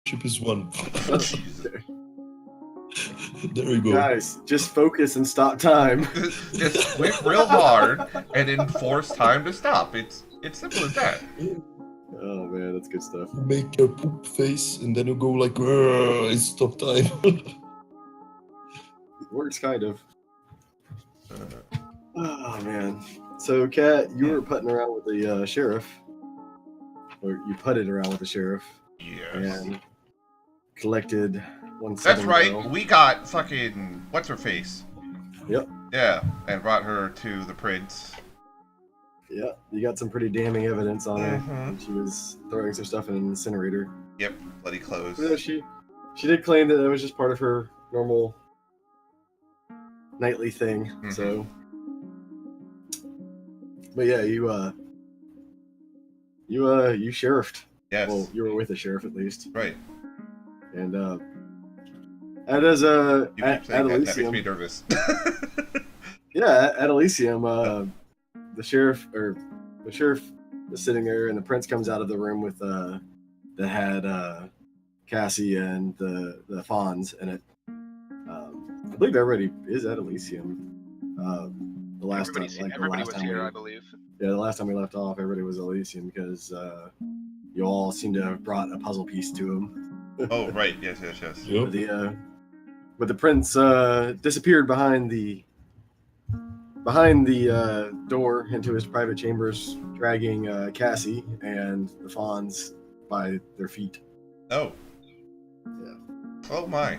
Ship is one. Jesus. There you go. Guys, just focus and stop time. Just whip real hard and enforce time to stop. It's simple as that. Oh man, that's good stuff. You make your poop face and then you go like, it's stop time. It works kind of. Oh man. So, Kat, you were putting around with the sheriff, or you putted around with the sheriff, Yes. and collected one. That's right. Barrel. We got fucking what's her face. Yep. Yeah, and brought her to the prince. Yeah, you got some pretty damning evidence on her. Mhm. And she was throwing some stuff in an incinerator. Yep, bloody clothes. Yeah, she did claim that was just part of her normal nightly thing. Mhm. So, but yeah, you sheriffed. Yes. Well, you were with the sheriff at least. Right. And at as You keep at saying that makes Elysium, me nervous. yeah, at Elysium, the sheriff is sitting there, and the prince comes out of the room with that had Cassie and the fawns in it. I believe everybody is at Elysium. The last time, Everybody was here, I believe. Yeah, the last time we left off, everybody was at Elysium because you all seem to have brought a puzzle piece to him. Oh, right. Yes. Yep. But the prince disappeared behind the door into his private chambers, dragging Cassie and the fawns by their feet. Oh. Yeah. Oh my.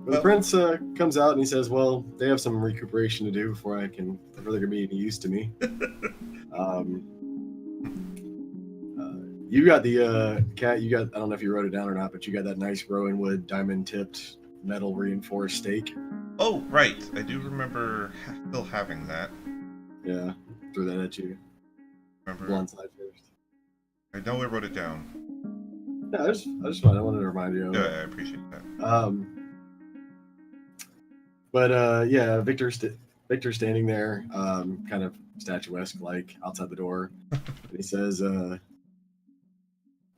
But the prince comes out and he says, "Well, they have some recuperation to do before they're going to be any use to me." You got the Cat. You got, I don't know if you wrote it down or not, but you got that nice rowan wood diamond tipped metal reinforced stake. Oh, right. I do remember still having that. Yeah, threw that at you. Remember? One side first. I know I wrote it down. Yeah, I just wanted to remind you. Yeah, I appreciate that. But yeah, Victor standing there, kind of statuesque, like outside the door. And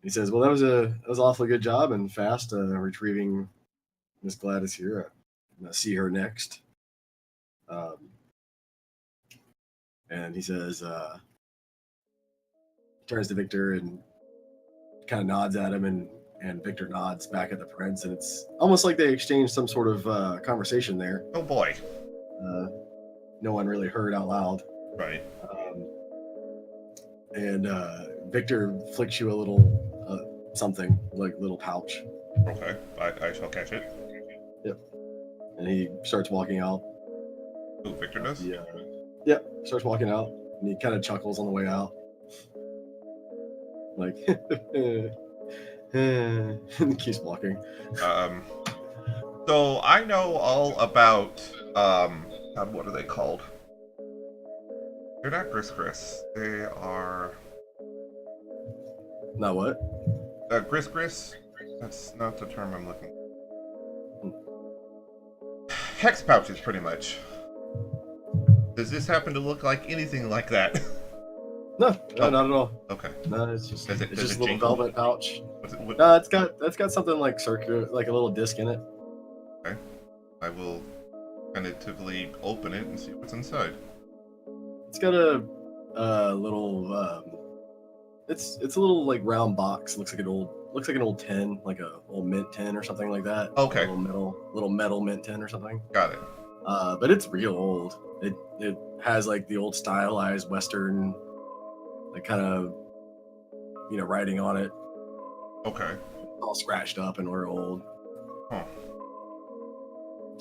he says, "Well, that was an awfully good job and fast retrieving Miss Gladys here. I'm gonna see her next." And he says, turns to Victor and kind of nods at him, and Victor nods back at the prince, and it's almost like they exchanged some sort of conversation there. Oh boy. No one really heard out loud. Right. And Victor flicks you a little something, like a little pouch. Okay. I shall catch it. Yep. And he starts walking out. Who, Victor does? Yeah. Yep. Starts walking out, and he kind of chuckles on the way out. Like, and he keeps walking. So I know all about God, what are they called? They're not gris. They are Not what? gris. That's not the term I'm looking for. Hex pouches, pretty much. Does this happen to look like anything like that? No, not at all. Okay. No, it's just Does it a little jingle? velvet pouch. What? No, it's got something like circular, like a little disc in it. Okay. I will tentatively open it and see what's inside. It's got a little it's a little like round box. Looks like an old tin, like a old mint tin or something like that. Okay. A little metal mint tin or something. Got it. But it's real old. It has like the old stylized Western, like kind of, writing on it, Okay. all scratched up and real old. Huh.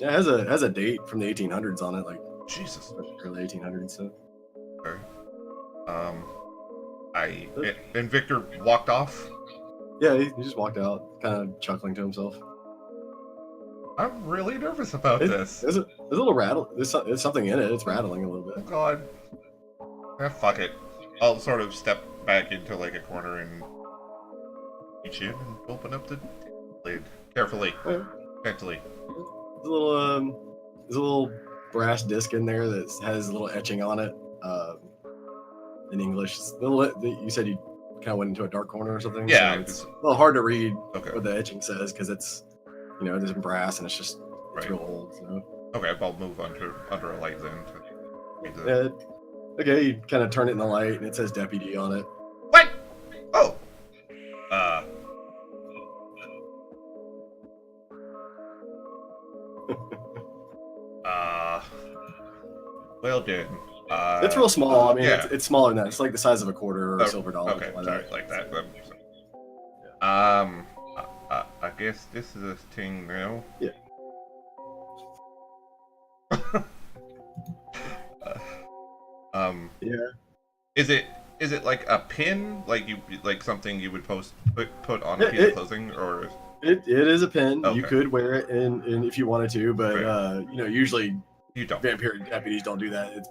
Yeah, it has a date from the 1800s on it, like Jesus. early 1800s. So Okay. And Victor walked off. yeah, he just walked out, kind of chuckling to himself. I'm really nervous about this. There's a little rattle. There's something in it. It's rattling a little Oh bit. God. Fuck it. I'll sort of step back into like a corner and reach in and open up the lid carefully, Yeah. gently. There's a little brass disc in there that has a little etching on it, in English. You said you kind of went into a dark corner or something. Yeah, so it's a little hard to read Okay. what the etching says because it's, there's some brass and it's just Right. real old. So Okay, I'll move under a light then. To read the... okay, you kind of turn it in the light and it says deputy on it. What? Oh. Well done. It's real small. I mean, yeah. it's smaller than that. It's like the size of a quarter or a silver dollar. Okay, sorry, like that. I guess this is a thing now. Yeah. Yeah. Is it like a pin, like something you would put on a piece of clothing, or? It is a pin. Okay. You could wear it in if you wanted to, but Right. Usually You don't. vampire deputies don't do that. It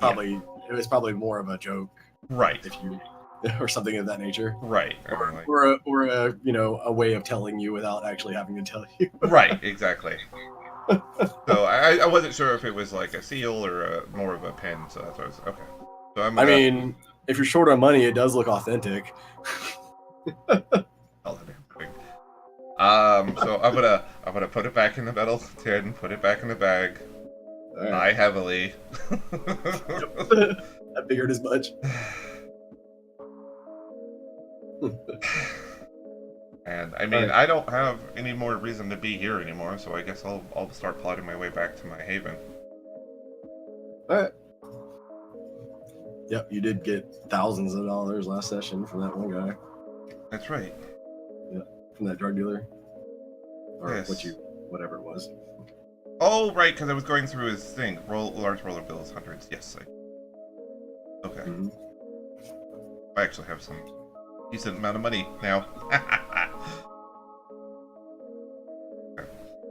was probably more of a joke, Right. if you or something of that nature, Right. or a way of telling you without actually having to tell you. Right. Exactly. So I wasn't sure if it was like a seal or more of a pin. So that's what I was okay. So I mean, if you're short on money, it does look authentic. So I'm gonna put it back in the metal tin, put it back in the bag, lie heavily. I figured as much. And I mean, I don't have any more reason to be here anymore, so I guess I'll start plotting my way back to my haven. All right. Yep, you did get thousands of dollars last session from that one guy. That's right. Yeah, from that drug dealer. Or yes. whatever it was. Oh, right, because I was going through his thing. Large roller bills, hundreds. Yes, okay. Mm-hmm. I actually have some decent amount of money now.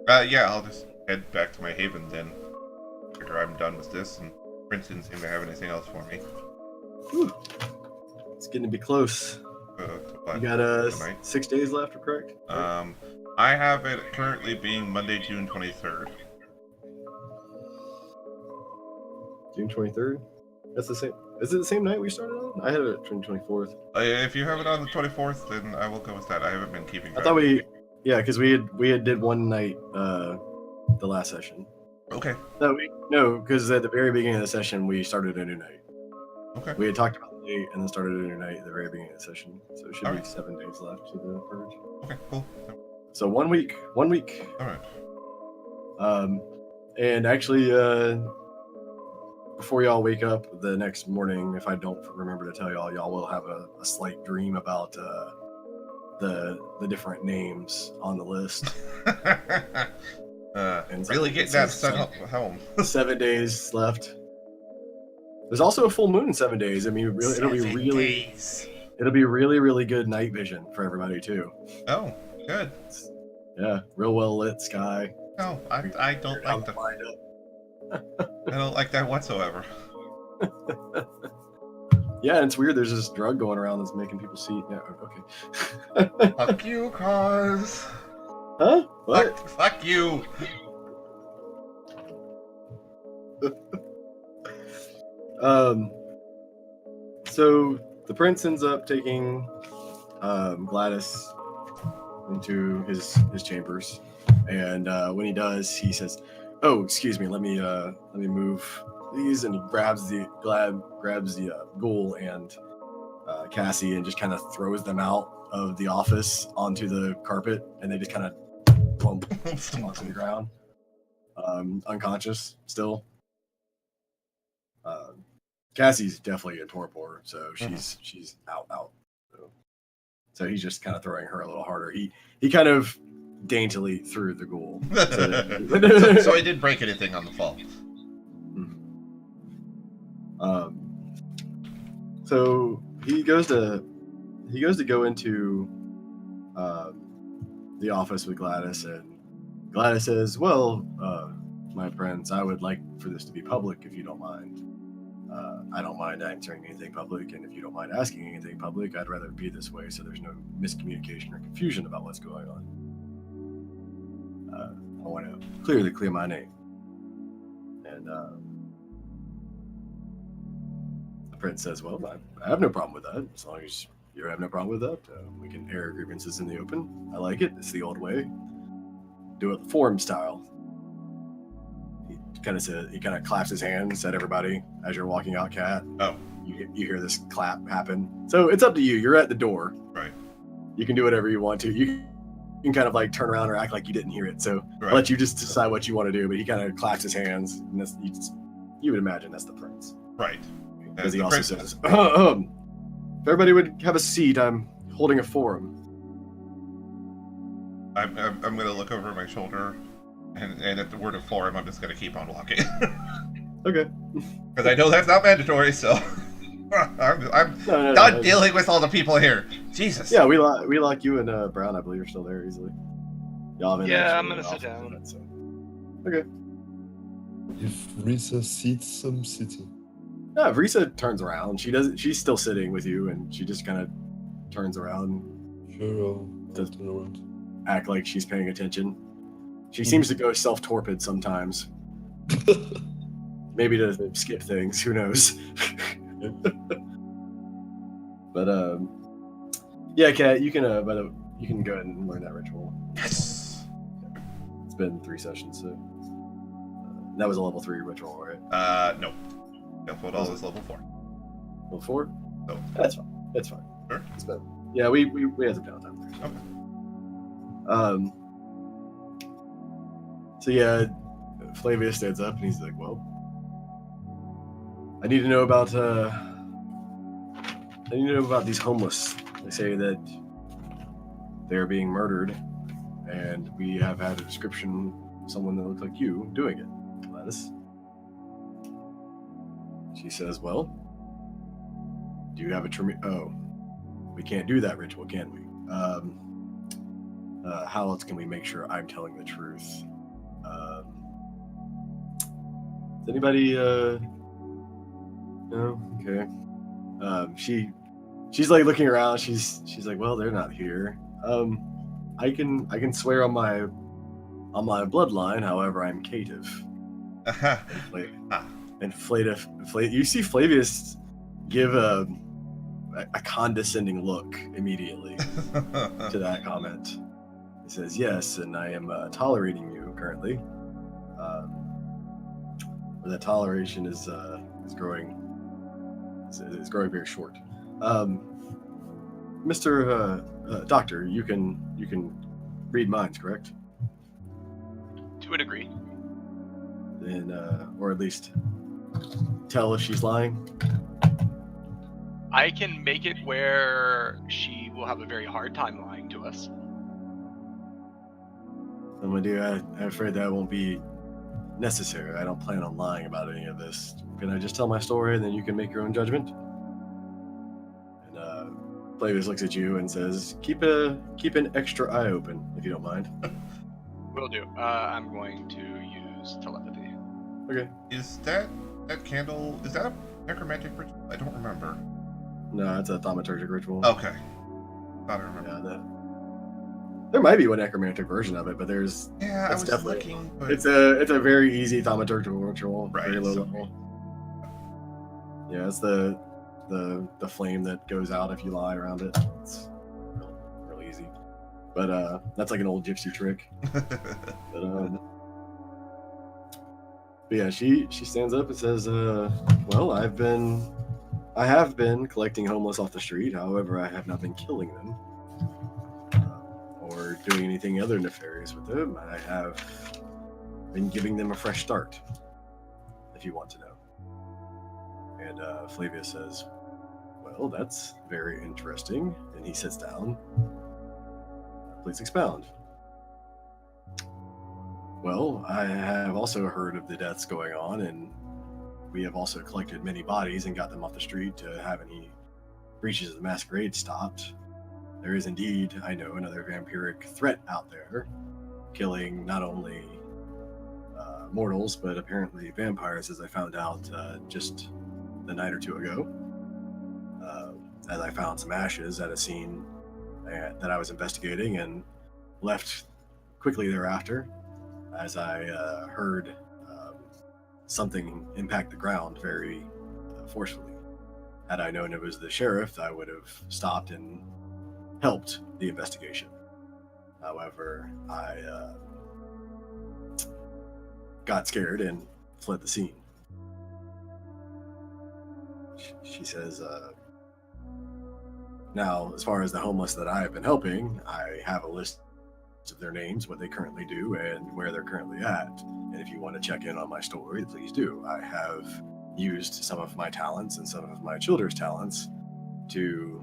Yeah, I'll just head back to my haven then. After I'm done with this, and Prince didn't seem to have anything else for me. Whew. It's getting to be close. You got 6 days left, correct? I have it currently being Monday, June 23rd. June 23rd? That's the same. Is it the same night we started on? I had it June 24th. If you have it on the 24th, then I will go with that. I haven't been keeping track. I thought because we had did one night the last session. Okay. No, because at the very beginning of the session we started a new night. Okay. We had talked about the date and then started a new night at the very beginning of the session. So it should be right. 7 days left to the purge. Okay, cool. So 1 week. 1 week. All right. And actually, before y'all wake up the next morning, if I don't remember to tell y'all will have a slight dream about the different names on the list. And really getting that set up home. 7 days left. There's also a full moon in 7 days. I mean, it'll be really, really good night vision for everybody too. Oh, good. Yeah, real well lit sky. No, I don't like that. I don't like that whatsoever. Yeah, and it's weird. There's this drug going around that's making people see. Yeah, okay. Fuck you, cause. Huh? What? Fuck you. So the prince ends up taking Gladys into his chambers, and when he does, he says, "Oh, excuse me, let me move these," and he grabs the ghoul and Cassie and just kind of throws them out of the office onto the carpet, and they just kind of plump onto the ground, unconscious still. Cassie's definitely a torpor, so she's out. So he's just kind of throwing her a little harder. He kind of daintily threw the ghoul. So I didn't break anything on the fall. So he goes to go into the office with Gladys, and Gladys says, "Well, my friends, I would like for this to be public, if you don't mind. I don't mind answering anything public, and if you don't mind asking anything public, I'd rather it be this way so there's no miscommunication or confusion about what's going on. I want to clearly clear my name." And the prince says, "Well, I have no problem with that, as long as you have no problem with that, we can air grievances in the open. I like it. It's the old way. Do it the forum style. He kind of claps his hands at everybody as you're walking out, Cat. Oh. You hear this clap happen. So it's up to you. You're at the door. Right. You can do whatever you want to. You can kind of like turn around or act like you didn't hear it. So Right. I'll let you just decide what you want to do. But he kind of claps his hands, and you would imagine that's the prince. Right. Because he the also prince. says, if everybody would have a seat, I'm holding a forum. I'm going to look over my shoulder, and at the word of forum, I'm just going to keep on walking. Okay. Because I know that's not mandatory, so I'm done dealing with all the people here. Jesus. Yeah, we lock you and Brown. I believe you're still there easily. Y'all have I'm gonna sit down. That, so. Okay. If Risa sits, I'm sitting. Yeah, if Risa turns around. She's still sitting with you, and she just kind of turns around. Sure, I'll turn around. Act like she's paying attention. She seems to go self-torpid sometimes. Maybe to skip things, who knows? But yeah, Kat, you can you can go ahead and learn that ritual. Yes. It's been 3 sessions, so that was a level 3 ritual, right? No. All is level 4. Level 4? No. That's fine. That's fine. Sure. It's been, yeah, we had some downtime there. Okay. So yeah, Flavius stands up and he's like, well, I need to know about these homeless. They say that they're being murdered, and we have had a description of someone that looked like you doing it, Gladys. She says, well, do you have a we can't do that ritual, can we? How else can we make sure I'm telling the truth? Does anybody no? Okay. She's like looking around. She's like, well, they're not here. I can swear on my bloodline. However, I'm caitiff. And you see Flavius give a condescending look immediately to that comment. He says, yes, and I am tolerating you currently. But that toleration is growing. It's growing very short. Mr. Doctor, you can read minds, correct? To a degree. And or at least tell if she's lying. I can make it where she will have a very hard time lying to us. Oh, my dear, I'm afraid that won't be necessary. I don't plan on lying about any of this. Can I just tell my story and then you can make your own judgment? And Flavius looks at you and says, keep an extra eye open, if you don't mind. Will do. I'm going to use telepathy. Okay. Is that candle, is that a necromantic ritual? I don't remember. No, it's a thaumaturgic ritual. Okay. Thought I remember. Yeah, there might be one necromantic version of it, but there's Yeah, I was definitely looking, but it's a very easy thaumaturgical ritual, Right, very low so- level. Yeah, it's the flame that goes out if you lie around it. It's real easy, but that's like an old gypsy trick. But yeah, she stands up and says, well, I have been collecting homeless off the street. However, I have not been killing them or doing anything other nefarious with them. I have been giving them a fresh start, if you want to know. And Flavius says, well, that's very interesting. And he sits down. Please expound. Well, I have also heard of the deaths going on, and we have also collected many bodies and got them off the street to have any breaches of the Masquerade stopped. There is indeed, I know, another vampiric threat out there, killing not only mortals, but apparently vampires, as I found out just a night or two ago. As I found some ashes at a scene that I was investigating and left quickly thereafter, as I heard something impact the ground very forcefully. Had I known it was the sheriff, I would have stopped and helped the investigation. However, I got scared and fled the scene. She says, now, as far as the homeless that I have been helping, I have a list of their names, what they currently do, and where they're currently at. And if you want to check in on my story, please do. I have used some of my talents and some of my children's talents to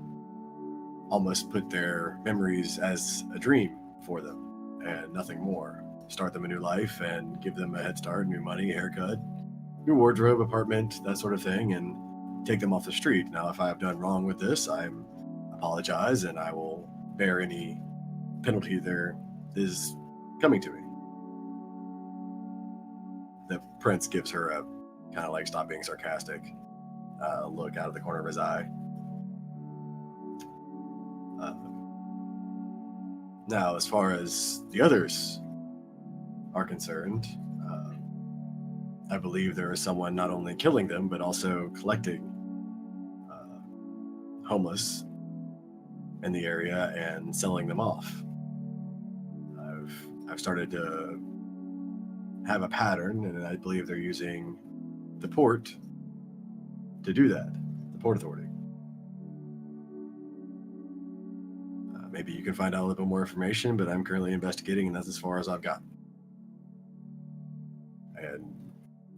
almost put their memories as a dream for them and nothing more. Start them a new life and give them a head start, new money, a haircut, new wardrobe, apartment, that sort of thing, and take them off the street. Now, if I have done wrong with this, I apologize and I will bear any penalty there is coming to me. The prince gives her a kind of like stop being sarcastic look out of the corner of his eye. Now, as far as the others are concerned, I believe there is someone not only killing them, but also collecting homeless in the area and selling them off. I've started to have a pattern, and I believe they're using the port to do that, the Port Authority. Maybe you can find out a little bit more information, but I'm currently investigating, and that's as far as I've got. And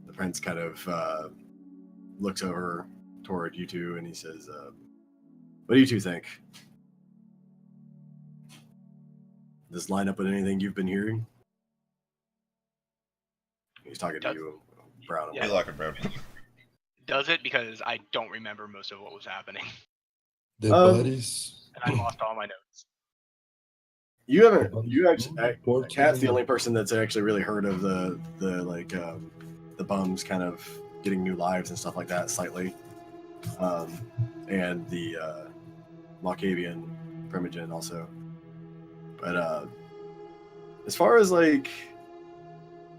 the prince kind of looks over toward you two, and he says, what do you two think? Does this line up with anything you've been hearing? He's talking to you, Brown. Yeah. Hey, like it, bro. Does it? Because I don't remember most of what was happening. The bodies. And I lost all my notes. You actually, Kat's the only person that's actually really heard of the bums kind of getting new lives and stuff like that slightly. And the Malkavian Primogen also. But as far as like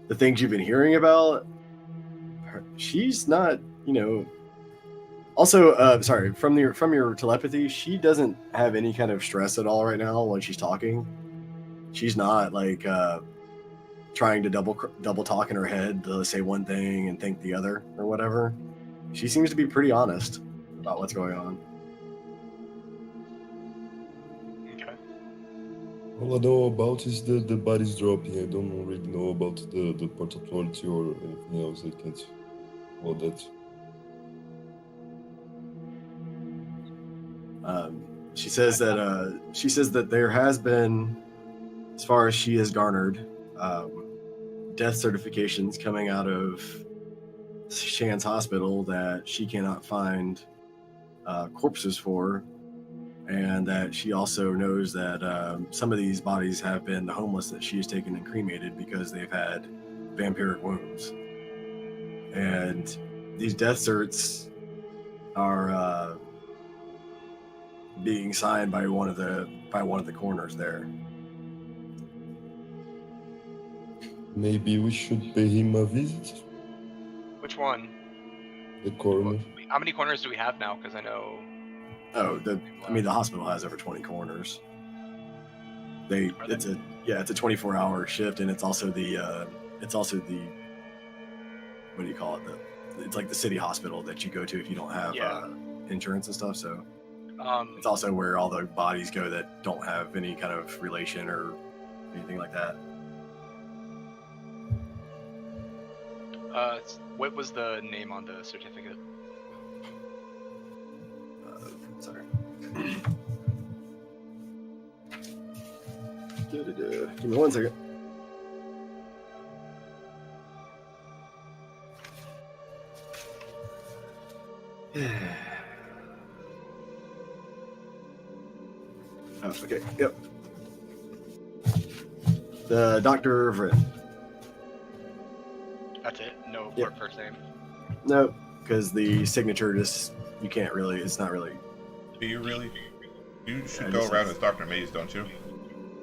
the things you've been hearing about, she's not, also, sorry, from your telepathy, she doesn't have any kind of stress at all right now when she's talking. She's not like trying to double talk in her head to say one thing and think the other or whatever. She seems to be pretty honest about what's going on. Okay. All I know about is the bodies dropping. I don't really know about the Port Authority or anything else. I can't about that. She says that there has been, as far as she has garnered, death certifications coming out of Shan's hospital that she cannot find corpses for, and that she also knows that some of these bodies have been the homeless that she has taken and cremated because they've had vampiric wounds. And these death certs are being signed by one of the coroners there. Maybe we should pay him a visit. Which one? The coroner. How many corners do we have now? Because I know. Oh, the hospital has over 20 coroners. It's a 24-hour shift, and it's also the what do you call it? It's like the city hospital that you go to if you don't have insurance and stuff. So it's also where all the bodies go that don't have any kind of relation or anything like that. What was the name on the certificate? Sorry. Give me 1 second. Oh, okay. Yep. The Dr. Vrin. That's it? No first name? No, because the signature just, you can't really, it's not really. Do you really? You should go around as Dr. Maze, don't you?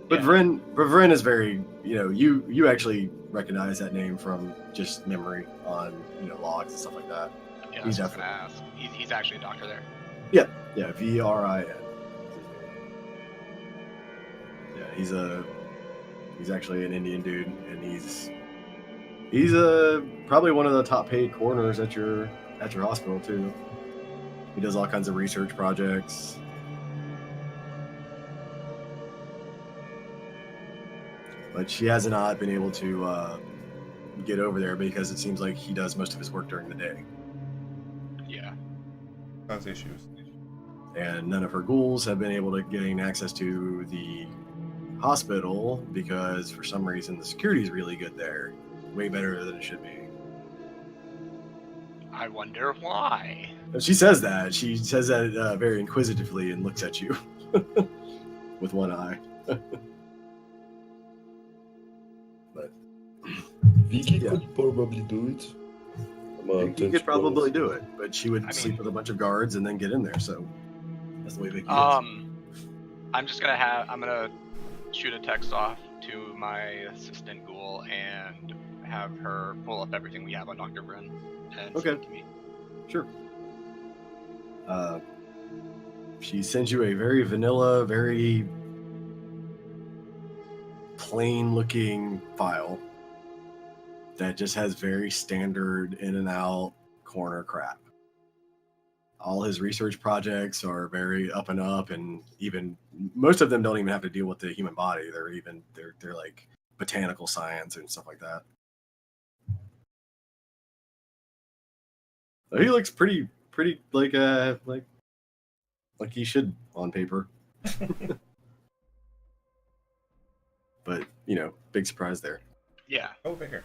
But Vrin is very, you actually recognize that name from just memory on, logs and stuff like that. Yeah, He's I was gonna ask. He's actually a doctor there. Yeah, Vrin. Yeah, he's actually an Indian dude, and he's probably one of the top paid coroners at your hospital too. He does all kinds of research projects. But she has not been able to get over there because it seems like he does most of his work during the day. Yeah. Cause issues. And none of her ghouls have been able to gain access to the hospital because for some reason the security is really good there. Way better than it should be. I wonder why. She says that. She says that very inquisitively and looks at you with one eye. But Vicky Yeah. could probably do it. you could probably do it, but she would I sleep mean- with a bunch of guards and then get in there. So that's the way Vicky is. I'm just gonna shoot a text off to my assistant ghoul and have her pull up everything we have on Dr. Bryn and send it to me. Sure. She sends you a very vanilla, very plain-looking file that just has very standard in and out corner crap. All his research projects are very up and up, and even most of them don't even have to deal with the human body. They're like botanical science and stuff like that. So he looks pretty like he should on paper. But big surprise there. Yeah. Go figure.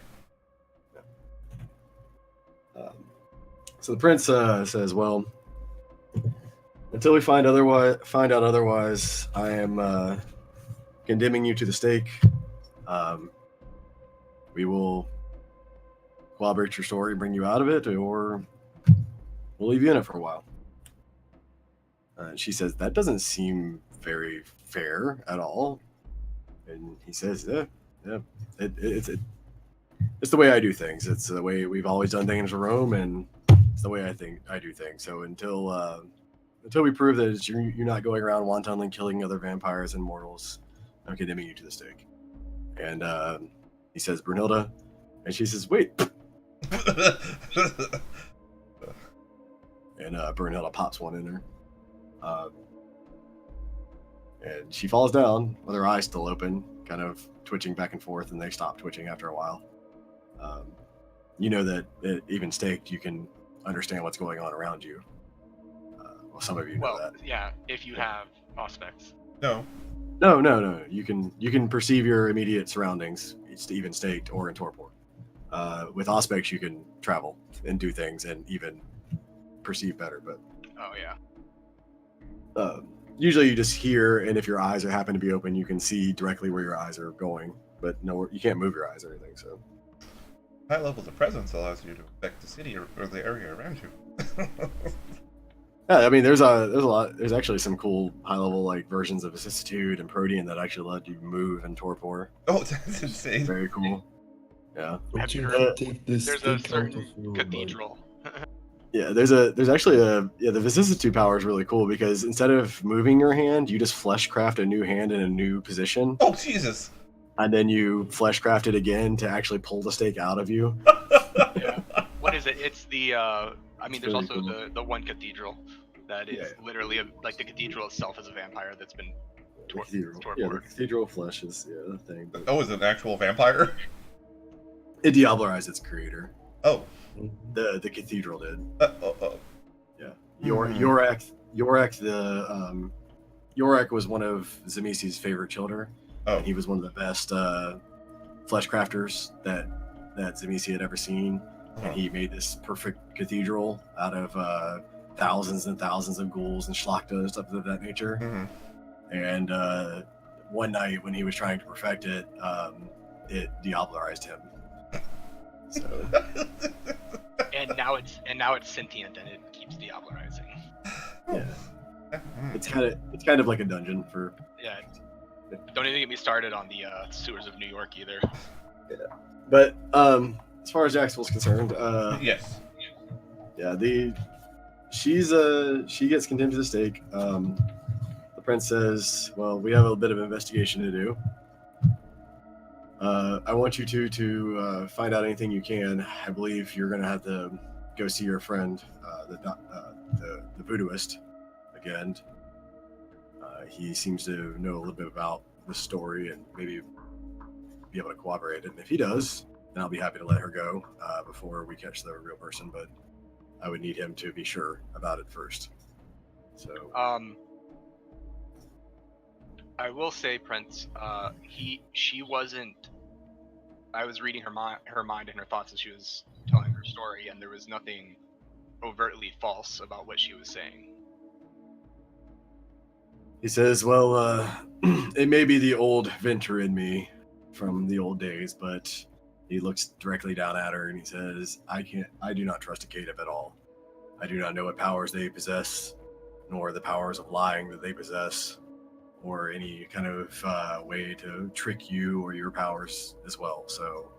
So the prince says, "Well, until we find out otherwise, I am condemning you to the stake. We will corroborate your story and bring you out of it, or we'll leave you in it for a while." She says, "That doesn't seem very fair at all." And he says, "Yeah, it's the way I do things. It's the way we've always done things in Rome, and it's the way I do things. So until we prove that you're not going around wantonly killing other vampires and mortals, I'm condemning you to the stake." And he says, "Brunhilde," and she says, "Wait." And Brunhilde pops one in her. And she falls down with her eyes still open, kind of twitching back and forth, and they stop twitching after a while. You know that even staked, you can understand what's going on around you. Well, some of you know that. Yeah, if you have prospects. No. No. You can perceive your immediate surroundings. It's even staked or in torpor. With Auspex, you can travel and do things and even perceive better. But Oh yeah. Usually you just hear, and if your eyes happen to be open, you can see directly where your eyes are going. But no, you can't move your eyes or anything. So High levels of presence allows you to affect the city or the area around you. yeah, I mean, there's a lot. There's actually some cool high level like versions of Vicissitude and Protean that actually let you move in torpor. Oh, that's insane. Very cool. Yeah. Don't you Have want to take this There's a stake out of certain your cathedral. Yeah, there's actually the vicissitude power is really cool because instead of moving your hand, you just fleshcraft a new hand in a new position, Oh, Jesus. and then you fleshcraft it again to actually pull the stake out of you. Yeah. What is it? It's the I mean, there's really also cool. the one cathedral that is Yeah. literally like the cathedral itself is a vampire that's been The cathedral. Yeah, the torpor. cathedral flesh is the thing. But Oh, is it an actual vampire? it diablerized its creator. Oh. The cathedral did. Yeah. Hmm. Yorick was one of Zemisi's favorite children. Oh. And he was one of the best flesh crafters that Zemisi had ever seen. And he made this perfect cathedral out of thousands and thousands of ghouls and Schlachta and stuff of that nature. Mhm. And one night when he was trying to perfect it, it diablerized him. So And now it's sentient and it keeps diablerizing. yeah, Mhm. it's kind of like a dungeon for. Yeah. Don't even get me started on the sewers of New York either. But as far as Jacksonville's concerned, Yes. yeah, the she gets condemned to the stake. The prince says, "Well, we have a bit of investigation to do. I want you to find out anything you can. I believe you're going to have to go see your friend, the voodooist, again. He seems to know a little bit about the story and maybe be able to corroborate it. And if he does, then I'll be happy to let her go before we catch the real person. But I would need him to be sure about it first. So, I will say, Prince, she wasn't. I was reading her mind and her thoughts as she was telling her story, and there was nothing overtly false about what she was saying. he says, "Well, it may be the old Venture in me from the old days, but." He looks directly down at her and he says, I do not trust a Caitiff at all. I do not know what powers they possess, nor the powers of lying that they possess, or any kind of way to trick you or your powers as well. So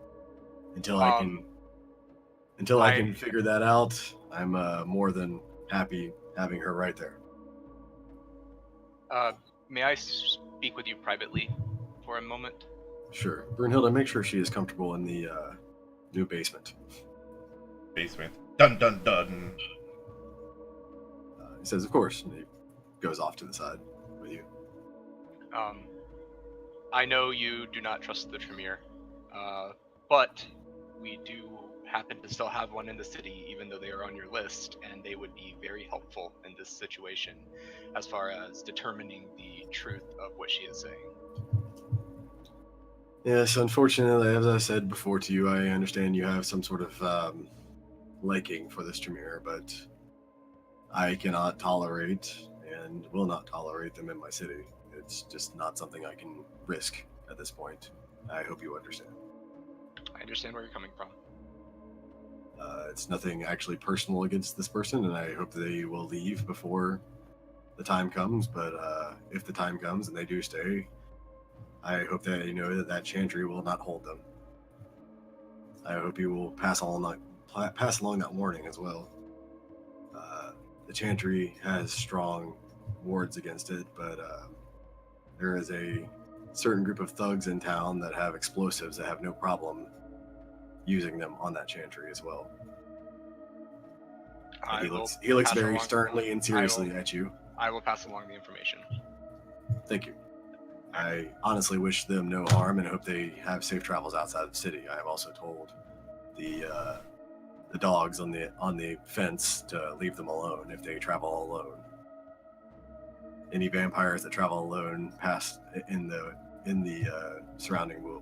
until I can figure that out, I'm more than happy having her right there. May I speak with you privately for a moment? Sure. Brunhilde, make sure she is comfortable in the new basement. Basement. Dun dun dun. He says, of course, and he goes off to the side with you. I know you do not trust the Tremere, but we do happen to still have one in the city, even though they are on your list, and they would be very helpful in this situation as far as determining the truth of what she is saying. Yes, unfortunately, as I said before to you, I understand you have some sort of liking for this Tremere, but I cannot tolerate and will not tolerate them in my city. It's just not something I can risk at this point. I hope you understand. I understand where you're coming from. It's nothing actually personal against this person, and I hope they will leave before the time comes, but if the time comes and they do stay, I hope that you know that chantry will not hold them. I hope you will pass along that warning as well. The chantry has strong wards against it, but there is a certain group of thugs in town that have explosives that have no problem using them on that chantry as well. He looks very sternly and seriously at you. I will pass along the information. Thank you. I honestly wish them no harm and hope they have safe travels outside of the city. I have also told the dogs on the fence to leave them alone if they travel alone. Any vampires that travel alone past in the surrounding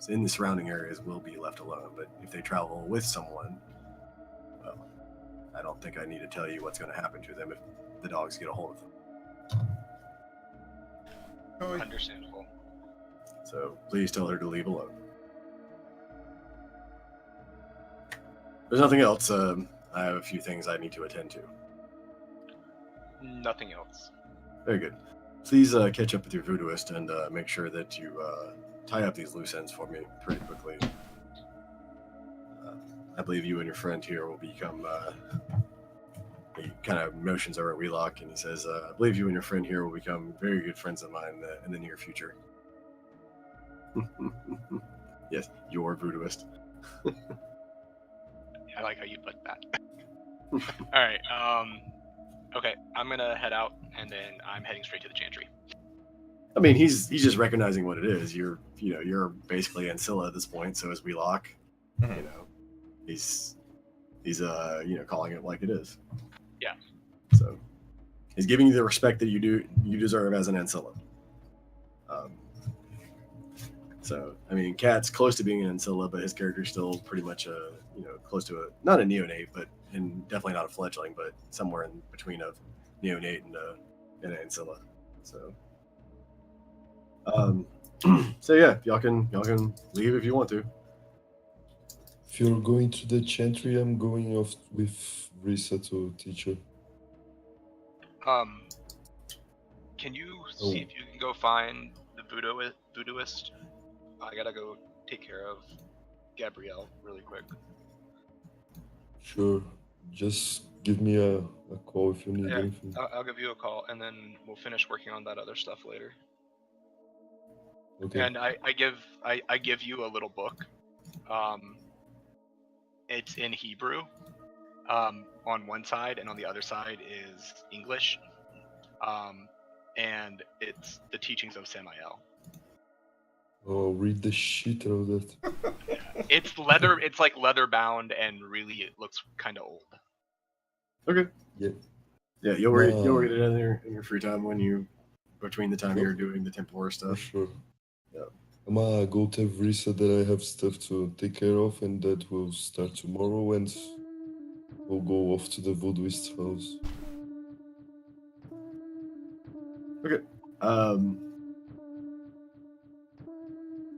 in the surrounding areas will be left alone. But if they travel with someone, well, I don't think I need to tell you what's going to happen to them if the dogs get a hold of them. Understandable. So please tell her to leave alone. There's nothing else. I have a few things I need to attend to. Nothing else. Very good. Please catch up with your voodooist and make sure that you tie up these loose ends for me pretty quickly. I believe you and your friend here will become... he kind of motions over at Wheelock and he says, I believe you and your friend here will become very good friends of mine in the near future. Yes, your voodooist. I like how you put that. Alright, okay, I'm gonna head out and then I'm heading straight to the chantry. I mean, he's just recognizing what it is. You're basically Ancilla at this point, so is Wheelock. Mm-hmm. He's calling it like it is. Yeah. So he's giving you the respect that you deserve as an Ancilla. So I mean, Cat's close to being an Ancilla, but his character's still pretty much close to not a neonate, but definitely not a fledgling, but somewhere in between of neonate and an Ancilla. So. So yeah, y'all can leave if you want to. If you're going to the chantry, I'm going off with Risa to teach her. Can you see if you can go find the voodooist? I gotta go take care of Gabrielle really quick. Sure. Just give me a call if you need Yeah, anything. I'll give you a call, and then we'll finish working on that other stuff later. Okay. And I give you a little book. It's in Hebrew. On one side, and on the other side is English. And it's the teachings of Samael. Oh, read the shit out of that. It's leather. It's like leather bound, and really, it looks kind of old. Okay. Yeah. Yeah, you'll read it in your free time between the time Sure. you're doing the Templar For stuff. sure. Yeah. I'm gonna go tell Vrisa that I have stuff to take care of and that will start tomorrow and we'll go off to the voodooist house. Okay.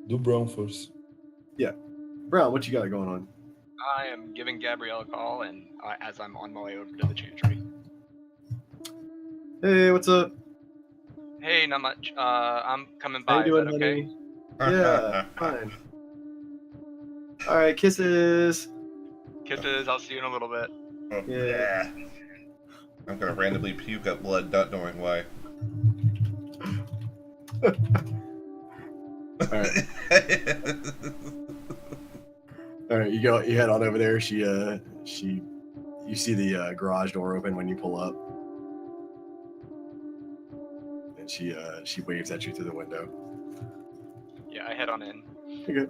Do Brown first. Brown, what you got going on? I am giving Gabrielle a call, and as I'm on my way over to the chantry. Hey, what's up? Hey, not much. I'm coming How by. you Is doing, that okay? honey? Yeah, fine. All right, kisses. Kisses. I'll see you in a little bit. Oh, Yeah. I'm gonna randomly puke up blood, not knowing why. All right. All right, you head on over there. You see the garage door open when you pull up, and she waves at you through the window. Yeah, I head on in. Okay.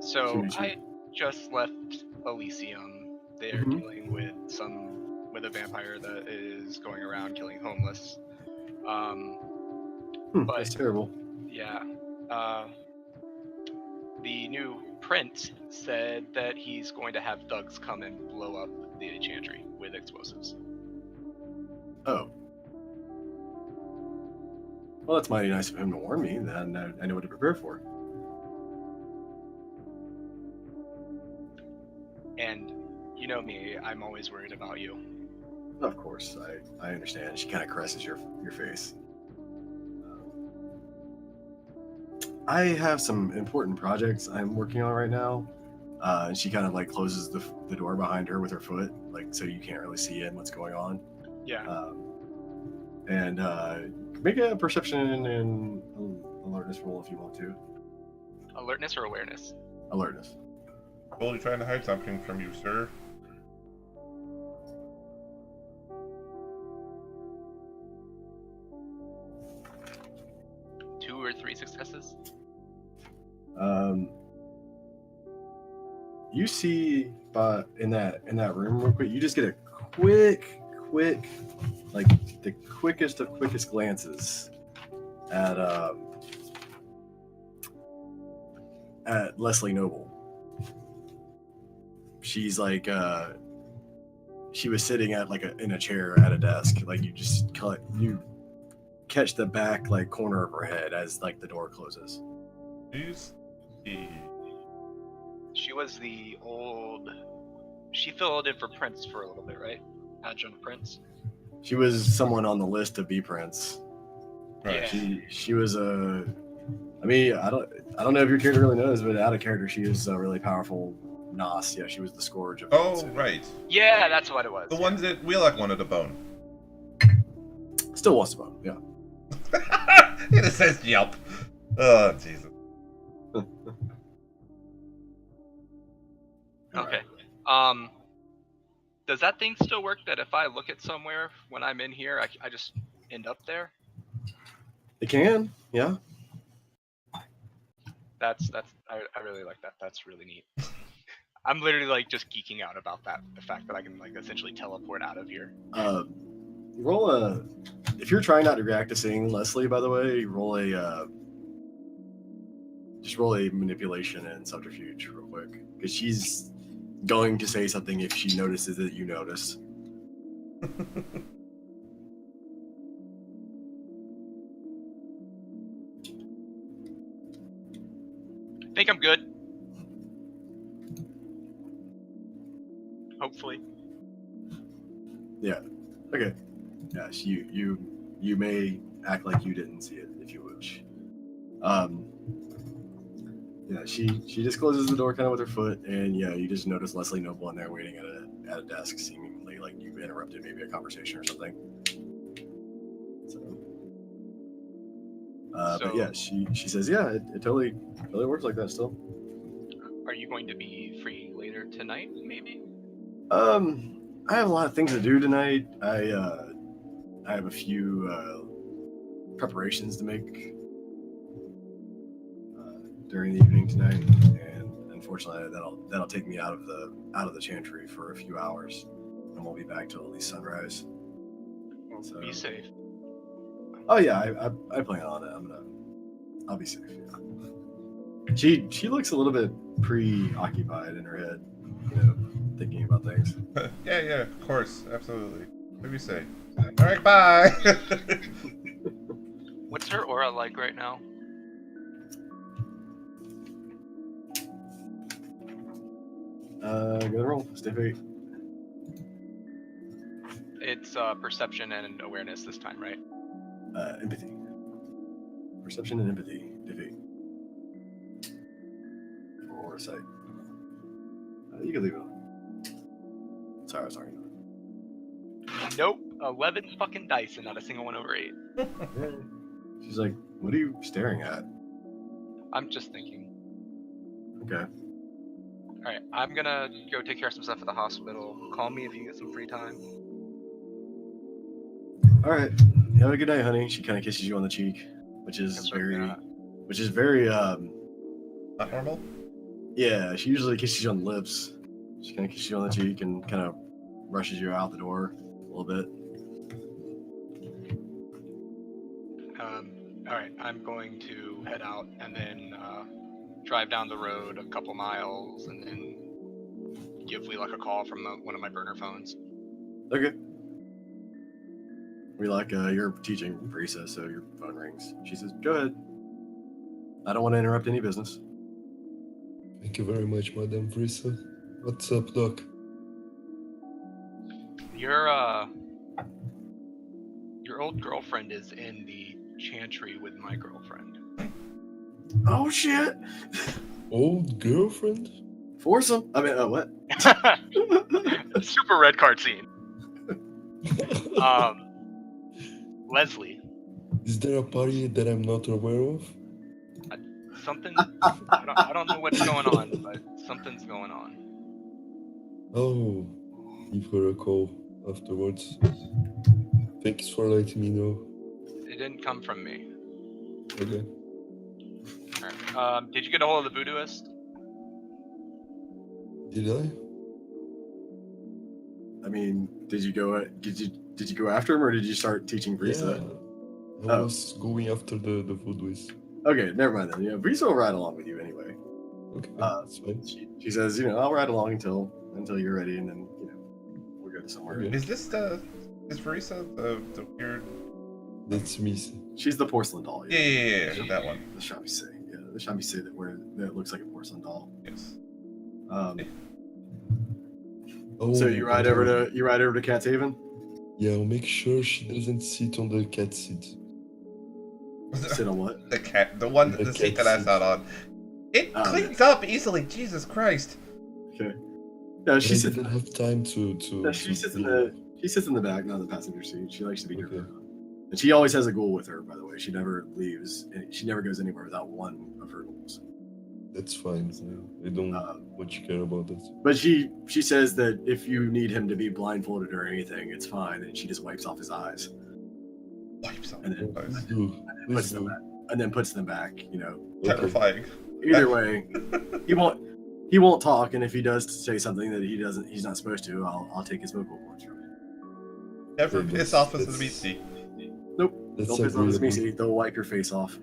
So Shoot you. I just left Elysium. They're Mhm. dealing with a vampire that is going around killing homeless. But That's terrible. yeah, the new prince said that he's going to have thugs come and blow up the chantry with explosives. Oh. Well, that's mighty nice of him to warn me. Then I know what to prepare for. And you know me, I'm always worried about you. Of course, I understand. She kind of caresses your face. I have some important projects I'm working on right now. And she kind of like closes the door behind her with her foot, like so you can't really see in what's going on. Yeah. And make a perception and alertness roll if you want to. Alertness or awareness? Alertness. Totally trying to hide something from you, sir. Two or three successes? You see, in that room real quick, you just get a quick, like the quickest of quickest glances at Leslie Noble. She's like she was sitting at in a chair at a desk. Like you catch the back like corner of her head as like the door closes. Please. She was the old. She filled in for Prince for a little bit, right? Adjunct Prince. She was someone on the list to be Prince. Right. Yeah. She was a. I mean, I don't know if your character really knows, but out of character, she is a really powerful Nos. Yeah, she was the scourge of. Oh, right. Yeah, that's what it was. The one that Wheelock wanted to bone. Still wants to bone, yeah. It says yelp. Oh, Jesus. Okay. Does that thing still work that if I look at somewhere when I'm in here, I just end up there? It can, yeah. That's I really like that. That's really neat. I'm literally like just geeking out about that. The fact that I can like essentially teleport out of here. Roll a. If you're trying not to react to seeing Leslie, by the way, just roll a manipulation and subterfuge real quick, because she's going to say something if she notices that you notice. I think I'm good. Hopefully. Yeah. Okay. Yes, you may act like you didn't see it if you wish. Yeah, she just closes the door kind of with her foot, and yeah, you just notice Leslie Noble in there waiting at a desk, seemingly like you've interrupted maybe a conversation or something. So, but yeah, she says, yeah, it totally works like that still. Are you going to be free later tonight, maybe? I have a lot of things to do tonight. I have a few preparations to make during the evening tonight, and unfortunately, that'll take me out of the chantry for a few hours, and won't be back till at least sunrise. Well, So, be safe. oh yeah, I plan on it. I'll be safe. Yeah. She looks a little bit preoccupied in her head, thinking about things. Yeah, of course, absolutely. Maybe say. All right, bye. What's her aura like right now? Go to roll. Stay fate. It's perception and awareness this time, right? Empathy. Perception and empathy. Defeat. Or sight. You can leave it on. Sorry. Nope. 11 fucking dice and not a single one over 8. She's like, what are you staring at? I'm just thinking. Okay. Alright, I'm gonna go take care of some stuff at the hospital. Call me if you get some free time. All right. Have a good night, honey. She kind of kisses you on the cheek, which is Yes, very, yeah. Not normal. Yeah. She usually kisses you on the lips. She kind of kisses you on the cheek and kind of rushes you out the door a little bit. Alright, I'm going to head out and then drive down the road a couple miles and then give Wheelock a call from one of my burner phones. Okay. You're teaching Brisa, so your phone rings. She says, go ahead. I don't want to interrupt any business. Thank you very much, Madame Vrisa. What's up, Doc? Your old girlfriend is in the chantry with my girlfriend. Oh, shit. Old girlfriend? Foursome? I mean, what? Super red card scene. Leslie. Is there a party that I'm not aware of? Something. I don't know what's going on, but something's going on. Oh, give her a call afterwards. Thanks for letting me know. It didn't come from me. Okay. Alright. Did you get a hold of the voodooist? Did I? I mean, did you go after him, or did you start teaching Brisa? Yeah. I was going after the voodooist. Okay, never mind then. Yeah, Brisa will ride along with you anyway. Okay, that's fine. She says, I'll ride along until you're ready, and then we'll go to somewhere. Okay. Is Verisa the weird? That's me. She's the porcelain doll. Yeah, that one. The Shambise. Yeah, the Shambise that looks like a porcelain doll. Yes. So you ride over to Cat's Haven? Yeah, I'll make sure she doesn't sit on the cat seat. Sit on what? The one, the seat that I sat on. It cleans up easily. Jesus Christ. Okay. No, she sits. Didn't have time to. No, she sits in the back, not in the passenger seat. She likes to be driven around. And she always has a ghoul with her, by the way. She never leaves. She never goes anywhere without one of her ghouls. That's fine. I don't much care about that. But she says that if you need him to be blindfolded or anything, it's fine, and she just wipes off his eyes. Wipes off And then, his eyes. and then puts them back. Terrifying. Either way, he won't talk, and if he does say something that he's not supposed to, I'll take his vocal cords from him. Never piss off as the meaty. Nope. That's Don't piss off his agreeable. meaty. They'll wipe your face off.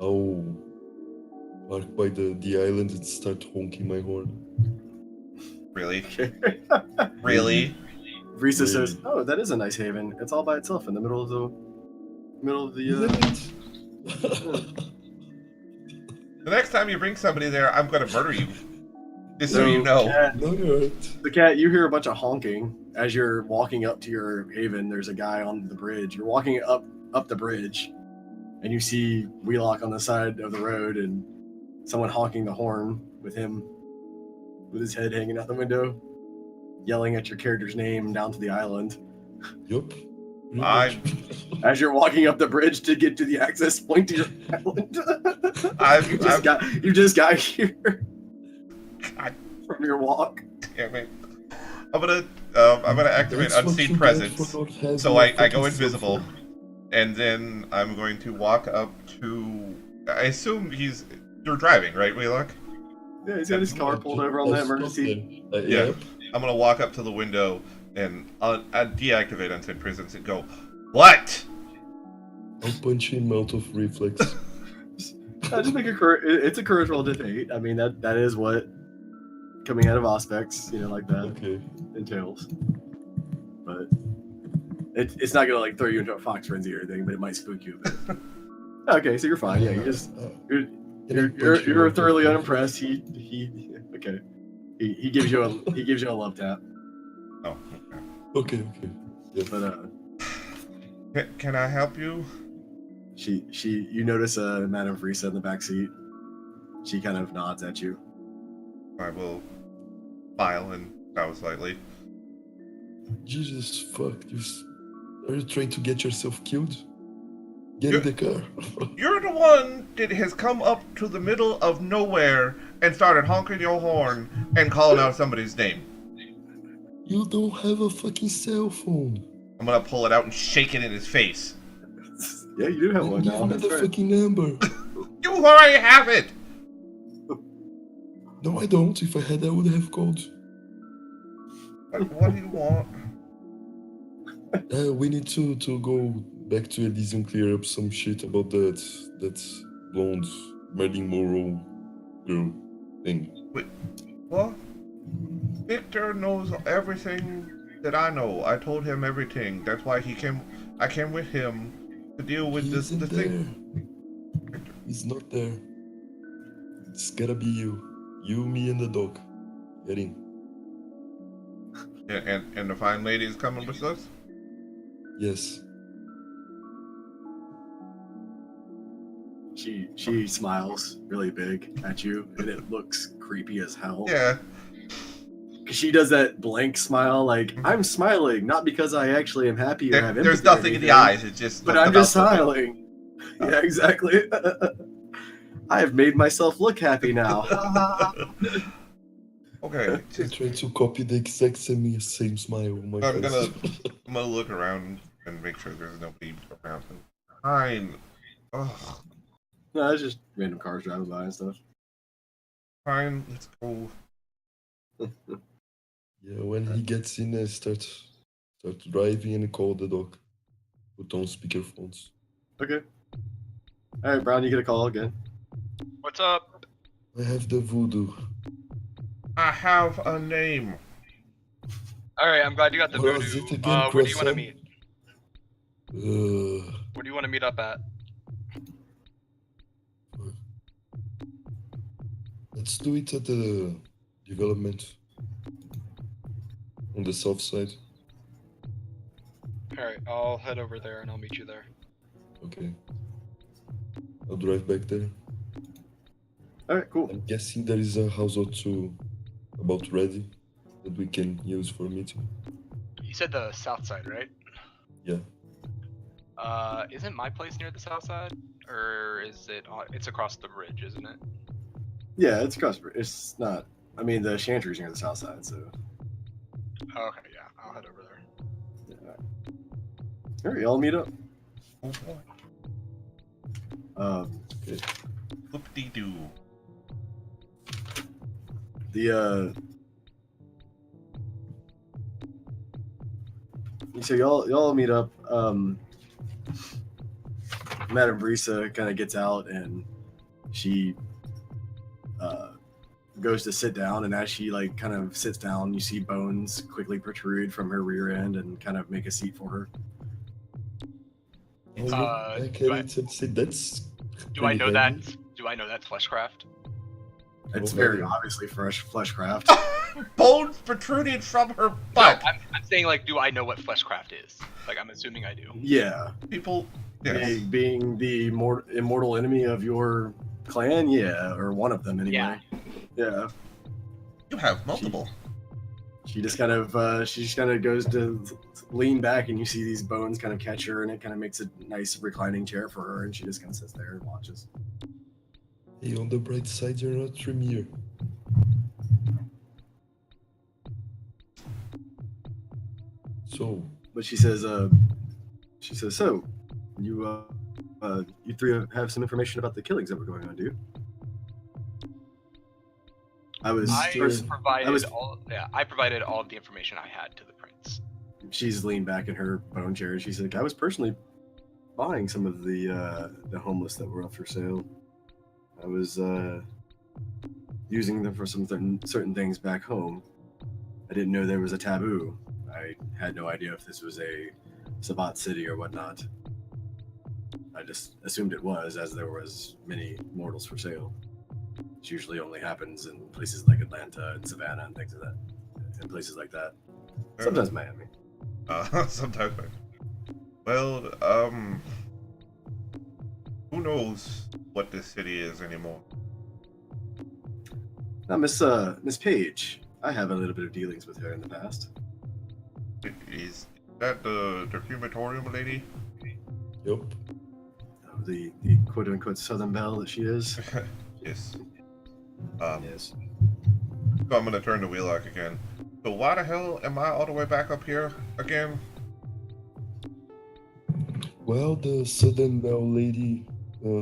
Oh, park by the island and start honking my horn. Really? Really? Risa says, "Oh, that is a nice haven. It's all by itself in the middle of the." The next time you bring somebody there, I'm going to murder you. Just so you know. No, you're right. The cat, you hear a bunch of honking as you're walking up to your haven. There's a guy on the bridge. You're walking up the bridge, and you see Wheelock on the side of the road and someone honking the horn with him with his head hanging out the window, yelling at your character's name down to the island. Yup. Pretty I- much. As you're walking up the bridge to get to the access point to your island. You just got here God from your walk. damn it. I'm gonna activate That's what unseen you get presence. for not having So a I go fucking invisible, cell phone. and then I'm going to walk up to. I assume you're driving, right, Wheelock? Yeah, he's got his car pulled over on the That's not emergency. there. Yeah. Yep. I'm gonna walk up to the window and I'll deactivate unseen presence and go, "What?" I'll punch him out of reflex. Just make it's a courage roll to 8. I mean that is what coming out of aspects, like that Okay. entails. But it's not gonna like throw you into a fox frenzy or anything, but it might spook you a bit. Okay, so you're fine. Yeah, you're thoroughly unimpressed. He gives you a love tap. Oh, Okay. Yeah. But can I help you? you notice Madame Frisa in the back seat. She kind of nods at you. I will smile and bow slightly. Jesus fuck. Are you trying to get yourself killed? Get in the car. You're the one that has come up to the middle of nowhere and started honking your horn and calling out somebody's name. You don't have a fucking cell phone. I'm gonna pull it out and shake it in his face. Yeah, you do have Then one give now. me That's the right. fucking number. You already have it! No, I don't. If I had, I would have called. What do you want? We need to go back to Elysium, clear up some shit about that blonde Marilyn Monroe girl thing. What? Victor knows everything that I know. I told him everything. That's why I came with him to deal with He this isn't the there. thing. He's not there. It's gotta be you. You, me, and the dog. Get in. And the fine lady is coming with us? Yes. She smiles really big at you, and it looks creepy as hell. Yeah. She does that blank smile, like I'm smiling, not because I actually am happy or have There's empathy or nothing in the anything, eyes. It's just. but the I'm just mouth open. smiling. Yeah, exactly. I have made myself look happy now. Okay. I tried to copy the exact same smile on my I'm face. gonna look around and make sure there's nobody around. Fine. Ugh. No, it's just random cars driving by and stuff. Fine. Let's go. Yeah, when he gets in, start driving and call the dog. Put on speakerphones. Okay. All right, Brown, you get a call again. What's up? I have the voodoo. I have a name. All right, I'm glad you got the What was voodoo. it again, Where do you want to croissant? meet? Where do you want to meet up at? Let's do it at the development on the south side. All right, I'll head over there and I'll meet you there. Okay. I'll drive back there. All right, cool. I'm guessing there is a house or two about ready that we can use for a meeting. You said the south side, right? Yeah. Isn't my place near the south side, or is it? It's across the bridge, isn't it? Yeah, it's across. It's not. I mean, the Chantry's near the south side, so. Oh, okay, yeah, I'll head over there. Yeah. All right, y'all meet up. Oh boy. Okay. Whoop-de-doo. So y'all meet up. Madame Brisa kind of gets out and she goes to sit down, and as she like kind of sits down, you see bones quickly protrude from her rear end and kind of make a seat for her. I'll look back do at I- it and say that's. Do I pretty know that? heavy. Do I know that's fleshcraft? It's Oh, very man. obviously fresh fleshcraft. Bones protruded from her butt. No, I'm saying like, do I know what fleshcraft is? Like, I'm assuming I do. Yeah. People Yes. Being the immortal enemy of your clan, yeah, or one of them anyway. Yeah. You have multiple. She just kind of goes to lean back, and you see these bones kind of catch her, and it kind of makes a nice reclining chair for her, and she just kind of sits there and watches. Hey, on the bright side, you're not Tremere. So, But she says, so you three have some information about the killings that were going on, do you? I provided all of the information I had to the prince. She's leaned back in her bone chair, and she's like, I was personally buying some of the homeless that were up for sale. I was using them for some certain things back home. I didn't know there was a taboo. I had no idea if this was a Sabbat city or whatnot. I just assumed it was, as there was many mortals for sale. It usually only happens in places like Atlanta and Savannah and things like that. In places like that. Sometimes Miami. Sometimes Miami. Well, who knows what this city is anymore? Now, Miss Page, I have a little bit of dealings with her in the past. Is that the crematorium lady? yep. The quote-unquote Southern Belle that she is. Yes. Yes. So I'm gonna turn the wheel arc again. So why the hell am I all the way back up here again? Well, the Southern Belle lady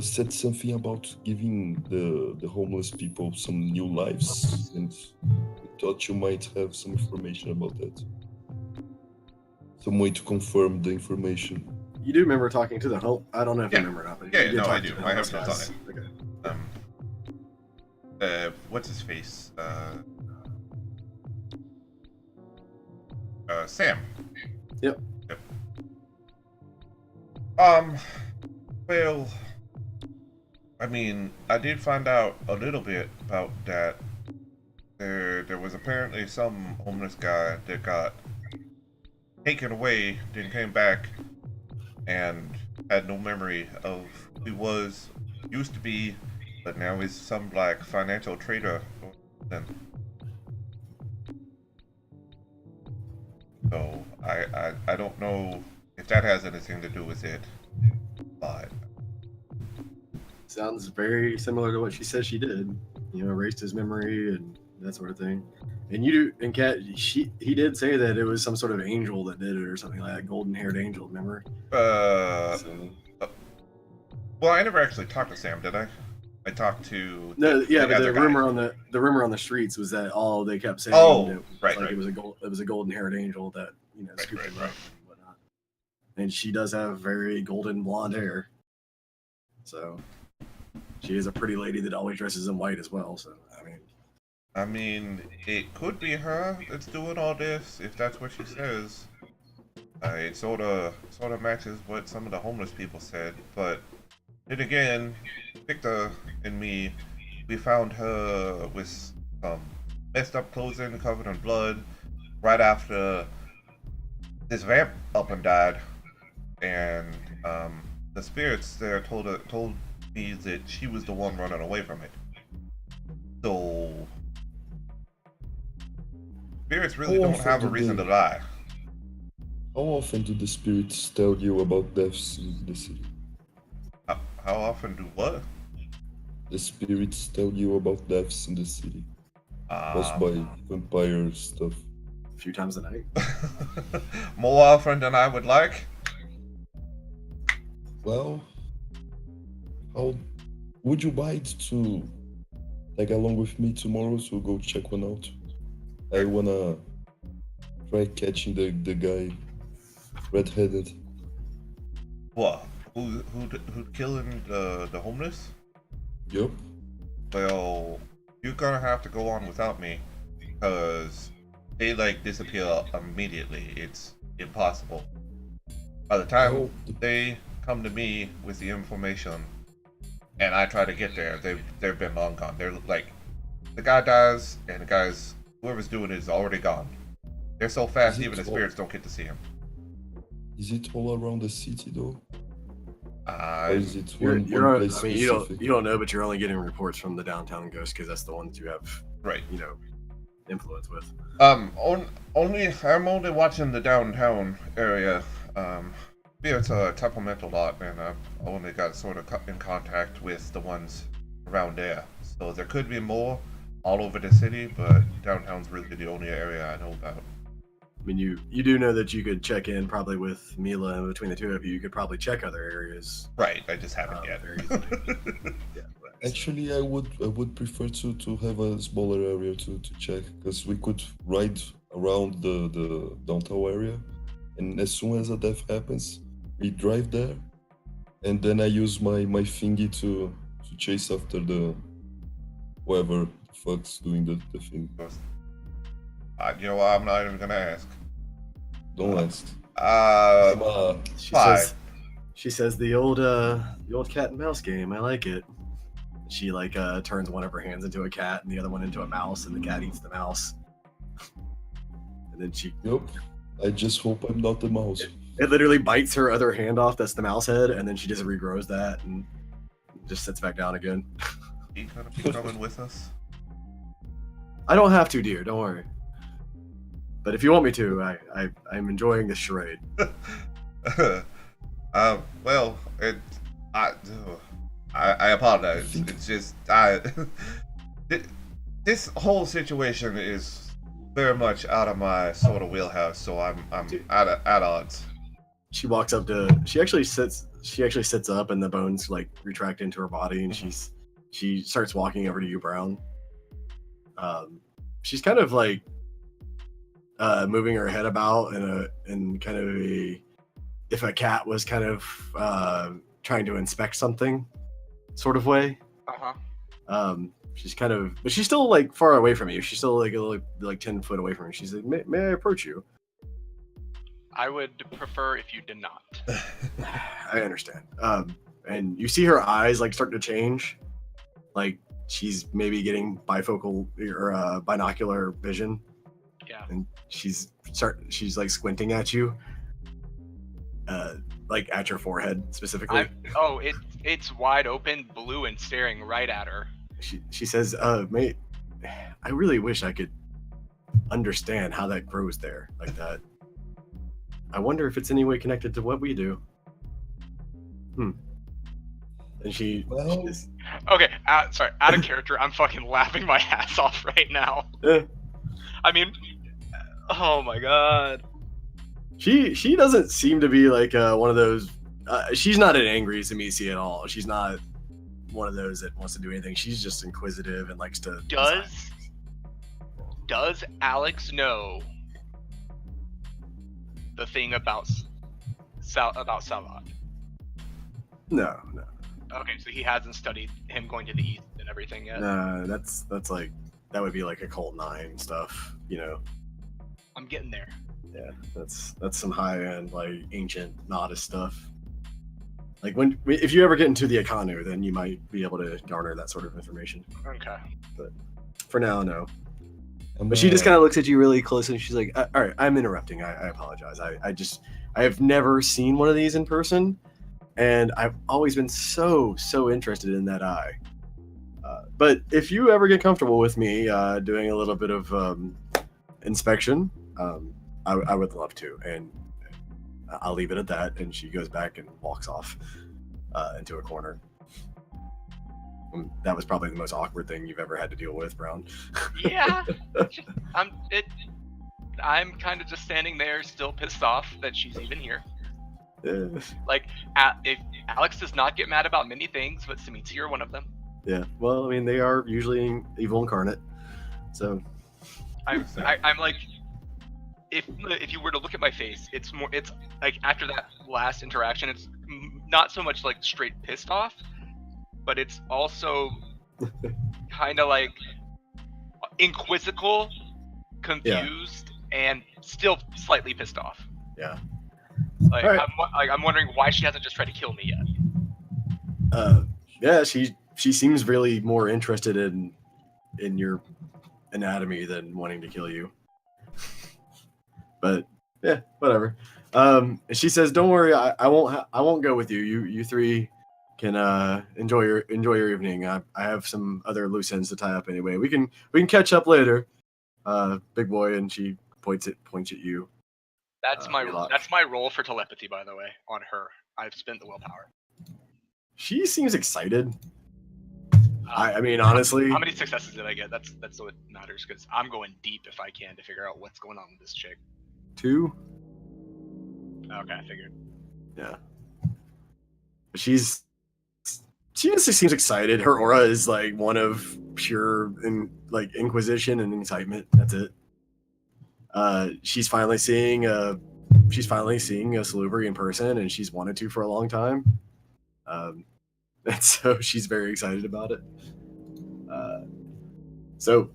said something about giving the homeless people some new lives, and we thought you might have some information about that. Some way to confirm the information. You do remember talking to the help? I don't know if Yeah. you remember or not, but Yeah, you did no, talk I to do. the I have homeless notes on guys. it. Okay. What's his face? Sam. Yep. Well, I mean, I did find out a little bit about that. There was apparently some homeless guy that got taken away, then came back, and had no memory of who he was, used to be, but now is some like financial trader or something. So I don't know if that has anything to do with it, but Sounds very similar to what she says she did. You know, erased his memory and that sort of thing. And Kat, he did say that it was some sort of angel that did it or something like that, golden-haired angel. Remember? So, well, I never actually talked to Sam, did I? I talked to no, yeah, but other the guy. rumor on the streets was that all they kept saying. Oh, right. It was a golden-haired angel that scooped him up and whatnot. And she does have very golden blonde hair, so she is a pretty lady that always dresses in white as well. So I mean, it could be her that's doing all this if that's what she says. It sort of matches what some of the homeless people said, but then again, Victor and me, we found her with some messed up clothing covered in blood right after this vamp up and died, and the spirits there told me that she was the one running away from it. So spirits really don't have a reason to lie. How often do the spirits tell you about deaths in the city? How often do what? The spirits tell you about deaths in the city. Caused by vampire stuff. a few times a night. More often than I would like. Well, how would you bite to tag along with me tomorrow to go check one out? I wanna try catching the guy red-headed. What? Who killing the homeless? Yup. Well, you're gonna have to go on without me, because they disappear immediately. It's impossible. By the time they come to me with the information, and I try to get there, they've been long gone. They're the guy dies, and whoever's doing it is already gone. They're so fast, even the spirits don't get to see him. Is it all around the city though? Or is it You're, one place I mean, specific? you don't know, but you're only getting reports from the downtown ghosts because that's the ones you have, right. Influence with. Only I'm only watching the downtown area. It's a temperamental lot, and I've only got sort of in contact with the ones around there. So there could be more all over the city, but downtown's really the only area I know about. I mean, you do know that you could check in probably with Mila, and between the two of you, you could probably check other areas. Right, I just haven't yet. Very easily. Yeah, Actually, I would prefer to have a smaller area to check, because we could ride around the downtown area, and as soon as a death happens, we drive there, and then I use my thingy to chase after the whoever the fuck's doing the thing. You know what? I'm not even gonna ask. Don't ask. She says the old cat and mouse game. I like it. She turns one of her hands into a cat and the other one into a mouse, and the cat eats the mouse. And then Yep. I just hope I'm not the mouse. It literally bites her other hand off. That's the mouse head, and then she just regrows that and just sits back down again. You gonna be coming with us? I don't have to, dear. Don't worry. But if you want me to, I'm enjoying this charade. Well, I apologize. It's just this whole situation is very much out of my sort of wheelhouse, so I'm at odds. She walks up to. She actually sits up, and the bones retract into her body, and she starts walking over to you, Brown. She's kind of moving her head about in kind of if a cat was kind of trying to inspect something sort of way. She's kind of, but she's still far away from you. She's still a little 10 foot away from you. She's like, may I approach you? I would prefer if you did not. I understand. And you see her eyes start to change. She's maybe getting bifocal or binocular vision. Yeah. And she's squinting at you. At your forehead specifically. It's wide open, blue, and staring right at her. She says, mate, I really wish I could understand how that grows there like that. I wonder if it's any way connected to what we do. And she is... Okay, sorry, out of character, I'm fucking laughing my ass off right now. I mean, oh my god. She doesn't seem to be one of those. She's not an angry Zamisi at all. She's not one of those that wants to do anything. She's just inquisitive and likes to. Does Alex know the thing about Salat? No. Okay, so he hasn't studied him going to the east and everything yet. No, that's that would be Occult 9 stuff, I'm getting there. Yeah, that's some high end ancient Nada stuff. If you ever get into the Akanu, then you might be able to garner that sort of information. Okay. But for now, no. But she just kind of looks at you really closely, and she's like, "All right, I'm interrupting. I apologize. I have never seen one of these in person, and I've always been so interested in that eye. But if you ever get comfortable with me doing a little bit of inspection, I would love to, and I'll leave it at that." And she goes back and walks off into a corner. That was probably the most awkward thing you've ever had to deal with, Brown. Yeah, I'm kind of just standing there, still pissed off that she's even here. If Alex does not get mad about many things, but Samitsi are one of them. Yeah, well, I mean, they are usually evil incarnate, so. I'm like, if you were to look at my face, it's after that last interaction, it's not so much straight pissed off, but it's also kind of inquisical, confused, and still slightly pissed off. Yeah. Right. I'm wondering why she hasn't just tried to kill me yet. Yeah, she seems really more interested in your anatomy than wanting to kill you. But yeah, whatever. She says, "Don't worry, I won't go with you. You three can enjoy your evening. I have some other loose ends to tie up anyway. We can catch up later, big boy. And she points at you. That's Milok. my roll for telepathy, by the way, on her. I've spent the willpower. She seems excited. I mean, honestly, How many successes did I get? That's what matters, because I'm going deep if I can to figure out what's going on with this chick. 2. Okay, I figured. Yeah. She just seems excited. Her aura is like one of pure inquisition and excitement. That's it. She's finally seeing a Salubri in person, and she's wanted to for a long time. And so she's very excited about it. So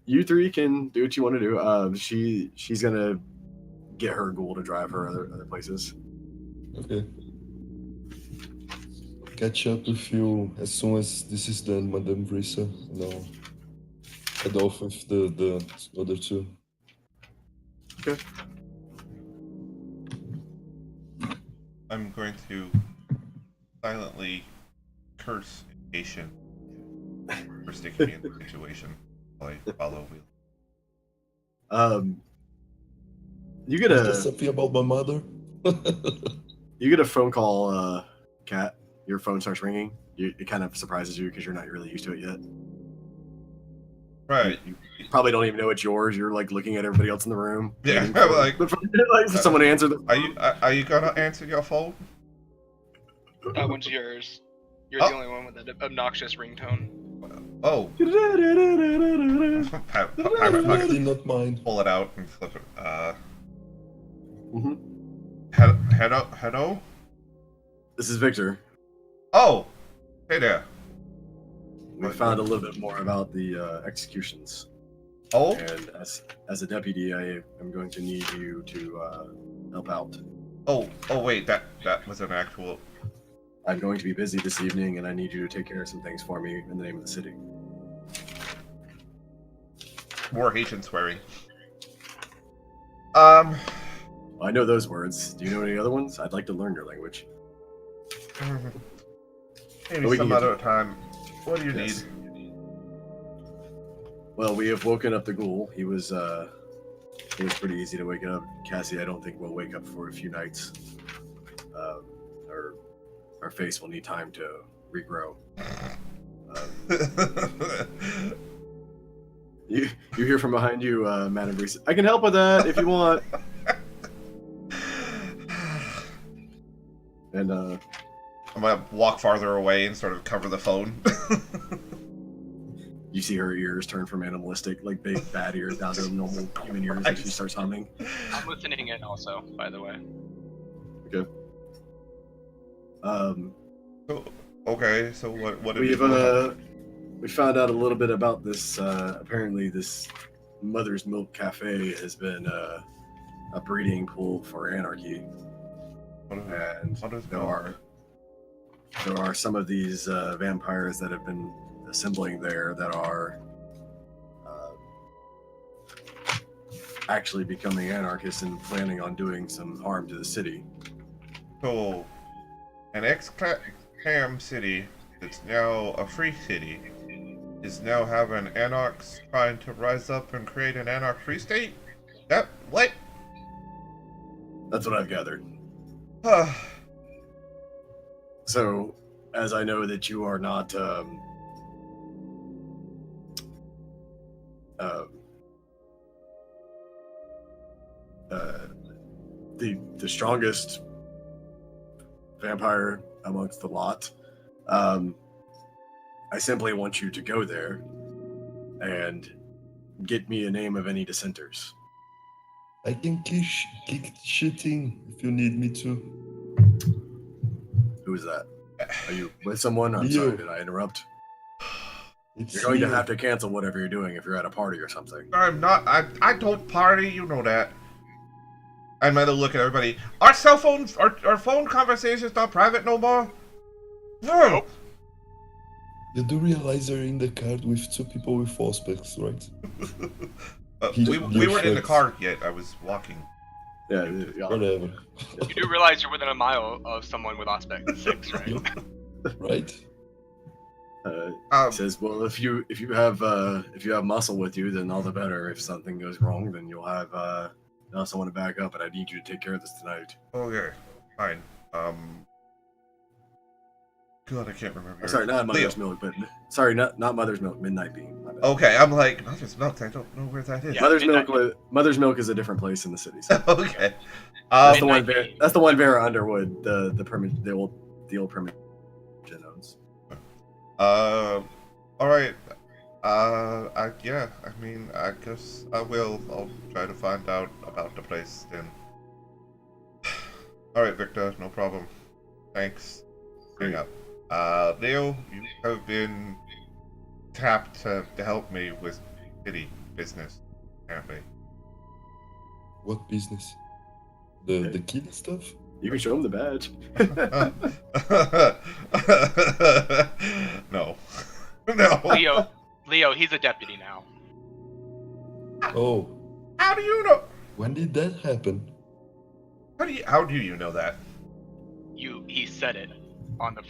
you three can do what you want to do. She's gonna get her ghoul to drive her other places. Okay. Catch up with you as soon as this is done, Madame Vrisa. And I'll head off with the other two. Okay. I'm going to silently curse Asian for sticking me in the situation while I follow Wheel. You get Is there something about my mother? you get a phone call, Kat. Your phone starts ringing. It kind of surprises you because you're not really used to it yet. Right. You probably don't even know it's yours. You're like looking at everybody else in the room. Yeah, like someone answer the phone. Are you gonna answer your phone? That one's yours. You're the only one with that obnoxious ringtone. Oh. Definitely not mine. Pull it out and flip it. Mm-hmm. Hello? This is Victor. Oh! Hey there. We found a little bit more about the executions. Oh? And as a deputy, I am going to need you to help out. Oh, wait, that was an actual... I'm going to be busy this evening, and I need you to take care of some things for me in the name of the city. More Haitian swearing. I know those words. Do you know any other ones? I'd like to learn your language. Maybe some other time. What do you need? Well, we have woken up the ghoul. It was pretty easy to wake up. Cassie, I don't think we'll wake up for a few nights. Our face will need time to regrow. You hear from behind you, Madame Brees. I can help with that if you want. And I'm gonna walk farther away and sort of cover the phone. You see her ears turn from animalistic, like big bad ears, down to normal human ears, and she starts humming. I'm listening in also, by the way. Okay. Okay, so what we found out a little bit about this. Apparently, this Mother's Milk Cafe has been a breeding pool for anarchy, and there are some of these vampires that have been assembling there that are actually becoming anarchists and planning on doing some harm to the city. So, an ex-clam city that's now a free city is now having anarchs trying to rise up and create an anarch free state? That what? That's what I've gathered. So, as I know that you are not the strongest vampire amongst the lot, I simply want you to go there and get me a name of any dissenters. I can kick shitting if you need me to. Who is that? Are you with someone? I'm Leo. sorry, did I interrupt? It's You're going to Leo. have to cancel whatever you're doing if you're at a party or something. I'm not. I don't party. You know that. I'm gonna look at everybody. Our cell phones, our phone conversations not private no more. No. You do realize you're in the car with two people with false specs, right? We weren't in the car yet. I was walking. Yeah, Whatever. You do realize you're within a mile of someone with aspect 6, right? Yep. Right? He says, "Well, if you have muscle with you, then all the better. If something goes wrong, then you'll have someone to back up. But I need you to take care of this tonight." Okay, fine. God, I can't remember. I'm sorry, not Mother's Milk, but sorry, not Mother's Milk. Midnight Bean. My bad. Okay, I'm like Mother's Milk. I don't know where that is. Yeah. Mother's Milk is a different place in the city. So. Okay. That's Midnight the one Vera Underwood, the old Primogen owns. All right. I mean, I guess I will. I'll try to find out about the place then. All right, Victor, no problem. Thanks. Hang up. Leo, you have been tapped to help me with city business, apparently. What business? The kid stuff? You can show him the badge. No. No. Leo, he's a deputy now. Oh, How do you know? when did that happen? How do you know that? He said it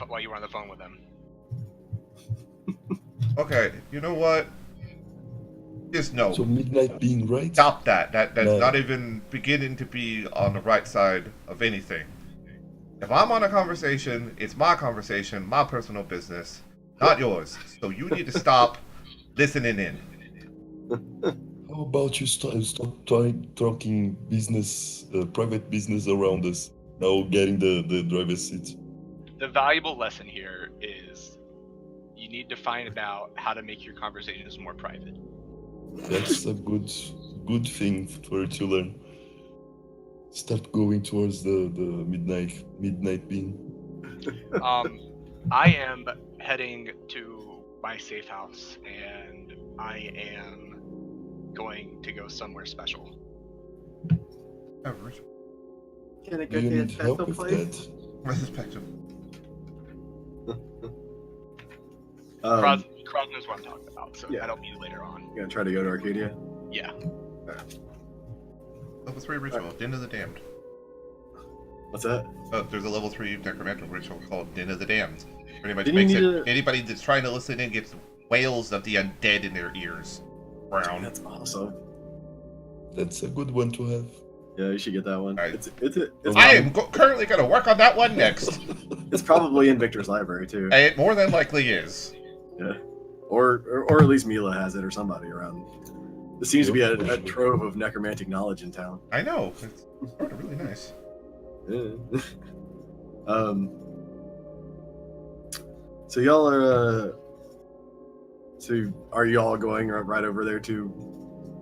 while you were on the phone with him. Okay, you know what? Just no. So Midnight being right? Stop that. That's No. not even beginning to be on the right side of anything. If I'm on a conversation, it's my conversation, my personal business, not yours. So you need to stop listening in. How about you stop talking business, private business around us? Now getting the driver's seat. The valuable lesson here is you need to find out how to make your conversations more private. That's a good thing for you to learn. Start going towards the midnight bean. I am heading to my safe house, and I am going to go somewhere special. Can it Do you need help with that? Where's the spectrum? Cross knows what I'm talking about, so Yeah. that'll be later on. You gonna try to go to Arcadia? Yeah. Level 3 ritual, Den of the Damned. What's that? There's a level 3 necromantic ritual called Den of the Damned. Pretty much Didn't you makes need it anybody that's trying to listen in gets wails of the undead in their ears. Brown. That's awesome. That's a good one to have. Yeah, you should get that one. Alright. It's I am currently going to work on that one next. It's probably in Victor's library too. It more than likely is. Yeah, or at least Mila has it, or somebody around. There seems to be a trove of necromantic knowledge in town. I know. It's sort of really nice. Yeah. So y'all are. So are you all going right over there too?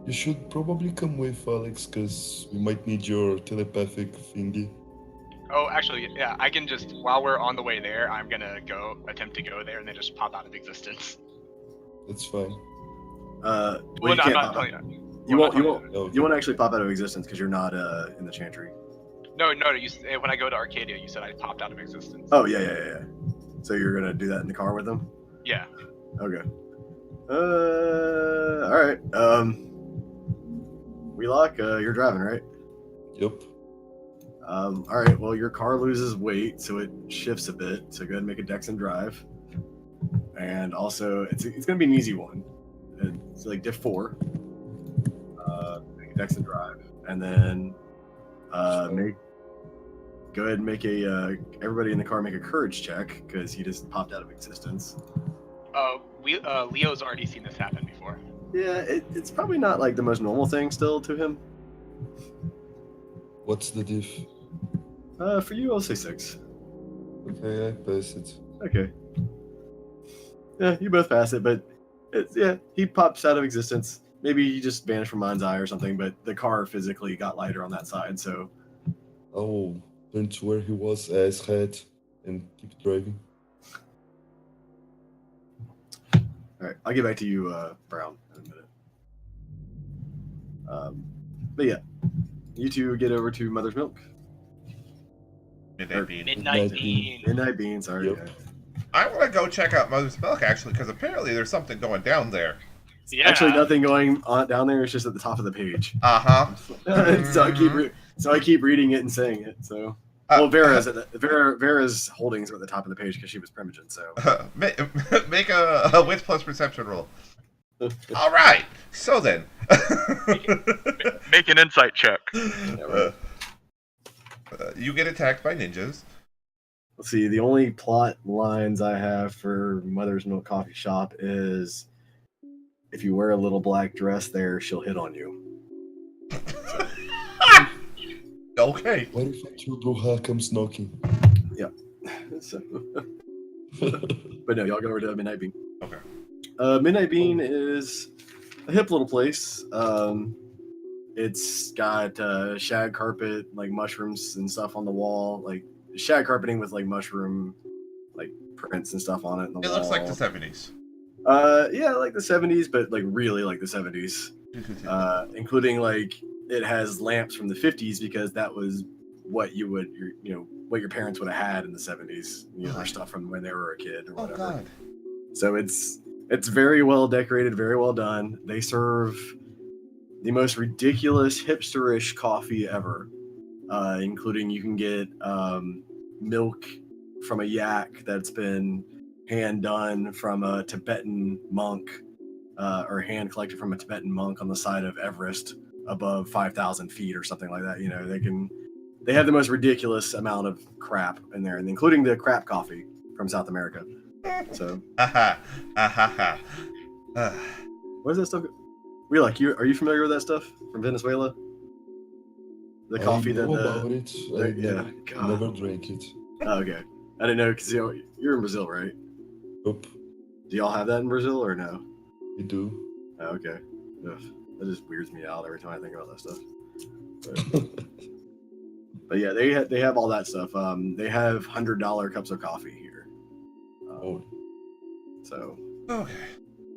You should probably come with Alex, because we might need your telepathic thingy. Oh, actually, yeah, I can just, while we're on the way there, I'm gonna attempt to go there and then just pop out of existence. That's fine. Well, Well, you no, I'm can't not pop telling out. you. You won't. Okay. You won't actually pop out of existence because you're not in the chantry. No, when I go to Arcadia, you said I popped out of existence. Oh yeah. So you're gonna do that in the car with them? Yeah. Okay. All right. Wheelock, you're driving, right? Yep. All right. Well, your car loses weight, so it shifts a bit. So go ahead and make a Dex and drive. And also, it's gonna be an easy one. It's like diff 4. Make a Dex and drive, and then go ahead and make everybody in the car make a courage check because he just popped out of existence. Leo's already seen this happen before. Yeah, it's probably not like the most normal thing still to him. What's the diff? For you, I'll say 6. Okay, I pass it. Okay. Yeah, you both pass it, but he pops out of existence. Maybe he just vanished from mind's eye or something, but the car physically got lighter on that side, so. I'll turn to where he was, ass head, and keep driving. All right, I'll get back to you, Brown, in a minute. But yeah, you two get over to Mother's Milk. Midnight Bean. Midnight Bean. Midnight Bean, sorry. Yep. Yeah. I want to go check out Mother's Milk, actually, because apparently there's something going down there. Yeah. Actually, nothing going on down there. It's just at the top of the page. Uh-huh. So So I keep reading it and saying it. So well, Vera's holdings are at the top of the page because she was primogen. So make a wit plus perception roll. All right. So then, Make an insight check. yeah, right. You get attacked by ninjas. Let's see. The only plot lines I have for Mother's Milk Coffee Shop is, if you wear a little black dress there, she'll hit on you. Okay. What if your Bruja comes knocking? Yeah. So, but no, y'all go over to Midnight Bean. Okay. Midnight Bean is a hip little place. It's got shag carpet, like mushrooms and stuff on the wall, like shag carpeting with like mushroom, like prints and stuff on it. It looks like the 70s. Yeah, like the 70s, but like really like the 70s. Including like it has lamps from the 50s because that was what you would, what your parents would have had in the 70s. Or stuff from when they were a kid or whatever. God. So it's very well decorated, very well done. They serve the most ridiculous hipsterish coffee ever, including you can get milk from a yak that's been hand done from a Tibetan monk, or hand collected from a Tibetan monk on the side of Everest above 5,000 feet or something like that. They have the most ridiculous amount of crap in there, and including the crap coffee from South America. So, what is that stuff? Are you familiar with that stuff from Venezuela? The coffee I know that about it. I never drank it. Oh, okay. I didn't know because you're in Brazil, right? Yup, Do y'all have that in Brazil or no? we do. Oh, okay. Ugh, that just weirds me out every time I think about that stuff. But yeah, they have all that stuff. They have $100 cups of coffee here. Oh, So Okay.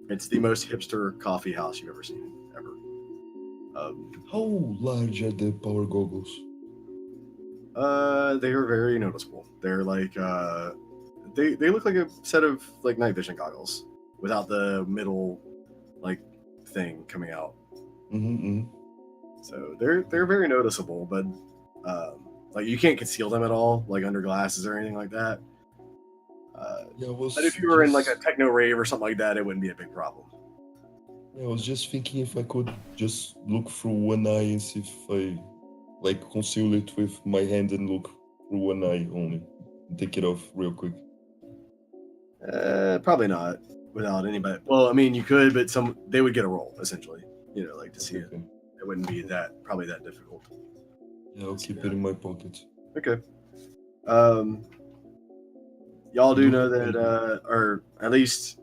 it's the most hipster coffee house you've ever seen, ever. how large are the power goggles? They are very noticeable. They're like they look like a set of like night vision goggles without the middle like thing coming out. Mm-hmm. So they're very noticeable, but like you can't conceal them at all, like under glasses or anything like that. Yeah, I was But if you were in like a just- techno rave or something like that, it wouldn't be a big problem. I was just thinking if I could just look through one eye and see if I like conceal it with my hand and look through one eye only. And take it off real quick. Probably not without anybody. Well, I mean, you could, but they would get a roll essentially. Like to see it. Okay. It wouldn't be probably that difficult. Yeah, I'll keep it in my pocket. Okay. Y'all do know that, or at least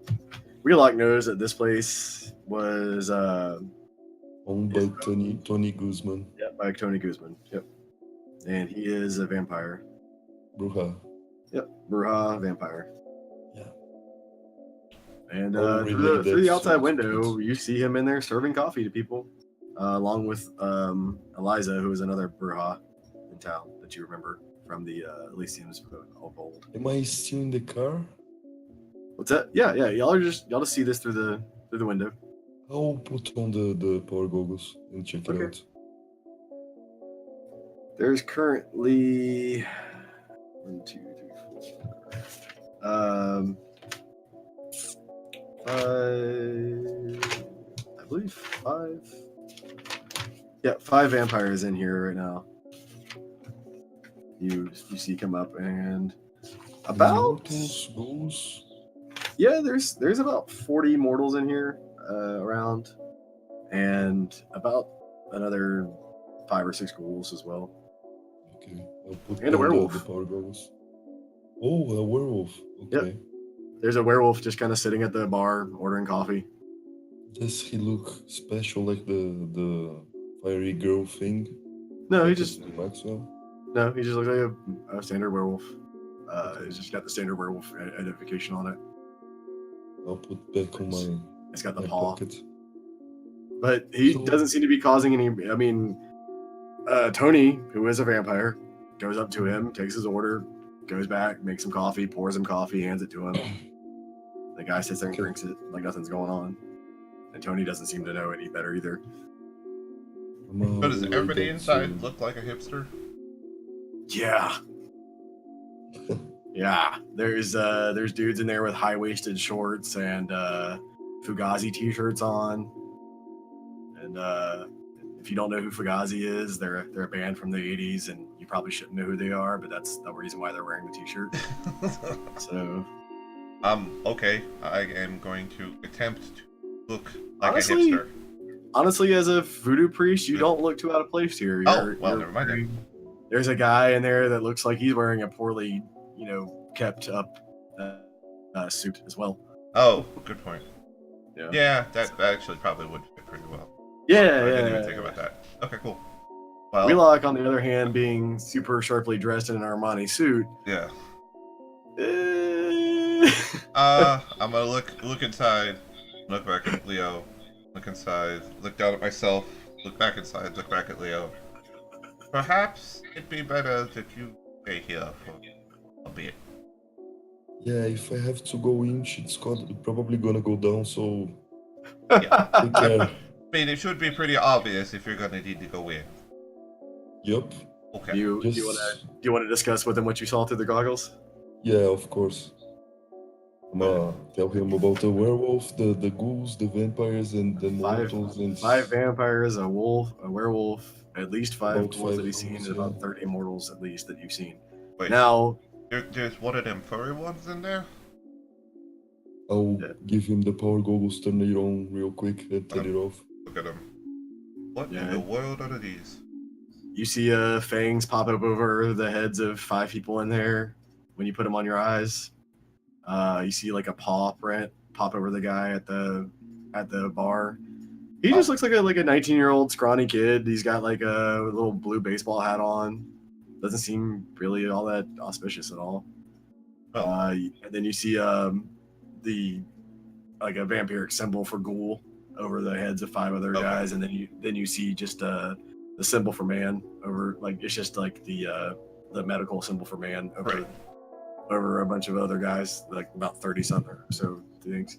Wheelock knows that this place was Owned by Tony Guzman. by Tony Guzman. Yep. And he is a vampire. Bruja. Yep. Bruja vampire. Yeah. And Oh, through really? the That's outside so window, cute. you see him in there serving coffee to people, along with Eliza, who is another Bruja in town that you remember from the Elysiums of old. Am I still in the car? What's that? Yeah. Y'all just see this through the window. I'll put on the power goggles and check Okay. it out. There's currently 1, 2, 3, 4. 5. I believe 5. Yeah, 5 vampires in here right now. You see come up and about Mortals, ghouls. yeah, there's about 40 mortals in here around, and about another 5 or 6 ghouls as well. Okay, I'll put And a on werewolf. the power goggles. Oh, a werewolf. Okay. There's a werewolf just kind of sitting at the bar ordering coffee. Does he look special like the fiery girl thing? No, he Like just Maxwell? looks like a standard werewolf. He's just got the standard werewolf identification on it. I'll put back on my It's got the my paw. pocket. But he So- doesn't seem to be causing any. I mean, Tony, who is a vampire, goes up to him, takes his order, goes back, makes him coffee, pours him coffee, hands it to him. The guy sits there and drinks it like nothing's going on. And Tony doesn't seem to know any better either. So does way everybody down inside to- look like a hipster? Yeah. Yeah. There's dudes in there with high-waisted shorts and Fugazi t-shirts on. And if you don't know who Fugazi is, they're a band from the 80s, and you probably shouldn't know who they are, but that's the reason why they're wearing the t-shirt. So Okay. I am going to attempt to look like Honestly, a hipster. honestly, as a voodoo priest, you don't look too out of place here. Well, never mind then. There's a guy in there that looks like he's wearing a poorly, kept up suit as well. Oh, good point. Yeah. Yeah, that actually probably would fit pretty well. Yeah, I yeah. didn't even think about that. Okay, cool. Well, Wheelock, on the other hand, being super sharply dressed in an Armani suit. yeah. eh, I'm gonna look inside, look back at Leo, look inside, look down at myself, look back inside, look back at Leo. Perhaps it'd be better that you stay here for a bit. Yeah, if I have to go in, shit's probably gonna go down, so Yeah. take care. I mean, it should be pretty obvious if you're gonna need to go in. Yup. Okay. do you want to discuss with him what you saw through the goggles? Yeah, of course. I'm gonna tell him about the werewolf, the ghouls, the vampires, and the mortals, and 5 vampires, a wolf, a werewolf, at least 5 About ghouls that 5 he's seen, ghouls, and about yeah. 30 immortals at least that you've seen. Wait. Now, There's one of them furry ones in there. I'll Yeah. give him the power goggles, turn it on real quick, and turn it off. Look at them. What Yeah. in the world are these? you see fangs pop up over the heads of 5 people in there when you put them on your eyes. You see like a paw print pop over the guy at the bar. He just looks like a 19-year-old scrawny kid. He's got like a little blue baseball hat on. Doesn't seem really all that auspicious at all. Oh. And then you see the like a vampiric symbol for ghoul over the heads of 5 other Okay. guys, and then you see just the symbol for man over, like, it's just like the medical symbol for man over Right. over a bunch of other guys, like about 30 something or so things.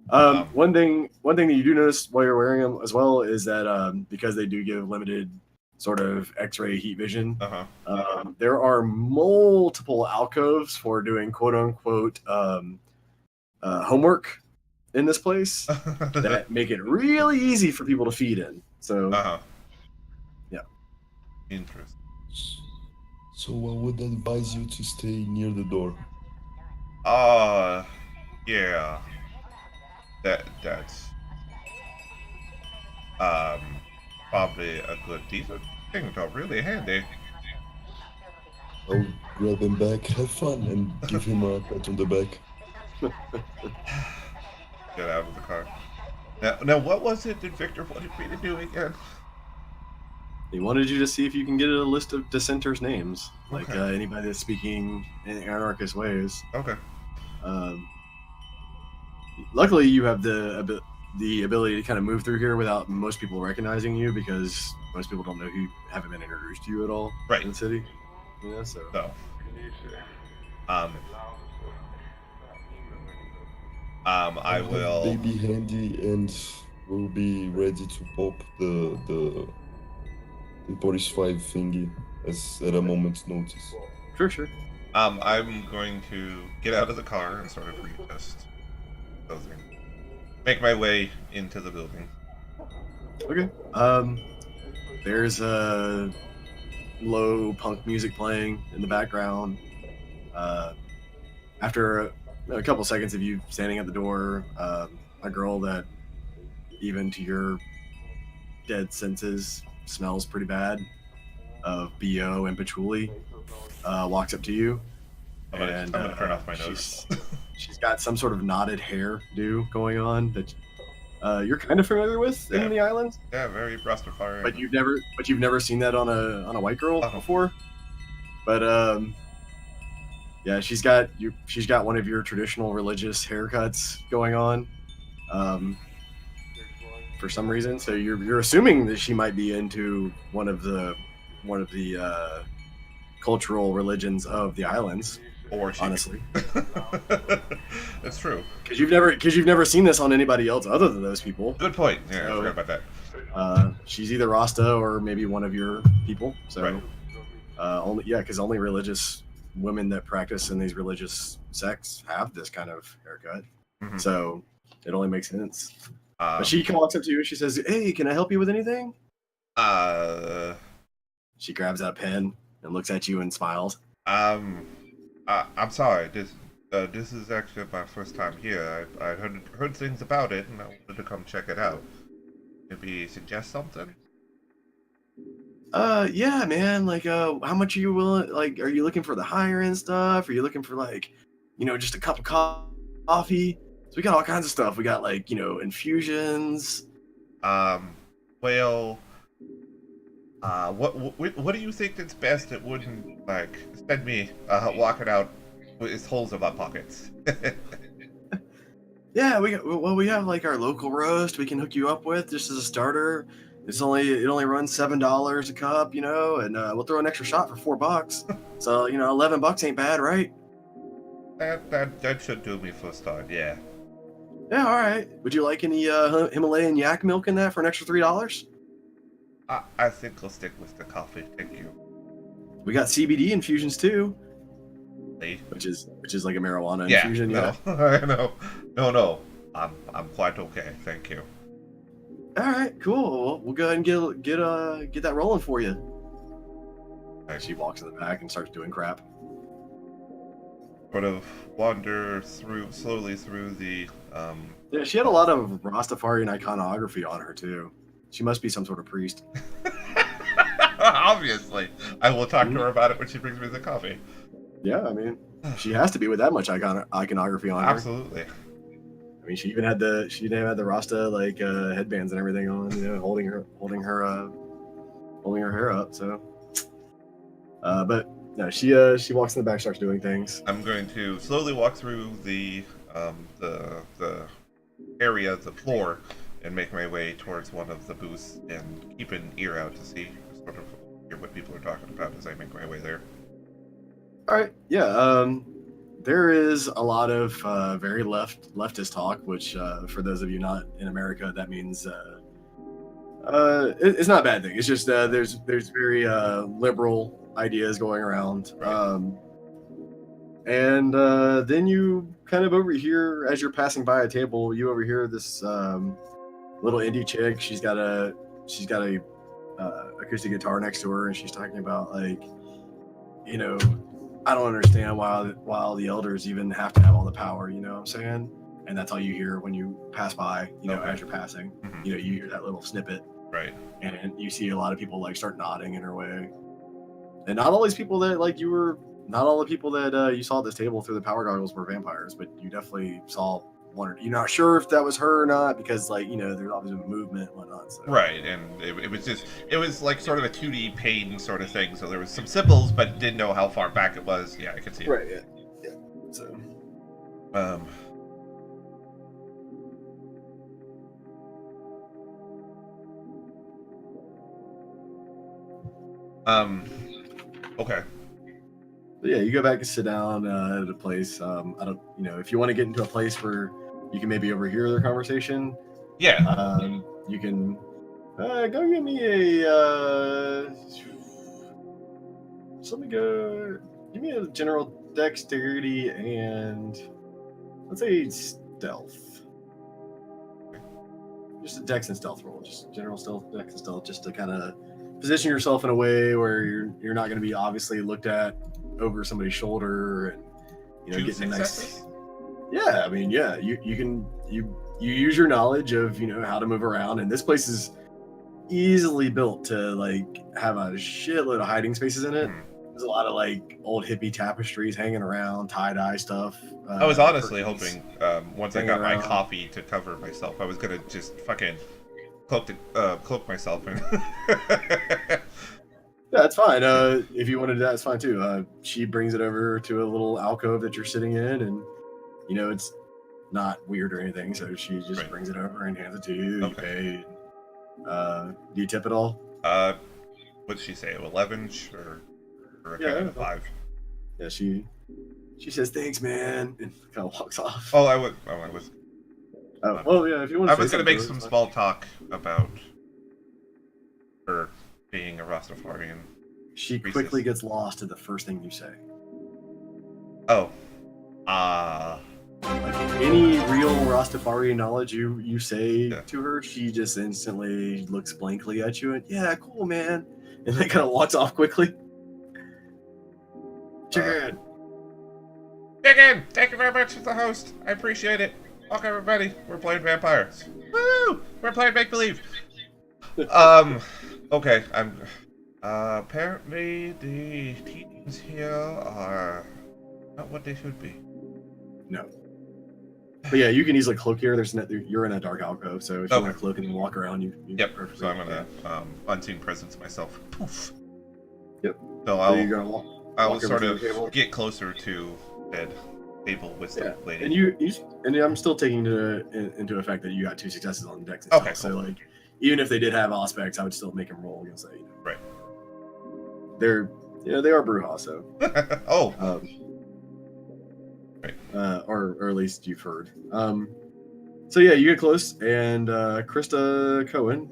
Um, One thing that you do notice while you're wearing them as well is that because they do give limited sort of X-ray heat vision, there are multiple alcoves for doing quote unquote homework in this place that make it really easy for people to feed in. So yeah. Interesting. So I would advise you to stay near the door. Yeah. That's probably a good. These things are really handy. I'll grab him back, have fun, and give him a pat on the back. Get out of the car. Now, what was it that Victor wanted me to do again? He wanted you to see if you can get a list of dissenters' names, like Okay. anybody that's speaking in anarchist ways. Okay. Luckily, you have the ability to kind of move through here without most people recognizing you, because most people don't know who, haven't been introduced to you at all Right. in the city. Yeah, so So, I have will. baby handy, and we'll be ready to pop the Emporis 5 thingy at a moment's notice. sure. I'm going to get out of the car and sort of readjust clothing. Make my way into the building. Okay. There's low punk music playing in the background. After a couple seconds of you standing at the door, a girl that, even to your dead senses, smells pretty bad of BO and patchouli, walks up to you. I'm gonna turn off my nose. She's got some sort of knotted hair do going on that you're kind of familiar with Yeah. in the islands, Yeah, very Rastafarian. but you've never seen that on a white girl Uh-huh. before. But yeah, she's got one of your traditional religious haircuts going on, for some reason. So you're assuming that she might be into one of the cultural religions of the islands. Or she. Honestly, That's true. because you've never seen this on anybody else other than those people. Good point. Yeah, I So- forgot about that. She's either Rasta or maybe one of your people. So, Right. because only religious women that practice in these religious sects have this kind of haircut. Mhm. So it only makes sense. Um, But she walks up to you and she says, "Hey, can I help you with anything?" She grabs out a pen and looks at you and smiles. I'm sorry. This is actually my first time here. I heard things about it, and I wanted to come check it out. Maybe suggest something. Yeah, man. Like, how much are you willing? Like, are you looking for the higher end stuff? Are you looking for like, just a cup of coffee? So we got all kinds of stuff. We got like, infusions. Well, what do you think that's best that wouldn't like send me walking out with his holes in my pockets? Yeah, we have like our local roast we can hook you up with just as a starter. It only runs $7 a cup, and we'll throw an extra shot for $4. So $11 ain't bad, right? That should do me for a start. Yeah. Yeah, all right. Would you like any Himalayan yak milk in that for an extra $3? I think I'll stick with the coffee. Thank you. We got CBD infusions too, Lee. which is like a marijuana Yeah. infusion. No. Yeah. No. I'm quite okay. Thank you. All right, cool. We'll go ahead and get that rolling for you. Right. She walks in the back and starts doing crap. Sort of wander slowly through the Yeah, she had a lot of Rastafarian iconography on her too. She must be some sort of priest. Obviously. I will talk to her about it when she brings me the coffee. Yeah, I mean, she has to be with that much iconography on her. Absolutely. I mean, she even had the Rasta like headbands and everything on, holding her hair up. So, but no, she walks in the back, starts doing things. I'm going to slowly walk through the area, the floor, and make my way towards one of the booths and keep an ear out to see sort of hear what people are talking about as I make my way there. All right, yeah. There is a lot of very leftist talk, which for those of you not in America, that means it's not a bad thing. It's just there's very liberal ideas going around. Right. And then you kind of overhear, as you're passing by a table, you overhear this little indie chick. She's got a acoustic guitar next to her, and she's talking about like, I don't understand why the elders even have to have all the power. You know what I'm saying? And that's all you hear when you pass by. Okay. As you're passing, Mhm. you hear that little snippet, Right. and you see a lot of people like start nodding in her way. And not all these people that like you were. Not all the people that you saw at this table through the power goggles were vampires, but you definitely saw one. You're not sure if that was her or not because, like, there's obviously movement and whatnot. So. Right, and it was like sort of a 2D paint sort of thing. So there was some symbols, but didn't know how far back it was. Yeah, I could see it. Right. Yeah. So. Okay. But yeah, you go back and sit down at a place. I don't, if you want to get into a place where you can maybe overhear their conversation. Yeah. You can go give me a. So let me go. Give me a general dexterity and let's say stealth. Just a dex and stealth roll. Just general stealth, dex and stealth, just to kind of position yourself in a way where you're not going to be obviously looked at over somebody's shoulder and getting a nice. Yeah, I mean, yeah, you use your knowledge of how to move around, and this place is easily built to like have a shitload of hiding spaces in it. There's a lot of like old hippie tapestries hanging around, tie-dye stuff. I was honestly hoping once I got around. my coffee to cover myself, I was gonna just fucking cloak myself in. Yeah, that's fine. If you want to do that, it's fine too. She brings it over to a little alcove that you're sitting in, and it's not weird or anything. So she just brings it over and hands it to you. Okay. You pay. Do you tip it all? What'd she say? 11 or a Yeah, kind of 5? Yeah, she says thanks, man, and kind of walks off. Oh, I was. Oh, well, yeah. If you want, I was gonna make some small talk about her being a Rastafarian. She Priestess. quickly gets lost in the first thing you say. Oh. Like any real Rastafari knowledge you say Yeah. to her, she just instantly looks blankly at you and, yeah, cool, man. And then kind of walks off quickly. Chicken! Chicken! Thank you very much for the host. I appreciate it. Welcome, everybody. We're playing vampires. Woo! We're playing make-believe. Okay, apparently the teachings here are not what they should be. No. But yeah, you can easily cloak here. You're in a dark alcove, so if you Okay. want to cloak and then walk around, you Yep, perfectly. so I'm gonna unseen presence myself. Poof. Yep. So So you're gonna I'll walk over sort to of the table. get closer to bed table with the lady. And I'm still taking into effect that you got 2 successes on Dex itself. Okay, So cool. like, even if they did have aspects, I would still make them roll against that. Right. They're they are Bruja, so Oh. Right. Or at least you've heard. So yeah, you get close, and Krista Cohen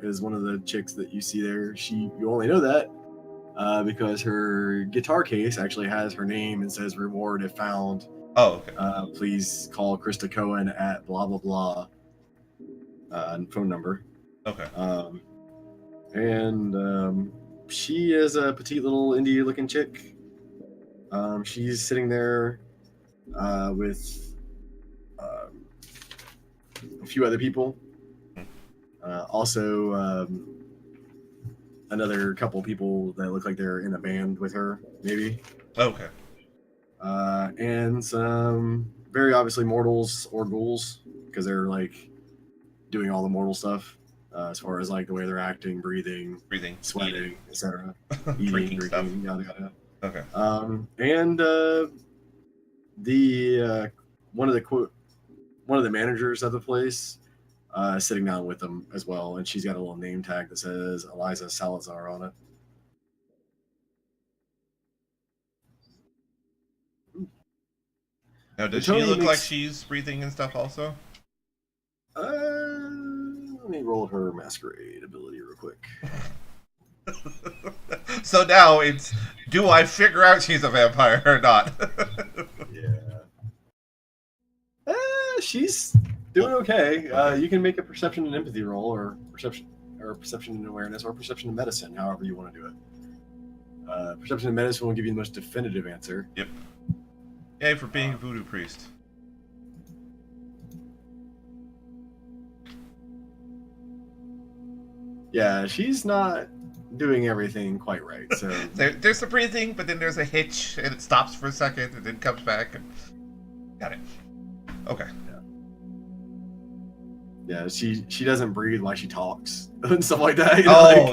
is one of the chicks that you see there. You only know that because her guitar case actually has her name and says "Reward if found." Oh, okay. Please call Krista Cohen at blah blah blah. Phone number. Okay. She is a petite little indie looking chick. She's sitting there with a few other people. Also, another couple people that look like they're in a band with her, maybe. Okay. And some very obviously mortals or ghouls, because they're like doing all the mortal stuff as far as like the way they're acting, breathing, sweating, etc. Eating, drinking, yada yada. Okay. And one of the managers of the place sitting down with them as well, and she's got a little name tag that says Eliza Salazar on it. Now, does she look like she's breathing and stuff also? Let me roll her Masquerade ability real quick. So now it's, do I figure out she's a vampire or not? Yeah. She's doing okay. You can make a perception and empathy roll, or perception and awareness, or perception and medicine, however you want to do it. Perception and medicine will give you the most definitive answer. Yep. Yay for being a voodoo priest. Yeah, she's not doing everything quite right. So there's the breathing, but then there's a hitch, and it stops for a second, and then comes back. And... Got it. Okay. Yeah, she doesn't breathe while she talks and stuff like that.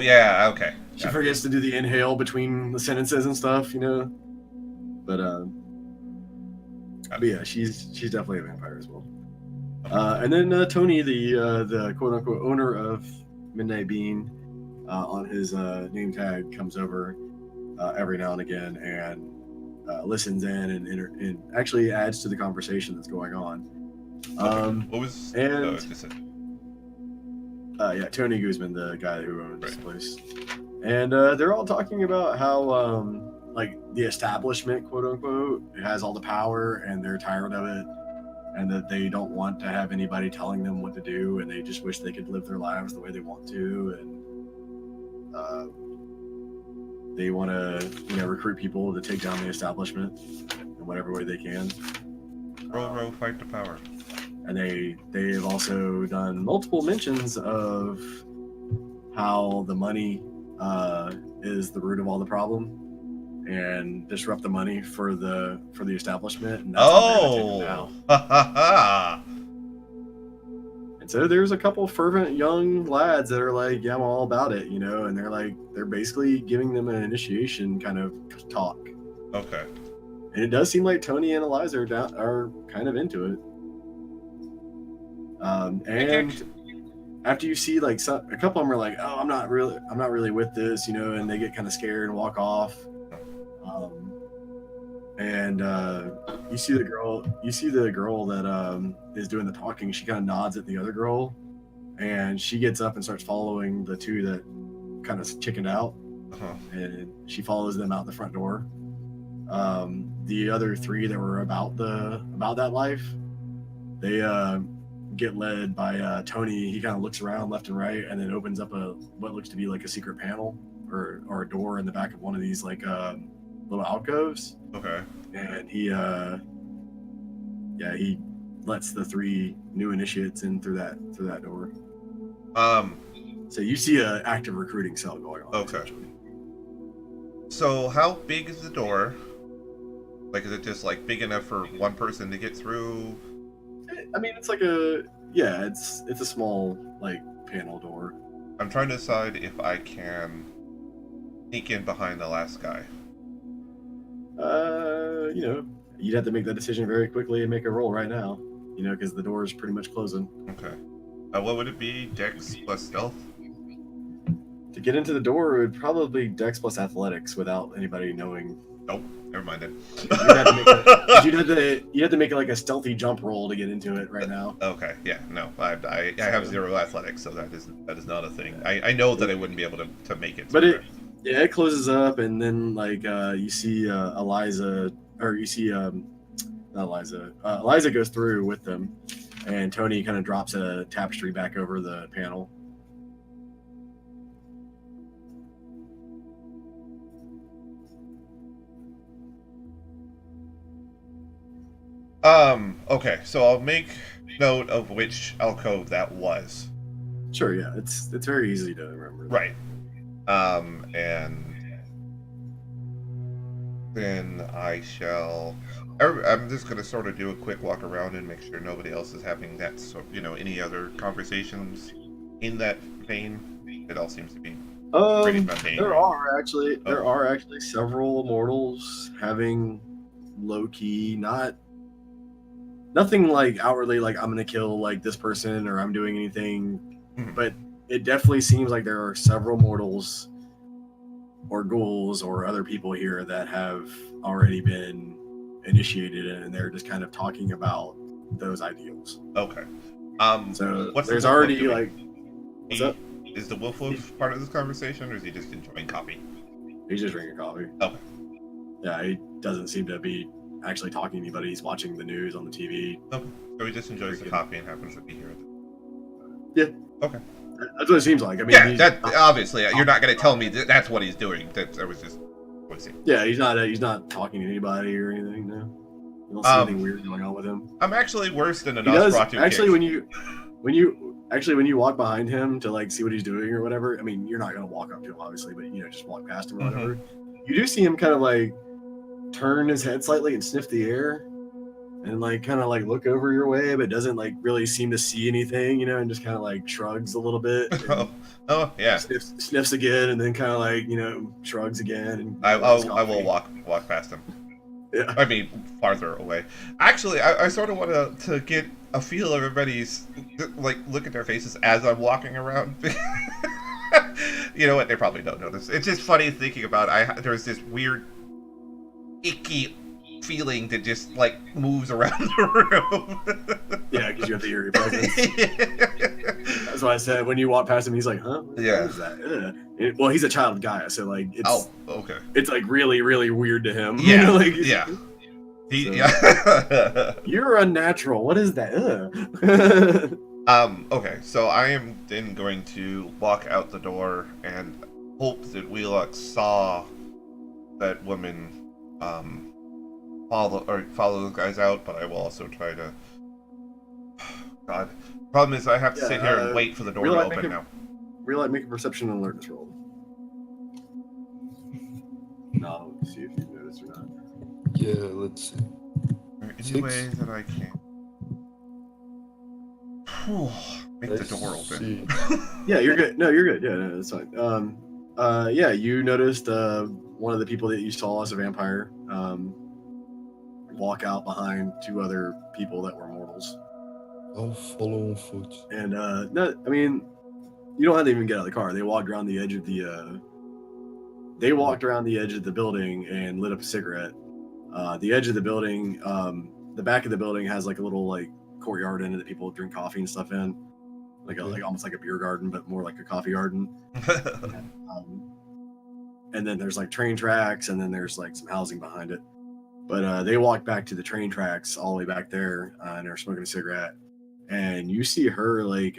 Yeah, okay. She forgets to do the inhale between the sentences and stuff, But yeah, she's definitely a vampire as well. And then Tony, the quote unquote owner of Midnight Bean, on his name tag, comes over every now and again and listens in and actually adds to the conversation that's going on. What was Tony Guzman, the guy who owns this place, and they're all talking about how like the establishment, quote unquote, has all the power and they're tired of it, and that they don't want to have anybody telling them what to do, and they just wish they could live their lives the way they want to, and they want to recruit people to take down the establishment in whatever way they can. Row, fight the power. And they've also done multiple mentions of how the money is the root of all the problem, and disrupt the money for the establishment. And that's how now. And so there's a couple fervent young lads that are like, yeah, I'm all about it, and they're basically giving them an initiation kind of talk. Okay. And it does seem like Tony and Eliza are kind of into it. And after you see a couple of them are like, oh, I'm not really with this, and they get kind of scared and walk off. You see the girl that is doing the talking. She kind of nods at the other girl, and she gets up and starts following the two that kind of chickened out, and she follows them out the front door. The other three that were about that life, they get led by Tony. He kind of looks around left and right, and then opens up what looks to be like a secret panel or a door in the back of one of these like little alcoves. Okay. And he lets the three new initiates in through that door. So you see an active recruiting cell going on. Okay. So how big is the door? Like, is it just like big enough for one person to get through? I mean, it's like it's a small like panel door. I'm trying to decide if I can sneak in behind the last guy. You'd have to make that decision very quickly and make a roll right now. Because the door is pretty much closing. Okay. What would it be? Dex plus stealth? To get into the door, it would probably be Dex plus athletics without anybody knowing. Nope. Never mind it. You'd have to make like a stealthy jump roll to get into it right now. Okay. Yeah. No. I have 0 athletics, so that is not a thing. I know that I wouldn't be able to make it. But it closes up, and then like you see Eliza, or you see not Eliza. Eliza goes through with them, and Tony kind of drops a tapestry back over the panel. Okay, so I'll make note of which alcove that was. Sure, yeah, it's very easy to remember. Right. And then I'm just gonna sort of do a quick walk around and make sure nobody else is having that, any other conversations in that vein. It all seems to be pretty mundane. There are actually several mortals having low key, nothing like outwardly like I'm gonna kill like this person or I'm doing anything, but it definitely seems like there are several mortals or ghouls or other people here that have already been initiated, and they're just kind of talking about those ideals. Okay. So what's there's the already doing? like, what's up? Is the Wolf part of this conversation, or is he just enjoying coffee? He's just drinking coffee. Okay. Yeah, he doesn't seem to be actually talking to anybody. He's watching the news on the TV. Okay. So he just enjoys the coffee and happens to be here. Yeah. Okay. That's what it seems like. I mean, that obviously you're not going to tell me that's what he's doing. That was just voicing. Yeah, he's not talking to anybody or anything. No, you don't see anything weird going on with him. I'm actually worse than a Nosferatu. Actually, kick. when you walk behind him to like see what he's doing or whatever, I mean, you're not gonna walk up to him obviously, but just walk past him or whatever. You do see him kind of like turn his head slightly and sniff the air, and like kind of like look over your way, but doesn't like really seem to see anything, and just kind of like shrugs a little bit. Oh yeah. Sniffs again, and then kind of like shrugs again. And I will walk past him. Yeah. I mean, farther away. Actually, I sort of want to get a feel of everybody's, like, look at their faces as I'm walking around. You know what? They probably don't notice. It's just funny thinking about there's this weird, icky feeling that just, like, moves around the room. Yeah, because you have the eerie presence. That's why I said when you walk past him, he's like, huh? What is that? Well, he's a child guy, so like it's okay. It's like really, really weird to him. Yeah. Yeah. You're unnatural. What is that? Okay, so I am then going to walk out the door and hope that Wheelock saw that woman follow those guys out, but I will also try to. God, problem is I have to sit here and wait for the door to open now. Make a perception and alertness roll. No, see if you notice or not. Yeah, let's see. Any way that I can. Make the door open. Yeah, you're good. No, you're good. Yeah, no, that's fine. Yeah, you noticed one of the people that you saw as a vampire walk out behind two other people that were mortals. I'll follow on foot. And no, I mean, you don't have to even get out of the car. They walked around the edge of the. They walked around the edge of the building and lit up a cigarette. The edge of the building, the back of the building has like a little like courtyard in it that people drink coffee and stuff in. like almost like a beer garden, but more like a coffee garden. Um, and then there's like train tracks, and then there's like some housing behind it. But they walk back to the train tracks all the way back there, and they're smoking a cigarette. And you see her like,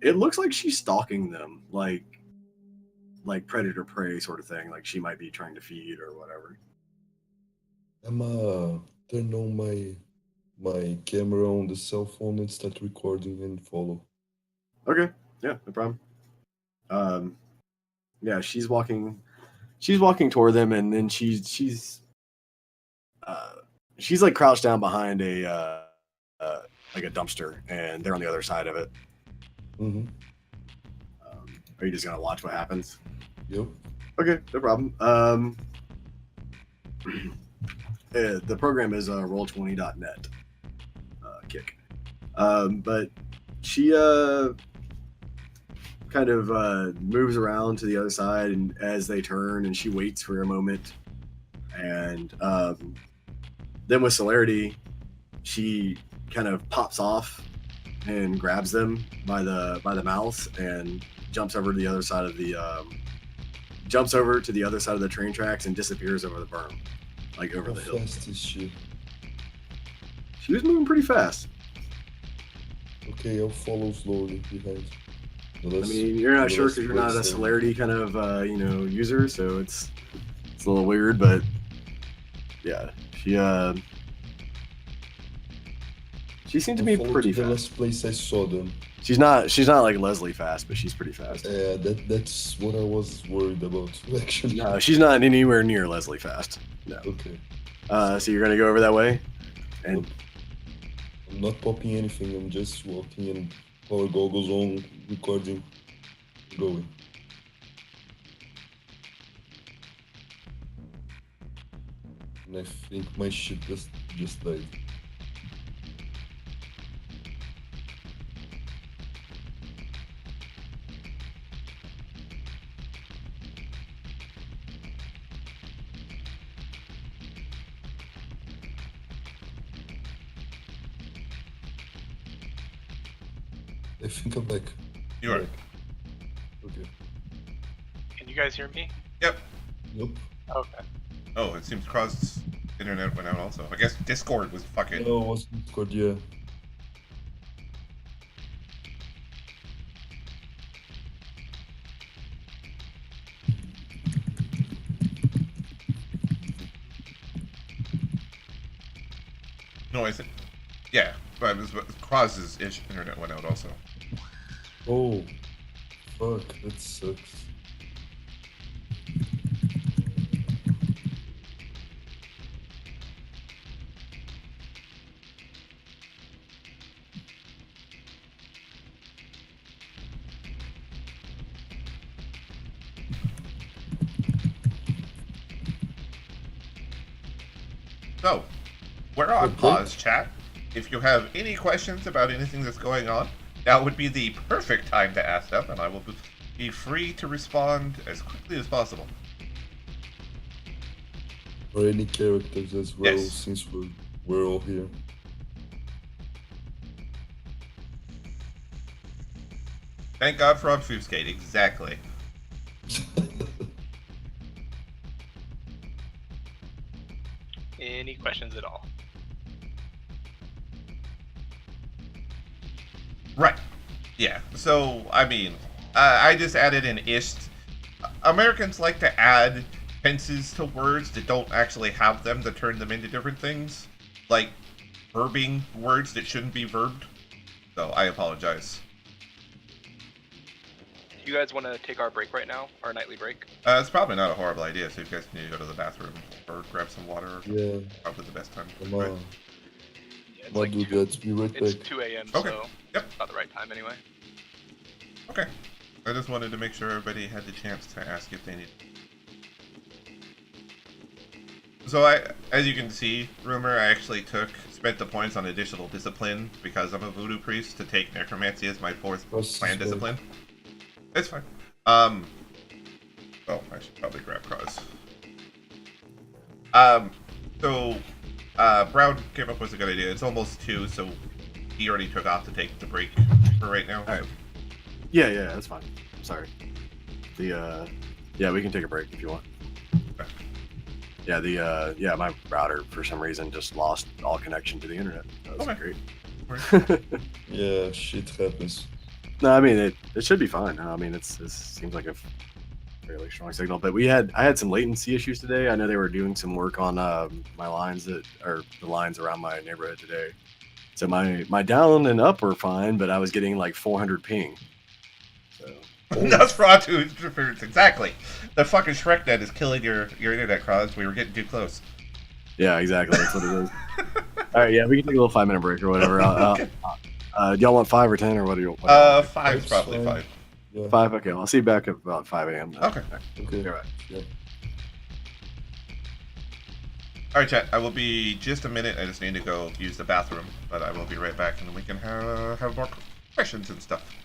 it looks like she's stalking them, like predator prey sort of thing. Like she might be trying to feed or whatever. I'm turn on my camera on the cell phone and start recording and follow. Okay, yeah, no problem. Yeah, she's walking toward them, and then uh, she's like crouched down behind like a dumpster, and they're on the other side of it. Mm-hmm. Are you just gonna watch what happens? Yep. Okay, no problem. The program is roll20.net kick. But she kind of moves around to the other side, and as they turn, and she waits for a moment, and then with celerity, she kind of pops off and grabs them by the mouths and jumps over to the other side of the train tracks and disappears over the berm, like over How the hill. fast is she? She was moving pretty fast. Okay, I'll follow slowly behind. I mean, you're not sure because you're not a place, celerity kind of user, so it's a little weird, but yeah, she seemed to be pretty the fast. last place I saw them. She's not like Leslie fast, but she's pretty fast. Yeah, that's what I was worried about, actually. No, she's not anywhere near Leslie fast. No. Okay. So you're gonna go over that way, and Yep. I'm not popping anything, I'm just walking and power goggles on, recording, going. And I think my ship just died. I think I'm back. You are. Back. Okay. Can you guys hear me? Yep. Nope. Okay. Oh, it seems Cros's internet went out also. I guess Discord was fucking. No, it was Discord, yeah. No, I said. Yeah, but Cros's internet went out also. Oh, fuck, that sucks. So, we're on Okay. pause, chat. If you have any questions about anything that's going on, now would be the perfect time to ask them, and I will be free to respond as quickly as possible. Or any characters as well, Yes. since we're all here. Thank God for Obfuscate, exactly. Any questions at all? Right. Yeah. So, I mean, I just added an ist. Americans like to add tenses to words that don't actually have them to turn them into different things. Like verbing words that shouldn't be verbed. So, I apologize. Do you guys want to take our break right now? Our nightly break? It's probably not a horrible idea, so if you guys need to go to the bathroom or grab some water, or Yeah, probably the best time. I'm Right. Yeah, it's I'll like do that. Be right it's back. 2 a.m. Okay. So Yep. not the right time anyway. Okay. I just wanted to make sure everybody had the chance to ask if they need. So as you can see, Rumor, I actually spent the points on additional discipline because I'm a voodoo priest to take necromancy as my fourth Cross clan is back. discipline. It's fine. Well, I should probably grab Cross. So, Brown came up with a good idea. It's almost 2, so he already took off to take the break for right now. All right. Yeah, that's fine. Sorry. Yeah, we can take a break if you want. Okay. Yeah, my router for some reason just lost all connection to the internet. That was Okay. great. Yeah, shit happens. No, I mean it should be fine. I mean it seems like a fairly strong signal, but I had some latency issues today. I know they were doing some work on my lines the lines around my neighborhood today. So my down and up were fine, but I was getting like 400 ping. So Nosferatu interference, exactly. The fucking Shrek net is killing your internet, Cross. We were getting too close. yeah, exactly. That's what it is. All right, yeah, we can take a little 5-minute break or whatever. Okay. Do y'all want 5 or 10 or what do you want? 5's probably fine. Yeah. 5. Okay, I'll see you back at about 5 a.m. then. Okay. Okay. All right. Yeah. Alright, chat. I will be just a minute. I just need to go use the bathroom, but I will be right back and we can have more questions and stuff.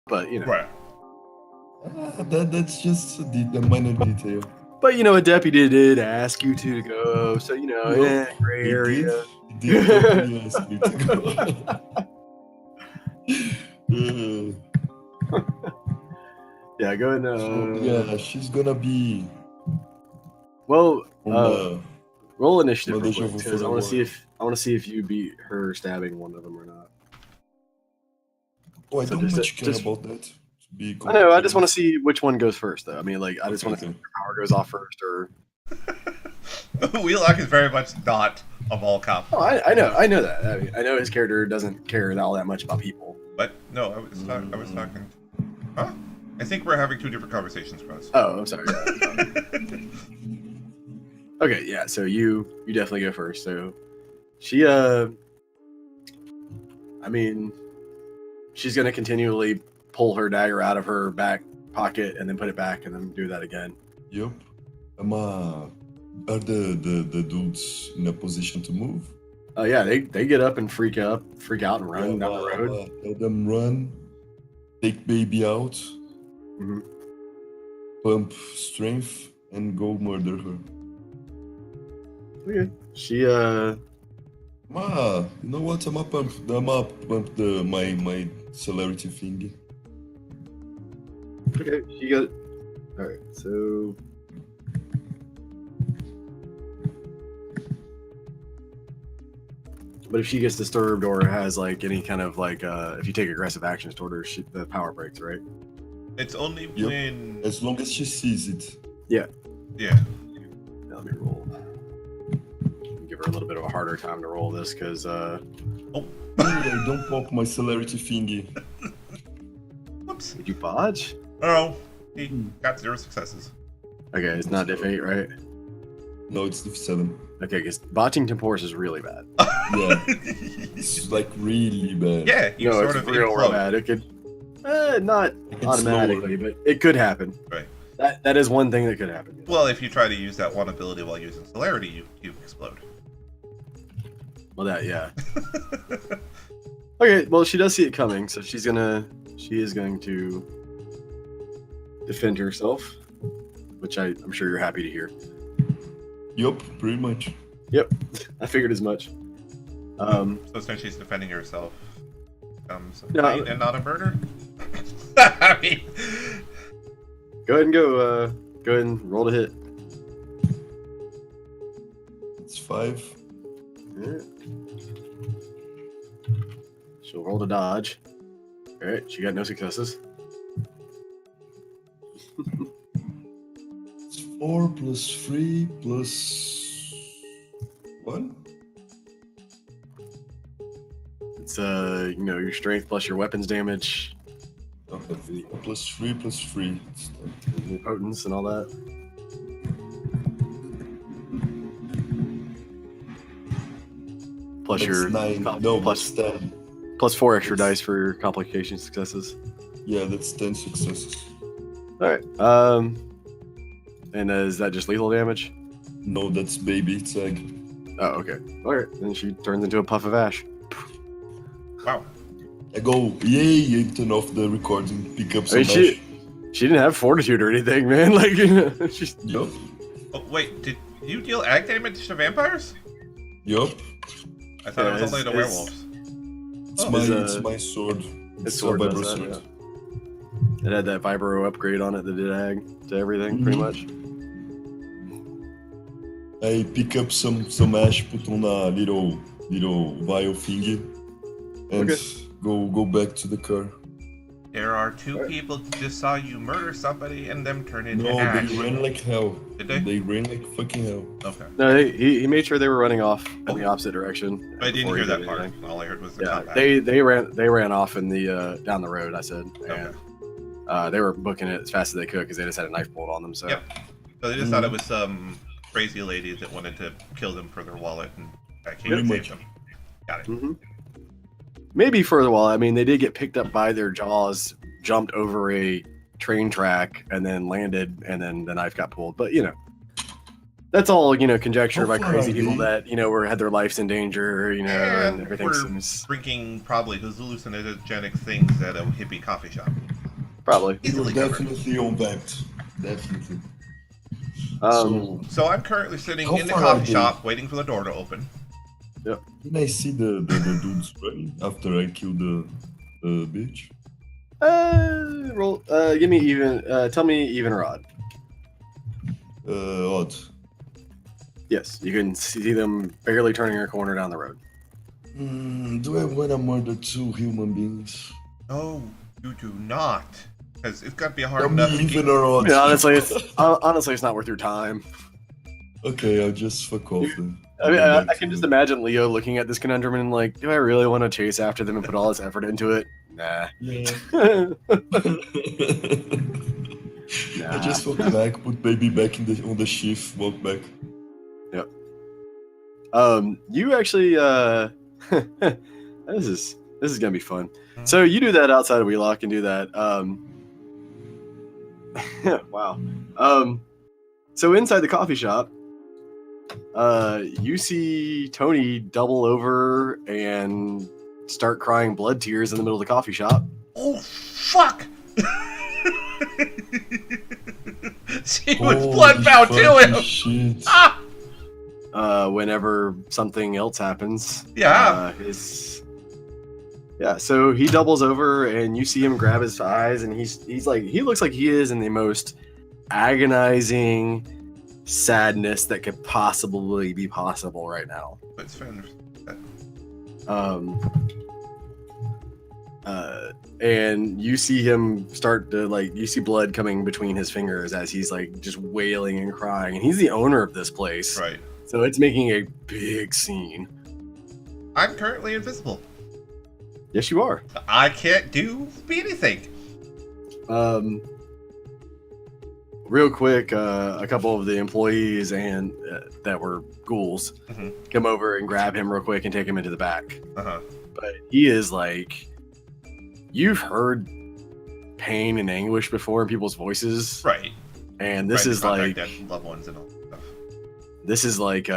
but you know. Right. That's just a minor detail. But you know, a deputy did ask you to go, so you know, Yup, gray He area. did totally ask me to go. Yeah, go ahead. So yeah, she's gonna be Well, on roll initiative on real the quick, shovel for because a I want to see while. if you beat her stabbing one of them or not. Oh, I So don't just- much care just- about that. To be I know. I just want to completely see which one goes first, though. I mean, like, I just want to see okay. if your power goes off first, or. Wheelock is very much not a mall cop. Oh, I know that. I mean, I know his character doesn't care all that much about people. But no, I was talking. Huh? I think we're having two different conversations, Bros. Oh, I'm sorry. Okay, yeah. So you definitely go first. So she I mean, she's gonna continually pull her dagger out of her back pocket and then put it back and then do that again. Yup. Are the dudes in a position to move? Oh yeah, they get up and freak out and run down the road. Tell them run. Take baby out. Mhm. Pump strength and go murder her. Okay. She You know what? I'ma pump my celerity thingy. okay. She got. All right. So. But if she gets disturbed or has like any kind of like if you take aggressive actions toward her, the power breaks, right? It's only Yep. when. As long as she sees it. Yeah. Now let me roll. Give her a little bit of a harder time to roll this because Hey, don't pump my celerity thingy. Whoops. did you bodge? Oh, he got 0 successes. Okay, it's not diff 8, right? No, it's the 7. Okay, because botching temporis is really bad. Yeah. It's like really bad. Yeah, you No, sort it's of real implode. bad. It could not It's automatically, but it could happen. Right. That is one thing that could happen. Well, if you try to use that one ability while using celerity, you explode. Well, that yeah. Okay, well she does see it coming, so she is going to defend herself, which I'm sure you're happy to hear. Yup, pretty much. Yep, I figured as much. So since she's defending herself, comes a No, fight and not a murder. I mean, Go ahead and go ahead and roll to hit. It's 5. Alright. She'll roll to dodge. Alright, she got no successes. It's 4 plus 3 plus 1. It's your strength plus your weapons damage, Okay, plus 3 plus 3. It's your potence and all that. Plus That's your 9. No, plus plus 10. plus 4 extra dice for your complication successes. Yeah, that's 10 successes. Alright. And is that just lethal damage? No, that's baby. It's egg. Oh, okay. Alright. Then she turns into a puff of ash. wow. I go, yay, and turn off the recording, pick up I some mean, ash. she didn't have fortitude or anything, man. Like, she's Yup, Oh, wait, did you deal ag damage to vampires? yup. I thought Yeah, it was only to it's- werewolves. It's, Oh, it's it's, my sword. His It's sword a does vibro that, sword. yeah. It had that vibro upgrade on it that did ag to everything, pretty much. I pick up some ash, put on a little vial thingy, and Okay. go back to the car. There are two Alright. people just saw you murder somebody and them turn into No, ash. they ran like hell. Did they? They ran like fucking hell. Okay. No, he made sure they were running off in the opposite direction. I didn't before hear he that did part. anything. All I heard was the Yeah, combat. they ran off in the down the road. I said, Okay. and they were booking it as fast as they could because they just had a knife pulled on them. So Yep. So they just thought it was some crazy lady that wanted to kill them for their wallet, and I came Pretty and much. saved them. Got it. Mhm. Maybe for a while. I mean, they did get picked up by their jaws, jumped over a train track, and then landed, and then the knife got pulled. But That's all, conjecture How by far crazy are people they? that, were had their lives in danger, and And everything we're seems drinking probably hallucinogenic things at a hippie coffee shop. probably. You're Easily covered. definitely on that. Definitely. Um, So I'm currently sitting How in the far are coffee they? shop waiting for the door to open. Can I see the dudes running after I kill the bitch? roll. Give me even. Tell me even or odd. Odd. Yes, you can see them barely turning a corner down the road. Do I want to murder 2 human beings? No, you do not. Because it's got to be hard Tell me enough to even get... or odd. Honestly, it's not worth your time. Okay, I'll just fuck off then. I mean, I'll go I back can to just the- imagine Leo looking at this conundrum and like, do I really want to chase after them and put all this effort into it? Nah. Yeah. Nah. I just walk back, put baby back on the shift, walk back. Yep. You actually this is gonna be fun. So you do that outside of Wheelock and do that. Wow. So inside the coffee shop, you see Tony double over and start crying blood tears in the middle of the coffee shop. Oh, fuck! She was bloodbound to him! Shit. Ah! Whenever something else happens. Yeah. So he doubles over and you see him grab his eyes and he's like, he looks like he is in the most agonizing sadness that could possibly be possible right now. It's fine. And you see him start to you see blood coming between his fingers as he's like just wailing and crying, and he's the owner of this place. Right. So it's making a big scene. I'm currently invisible. Yes, you are. I can't do anything. Real quick, a couple of the employees and that were ghouls come over and grab him real quick and take him into the back. But he is like, you've heard pain and anguish before in people's voices, Right. and this is like dead loved ones and all that stuff. this is like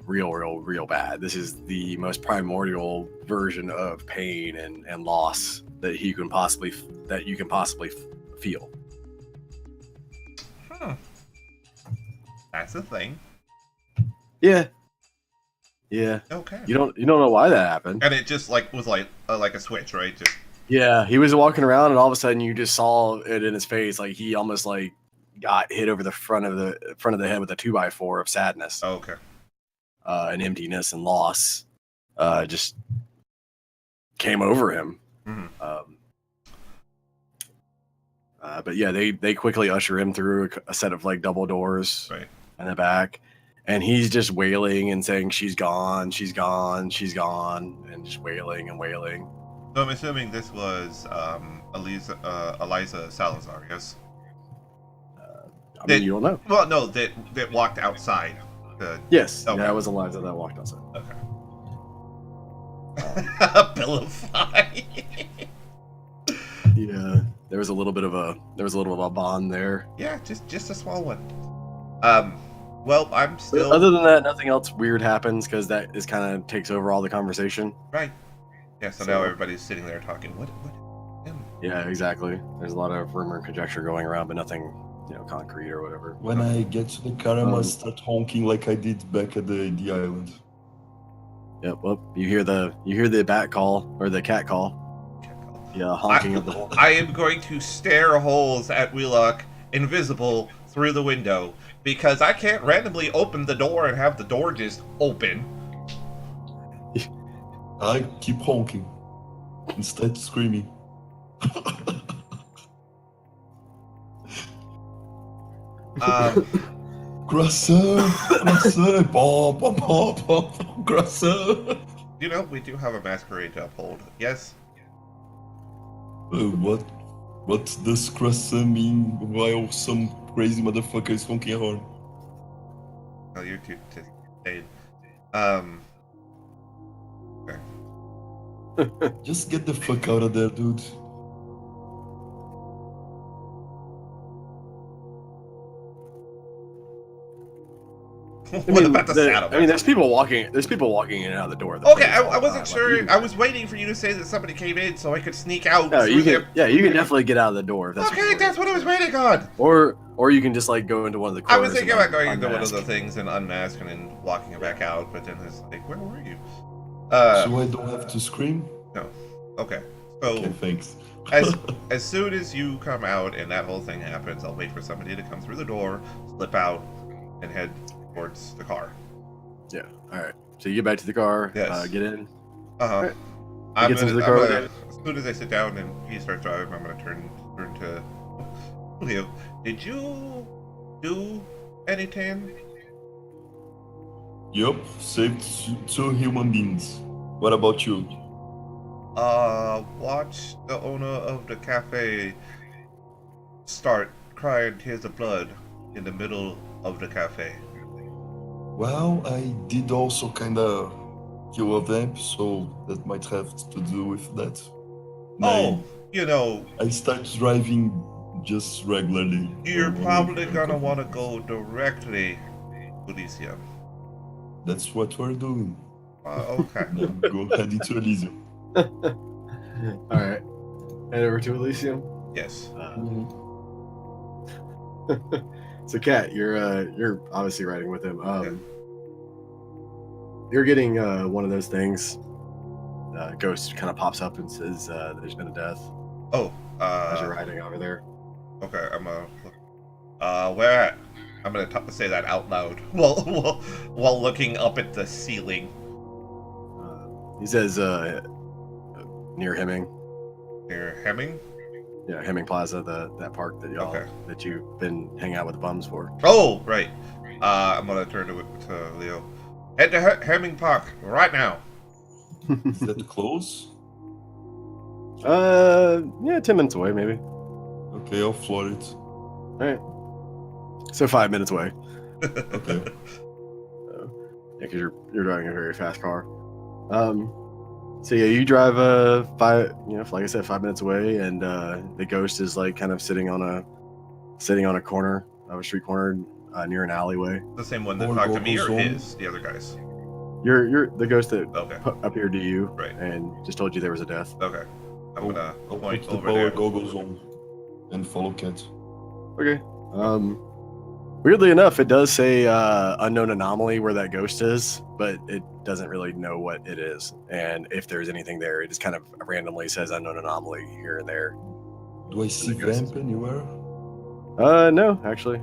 real bad. This is the most primordial version of pain and loss that you can possibly feel. That's the thing. Yeah. Okay. You don't know why that happened. And it just was like a switch, right? Just Yeah, he was walking around, and all of a sudden, you just saw it in his face. Like he almost like got hit over the front of the head with a 2x4 of sadness, okay. and emptiness and loss. Just came over him. But yeah, they quickly usher him through a set of like double doors in the back, and he's just wailing and saying, "She's gone, she's gone, she's gone," and just wailing and wailing. So I'm assuming this was Eliza Salazar, yes? I mean, you don't know. Well, no, that walked outside. Yes, Okay. that was Eliza that walked outside. Okay. Vilify. Yeah, there was a little bit of a bond there. Yeah, just a small one. Well, I'm still... But other than that, nothing else weird happens because that is kind of takes over all the conversation. Right. Yeah, so now everybody's sitting there talking. What? Yeah, exactly. There's a lot of rumor and conjecture going around, but nothing, concrete or whatever. When I get to the car, I must start honking like I did back at the island. Yep. Well, you hear the bat call or the cat call. Yeah, honking of the horn. I am going to stare holes at Wheelock, invisible, through the window, because I can't randomly open the door and have the door just open. I keep honking instead screaming. Croissant, croissant, pop, pop, pop, pop, croissant. We do have a masquerade to uphold. Yes. What does croissant mean while some crazy motherfucker is honking a horn? Oh, you're too insane. Just get the fuck out of there, dude. What about the saddle? I mean, there's people walking in and out of the door. of the Okay, place I all the wasn't time. sure. Like, I was waiting for you to say that somebody came in so I could sneak out. no, you through can. Yeah, you can definitely get out of the door. If that's Okay, that's what I was waiting on. Or you can just like go into one of the I corners. was thinking and about going into one of unmask. the things and unmasking and walking it back out, but then it's like, where were you? So I don't have to scream? No. Okay. So Okay, thanks. as soon as you come out and that whole thing happens, I'll wait for somebody to come through the door, slip out, and head towards the car. Yeah. All right. So you get back to the car. Yes. Get in. Uh-huh. Right. I'm gets gonna, into the car with as soon as I sit down and he starts driving, I'm gonna turn to Leo. Did you do anything? Yup, saved two human beings. What about you? Watch the owner of the cafe start crying tears of blood in the middle of the cafe. Well, I did also kinda kill a vamp, so that might have to do with that. And Oh, you know, I start driving just regularly. you're on probably the gonna coffee. want to go directly to Elysium. That's what we're doing. Okay. Now go head into Elysium. All right. Head over to Elysium. Yes. So, Kat, you're obviously riding with him. You're getting one of those things. Ghost kind of pops up and says, "There's been a death." Oh, As you're riding over there. okay, I'm where at? I'm gonna say that out loud while looking up at the ceiling. He says, "Near Hemming." Near Hemming? Yeah, Hemming Plaza, that park that Okay. that you've been hanging out with the bums for. Oh, right. I'm gonna turn to Leo. Head to Hemming Park right now. Is that close? Yeah, 10 minutes away, maybe. Okay, I'll floor it. All right. So 5 minutes away. Okay. Yeah, because you're driving a very fast car. So yeah, you drive like I said, 5 minutes away, and the ghost is like kind of sitting on a corner of a street corner near an alleyway. The same one that Or talked to me, or Gogo's on. his? The other guys. You're the ghost that Okay. appeared to you, Right. and just told you there was a death. Okay. I'm gonna I'll point put the over power there. goggles on and follow Cat. Okay. Weirdly enough, it does say unknown anomaly where that ghost is, but it doesn't really know what it is. And if there's anything there, it just kind of randomly says unknown anomaly here and there. Do I see vamp anywhere? No, actually.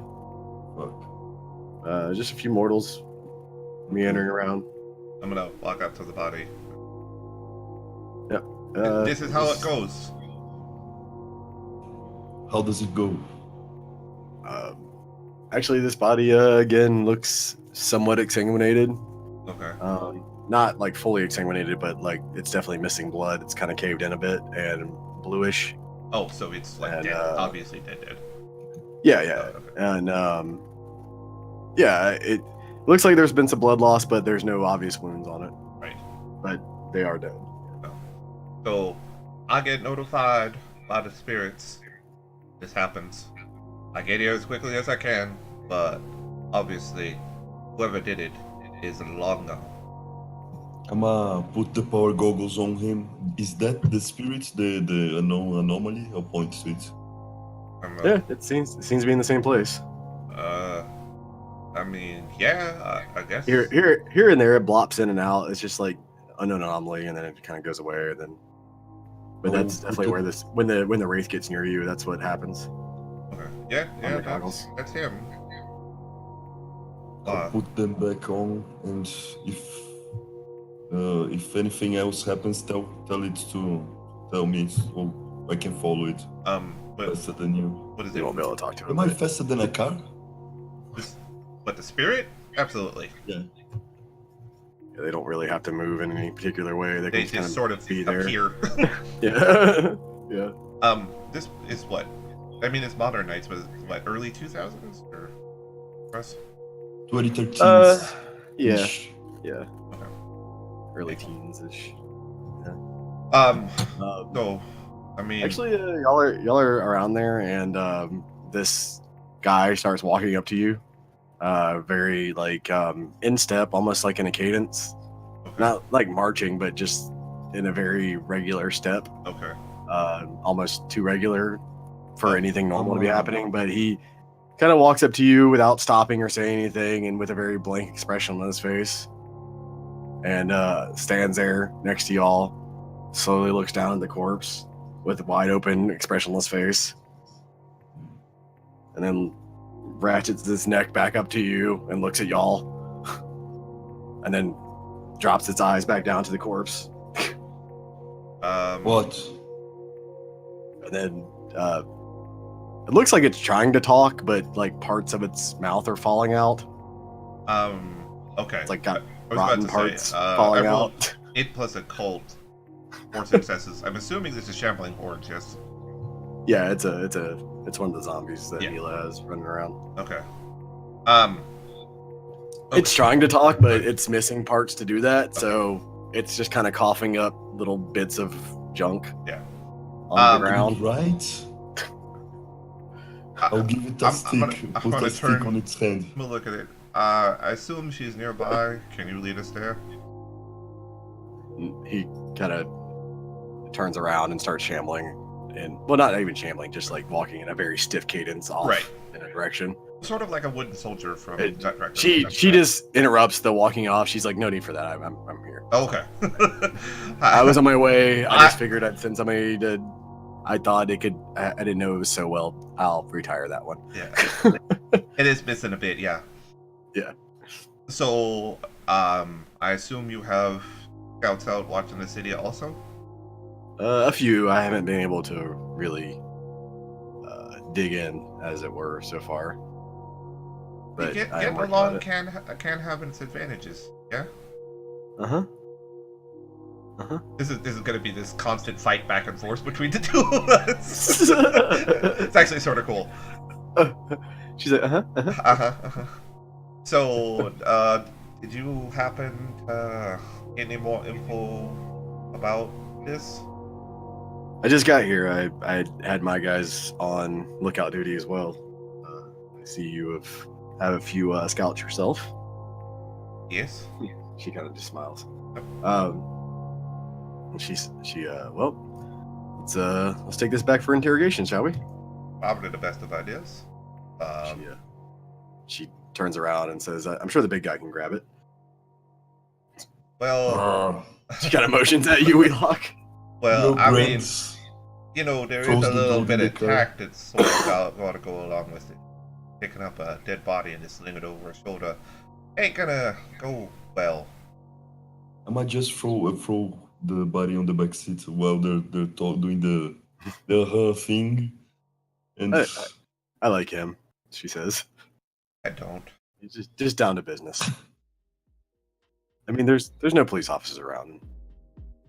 Fuck. Just a few mortals meandering around. I'm gonna walk up to the body. Yep. This is how it goes. How does it go? Actually, this body again looks somewhat exsanguinated. Okay. Not like fully exsanguinated, but like it's definitely missing blood. It's kind of caved in a bit and bluish. Oh, so it's like And, dead. Obviously dead. Yeah, yeah. Okay. And yeah, it looks like there's been some blood loss, but there's no obvious wounds on it. Right. But they are dead. So I get notified by the spirits. This happens. I get here as quickly as I can, but obviously, whoever did it is long gone. I'ma put the power goggles on him. Is that the spirit, the unknown anomaly? I'll point to it. Yeah, it seems to be in the same place. I mean, yeah, I guess. Here and there, it blops in and out. It's just like unknown anomaly, and then it kind of goes away. And then, but that's definitely where this when the wraith gets near you, that's what happens. Okay. Yeah, the goggles. that's him. I'll put them back on, and if anything else happens, tell it to tell me so I can follow it But faster than you. what is You it? won't be able to talk to Am him. I faster than a car? What, the spirit? Absolutely. Yeah. Yeah, they don't really have to move in any particular way. They They can kind just sort of be there. appear. Yeah, yeah. This is what? I mean, it's modern nights, but it's what, early 2000s or Russ? 2013. Yeah, yeah. Okay. Early teens ish. So, I mean, Actually, y'all are around there, and this guy starts walking up to you, very like in step, almost like in a cadence. Okay. Not like marching, but just in a very regular step. Okay. Almost too regular for Oh. anything normal to be happening. But he kind of walks up to you without stopping or saying anything, and with a very blank expression on his face, and stands there next to y'all. Slowly looks down at the corpse with a wide open, expressionless face, and then ratchets his neck back up to you and looks at y'all, and then drops its eyes back down to the corpse. What? And then it looks like it's trying to talk, but like parts of its mouth are falling out. Okay. It's like got I was rotten about to parts say, falling I rolled out. 8 plus occult, 4 successes. I'm assuming this is shambling hordes. Yes. Yeah, it's one of the zombies that Yeah. Hila has running around. Okay. It's trying to talk, but it's missing parts to do that, so it's just kind of coughing up little bits of junk. Yeah. On the ground. Right? I'll give it a stick. I'm Put gonna a stick turn- on its hand. I'm gonna look at it. I assume she's nearby. Can you lead us there? He kind of turns around and starts shambling, and well, not even shambling, just like walking in a very stiff cadence off Right. in a direction. Sort of like a wooden soldier from It- Nutcracker. She That's she right. just interrupts the walking off. She's like, "No need for that. I'm here. Oh, okay. I was on my way. I I- just figured I'd send somebody to. I thought it could. I didn't know it was so well. I'll retire that one." Yeah. It is missing a bit, yeah. Yeah. So, I assume you have scouts out watching the city also? A few. I haven't been able to really dig in, as it were, so far. But I am Getting working on along it. can have its advantages, yeah? Uh-huh. This is going to be this constant fight back and forth between the two of us. It's actually sort of cool. She's like, uh-huh. So, did you happen to get any more info about this? I just got here. I had my guys on lookout duty as well. I see you have a few scouts yourself. Yes. She kind of just smiles. And well, let's take this back for interrogation, shall we? Probably the best of ideas. She turns around and says, "I'm sure the big guy can grab it." Well, She kind of motions at you, Wheelock. well, I mean, Brent. there is Close a the little door bit to of the car. tact that's sort of got to go along with it. Picking up a dead body and just sling it over a shoulder ain't gonna go well. I might just throw the body on the back seat while they're doing the thing, and I like him, she says. I don't. He's just down to business. I mean, there's no police officers around.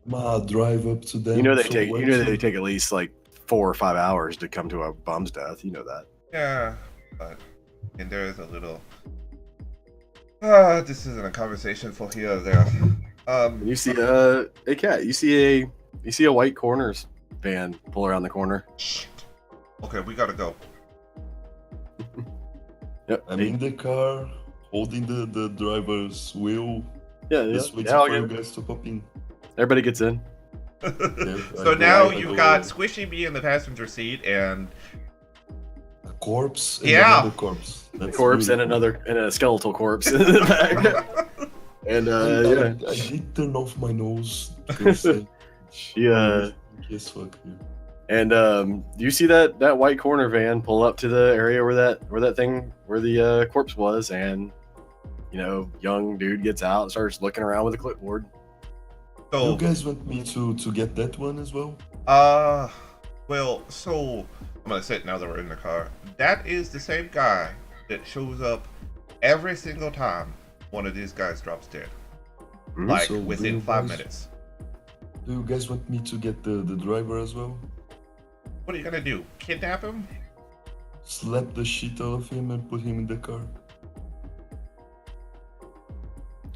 I'ma drive up to them. You know they so take what's it? at least like 4 or 5 hours to come to a bum's death. You know that. Yeah, but and there is a little. This isn't a conversation for here or there. You see a cat. You see a white corners van pull around the corner. Shit. Okay, we gotta go. Yep. I'm in the car, holding the driver's wheel, Yeah. just waiting I'll for you get- guys to pop in. Everybody gets in. So I now go- I you've go- got Squishy Bee in the passenger seat and a corpse and Yeah. another corpse. A That's corpse really- and a skeletal corpse in the back. And I did turn off my nose because yes, fuck you. And you see that white corner van pull up to the area where the corpse was, and young dude gets out and starts looking around with a clipboard. You so guys want me to get that one as well? well, so I'm gonna say it now that we're in the car. That is the same guy that shows up every single time one of these guys drops dead. Mhm. Like So do within you 5 guys- minutes. Do you guys want me to get the driver as well? What are you gonna do? Kidnap him? Slap the shit out of him and put him in the car?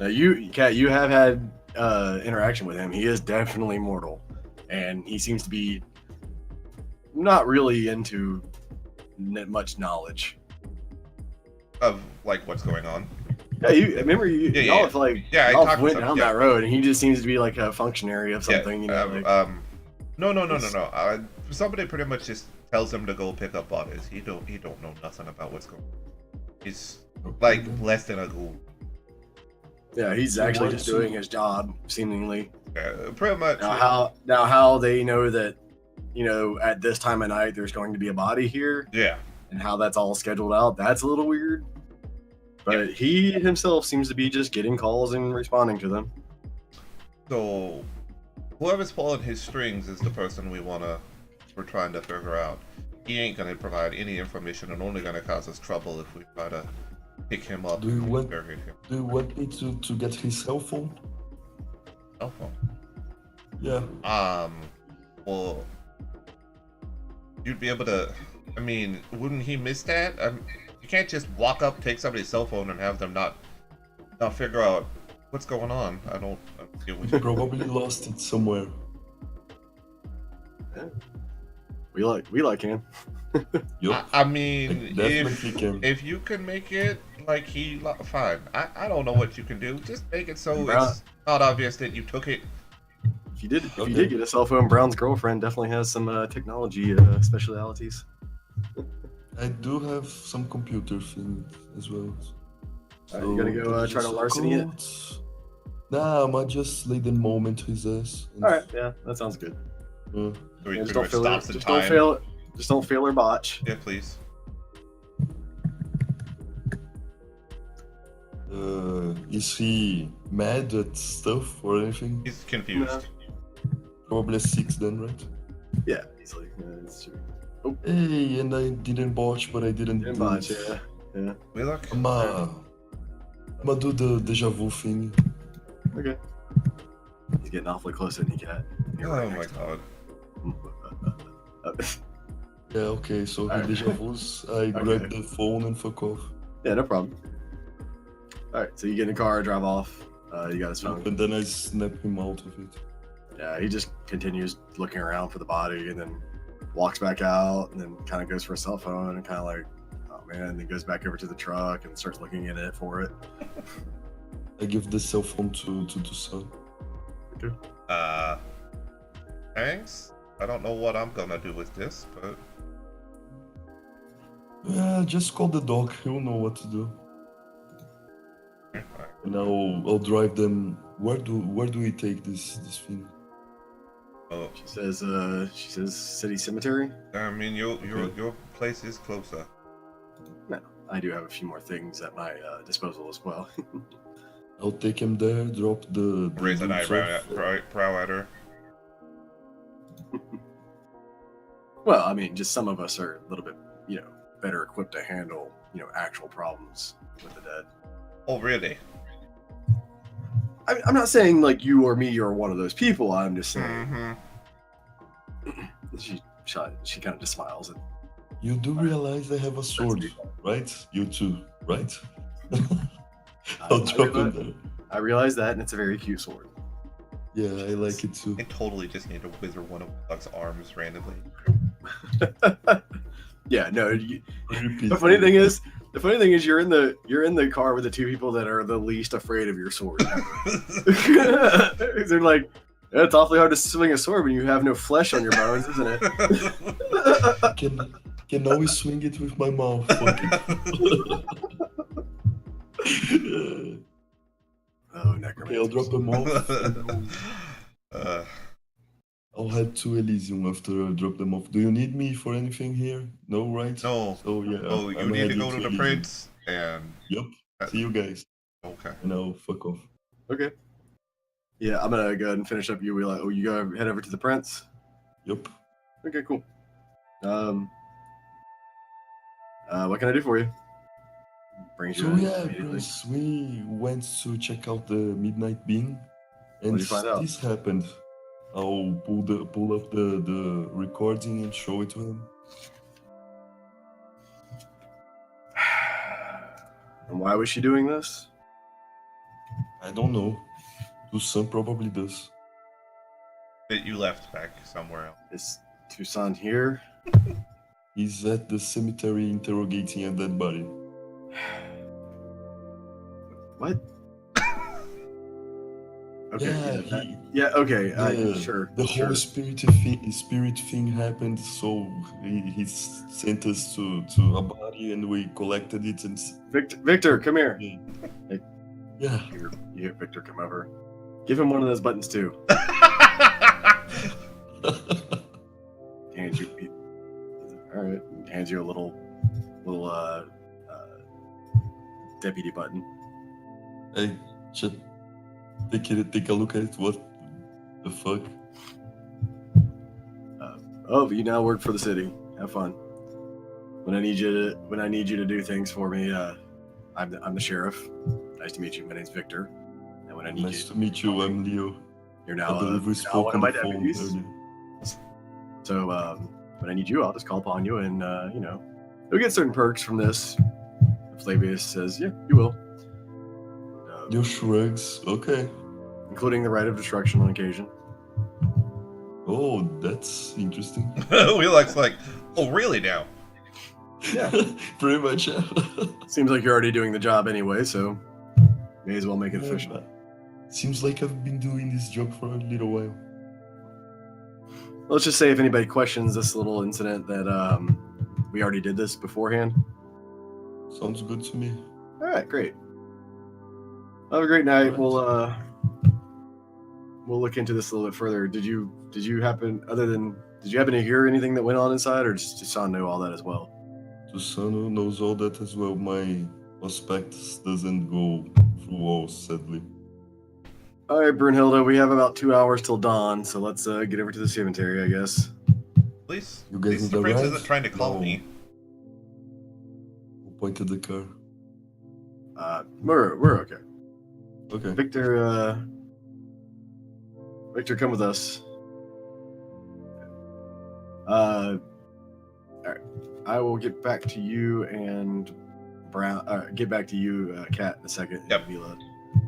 Now Kat, you have had interaction with him. He is definitely mortal, and he seems to be not really into much knowledge. of like what's going on. Yeah, you remember y'all have like I y'all talked to went some- down that road, and he just seems to be like a functionary of something. Yeah, You know, like, no. Somebody pretty much just tells him to go pick up bodies. He don't know nothing about what's going on. He's like less than a ghoul. yeah, he's So actually what- just doing his job, seemingly. Pretty much. Now how they know that, you know, at this time of night there's going to be a body here, Yeah. and how that's all scheduled out, that's a little weird. But he himself seems to be just getting calls and responding to them. So, whoever's pulling his strings is the person we're trying to figure out. He ain't gonna provide any information and only gonna cause us trouble if we try to pick him up Do you and want- interrogate him. Do you want me to get his cell phone? Cell phone. Yeah. Well, you'd be able to. I mean, wouldn't he miss that? You can't just walk up, take somebody's cell phone, and have them not figure out what's going on. I don't get what He probably lost it somewhere. We like him. Yup. I mean, Definitely can. if you can make it like fine. I don't know what you can do. Just make it so Brown- it's not obvious that you took it. If you did Okay. get a cell phone, Brown's girlfriend definitely has some technology specialities. I do have some computer thing as well. Alright, you gonna go try to larceny it? Nah, I might just lay the moment his ass. All right, yeah, that sounds good. So he Yeah, pretty much stops in just time. don't fail or botch. Yeah, please. Is he mad at stuff or anything? He's confused. Probably a 6 then, right? Yeah, easily. Yeah, that's true. Hey, and I didn't botch, but I didn't Didn't do botch, it. yeah. We look. I'ma do the deja vu thing. Okay. He's getting awfully close, isn't he, Cat? You're Oh right my next to god. him. Yeah, okay, so he Alright. deja vus, I grab the phone and fuck off. Yeah, no problem. All right, so you get in the car, drive off. You got his phone. And then I snap him out of it. Yeah, he just continues looking around for the body, and then walks back out, and then kind of goes for a cell phone, and kind of like, oh man, and then goes back over to the truck and starts looking in it for it. I give the cell phone to Dusan. Thanks. I don't know what I'm gonna do with this, but Yeah, just call the dog, he'll know what to do. And I'll drive them. Where do we take this thing? oh, She says city cemetery. I mean, your place is closer. No, I do have a few more things at my disposal as well. I'll take him there, drop the Raise an boots eyebrow off. brow at her. Well, I mean, just some of us are a little bit, better equipped to handle, actual problems with the dead. Oh, really? I'm not saying like you or me are one of those people. I'm just saying. Mm-hmm. She kind of just smiles and You do realize I have a sword, right? You too, right? I'll drop him there. I realize that, and it's a very cute sword. Yeah, I like it too. I totally just need to wither one of Buck's arms randomly. Yeah, no. Repeat. The funny thing is, you're in the car with the two people that are the least afraid of your sword. They're like, yeah, it's awfully hard to swing a sword when you have no flesh on your bones, isn't it? Can always swing it with my mouth. Fuck it. Oh, Okay, necromancer. I'll drop them off. I'll head to Elysium after I drop them off. Do you need me for anything here? No, right? No. So yeah. Oh, you I'm need to heading go to the Elysium. prince and. Yep. See you guys. Okay. And I'll fuck off. Okay. Yeah, I'm gonna go ahead and finish up. You go head over to the prince. Yep. Okay, cool. What can I do for you? Brings you So in yeah, immediately. Prince, we went to check out the Midnight Bean, and What'd you find out? this happened. I'll pull up the recording and show it to him. And why was she doing this? I don't know. Dusan probably does. That you left back somewhere else. Is Tucson here? He's at the cemetery interrogating a dead body. What? Okay. Yeah, Okay. Sure. The sure. whole spirit thing happened, so he sent us to a body, and we collected it and. Victor, come here. Yeah. You hear Victor come over. Give him one of those buttons too. Hands you. All right. Hands you a little deputy button. Hey, should take a look at it. What the fuck? You now work for the city. Have fun. When I need you to do things for me, I'm the sheriff. Nice to meet you. My name's Victor. And when I need Nice to meet you. I'm Leo. You're now, I believe we now spoke one on of my the phone deputies. earlier. So when I need you, I'll just call upon you, and you'll get certain perks from this. Flavius says, "Yeah, you will." Leo shrugs. Okay. Including the right of destruction on occasion. Oh, that's interesting. Wheelock's like, oh, really now? Yeah. Pretty much. Yeah. Seems like you're already doing the job anyway, so may as well make it official. Seems like I've been doing this job for a little while. Let's just say if anybody questions this little incident that we already did this beforehand. Sounds good to me. All right, great. Have a great night. Right. We'll look into this a little bit further. Did you happen to hear anything that went on inside, or just Tucson know all that as well? Susano knows all that as well. My prospectus doesn't go through walls, sadly. All right, Brunhilde, we have about 2 hours till dawn, so let's get over to the cemetery, I guess. At least You guys need the a prince ride? isn't trying to call No. me. Who pointed the car? We're okay. Okay. Victor, come with us. All right. I will get back to you and Brown. Get back to you, Kat, in a second. Yep. Vila.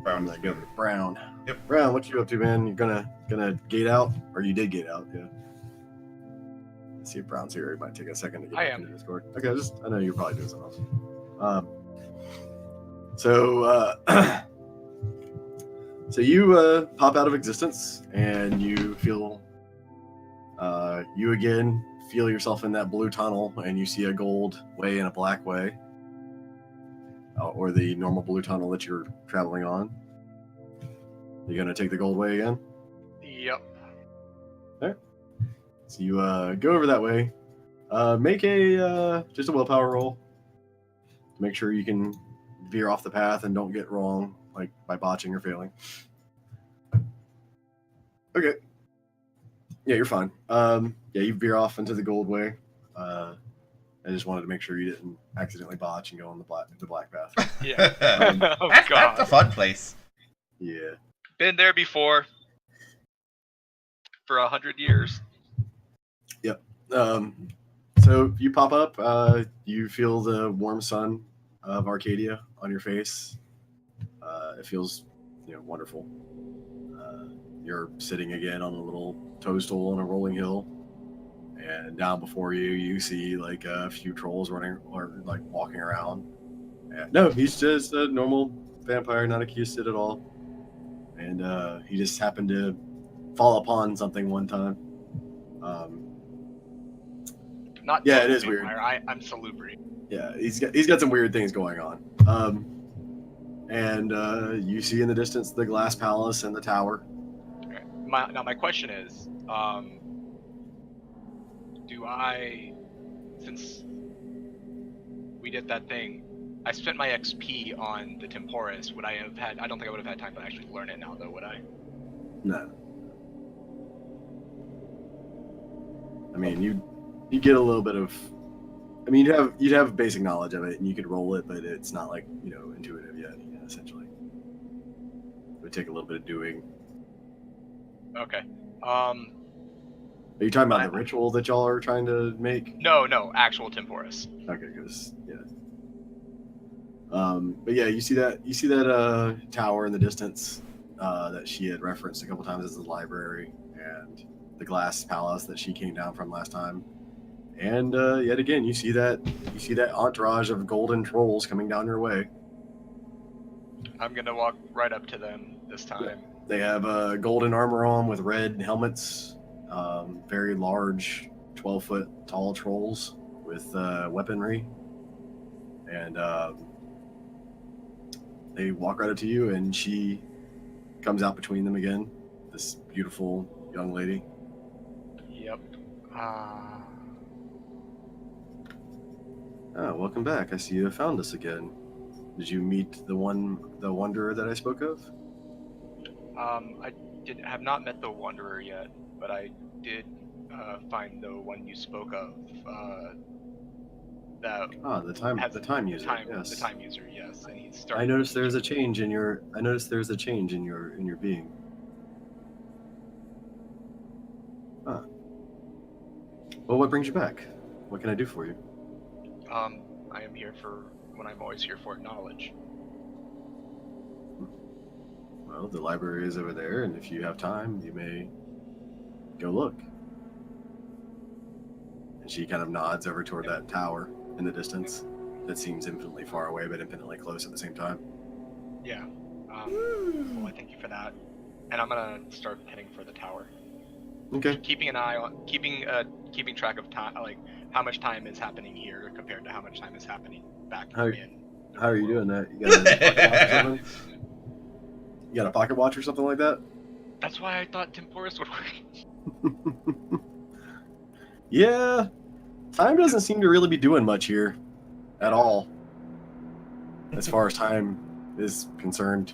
Brown's I'm gonna go to Brown. Yep. Brown, what you up to, man? You're gonna gate out, or you did gate out? Yeah. Let's see if Brown's here. It might take a second to get I back am. into Discord. Okay, I know you're probably doing something else. So you pop out of existence, and you feel you again feel yourself in that blue tunnel, and you see a gold way and a black way, or the normal blue tunnel that you're traveling on. You gonna take the gold way again? Yep. So you go over that way. Make just a willpower roll to make sure you can veer off the path and don't get wrong, like by botching or failing. Okay. Yeah, you're fine. Yeah, you veer off into the gold way. I just wanted to make sure you didn't accidentally botch and go on the black path. Yeah. Oh, that's God. a fun place. Yeah. Been there before. For 100 years. Yep. So you pop up. You feel the warm sun of Arcadia on your face. It feels, wonderful. You're sitting again on a little toadstool on a rolling hill, and down before you, you see like a few trolls running or like walking around. And, no, he's just a normal vampire, not a Kiosid at all. And he just happened to fall upon something one time. Not Yeah, total it is weird. vampire. I'm salubri. Yeah, he's got some weird things going on. And you see in the distance the glass palace and the tower. Okay. My question is, do I, since we did that thing, I spent my XP on the Temporis. Would I have had? I don't think I would have had time to actually learn it now, though. Would I? No. I mean, you get a little bit of. I mean, you'd have basic knowledge of it, and you could roll it, but it's not like intuitive yet. Essentially, it would take a little bit of doing. Okay. Are you talking about the ritual that y'all are trying to make? No, actual Temporis. Okay, because yeah. But yeah, you see that tower in the distance that she had referenced a couple times as the library, and the glass palace that she came down from last time. And yet again, you see that entourage of golden trolls coming down your way. I'm gonna walk right up to them this time. They have golden armor on with red helmets, very large, 12-foot tall trolls with weaponry. And they walk right up to you, and she comes out between them again, this beautiful young lady. Yep. Welcome back. I see you have found us again. Did you meet the wanderer that I spoke of? I have not met the Wanderer yet, but I did find the one you spoke of. That the time user. Yes. The time user, yes, and he's starting. I noticed there's a change in your. I noticed there's a change in your being. Huh. Well, what brings you back? What can I do for you? I am here for when I'm always here for knowledge. Well, the library is over there, and if you have time, you may go look. And she kind of nods over toward that tower in the distance that seems infinitely far away, but infinitely close at the same time. Yeah. Well, I thank you for that. And I'm gonna start heading for the tower. Okay. Keeping an eye on, keeping track of time, like how much time is happening here compared to how much time is happening back in. How are you doing that? You got a pocket watch or something? You got a pocket watch or something like that? That's why I thought Temporis would work. Yeah. Time doesn't seem to really be doing much here at all, as far as time is concerned.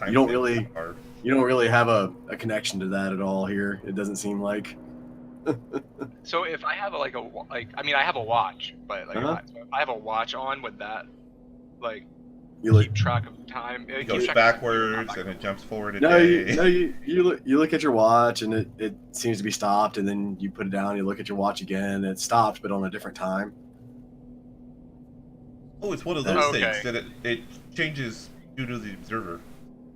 You don't really have a connection to that at all here. It doesn't seem like. So if I have I have a watch, but Uh-huh. if I have a watch on, would that You keep track of time? It goes backwards and it jumps forward a No, day. you look at your watch and it seems to be stopped, and then you put it down. You look at your watch again, and it stopped, but on a different time. Oh, it's one of those Okay. things that it changes due to the observer.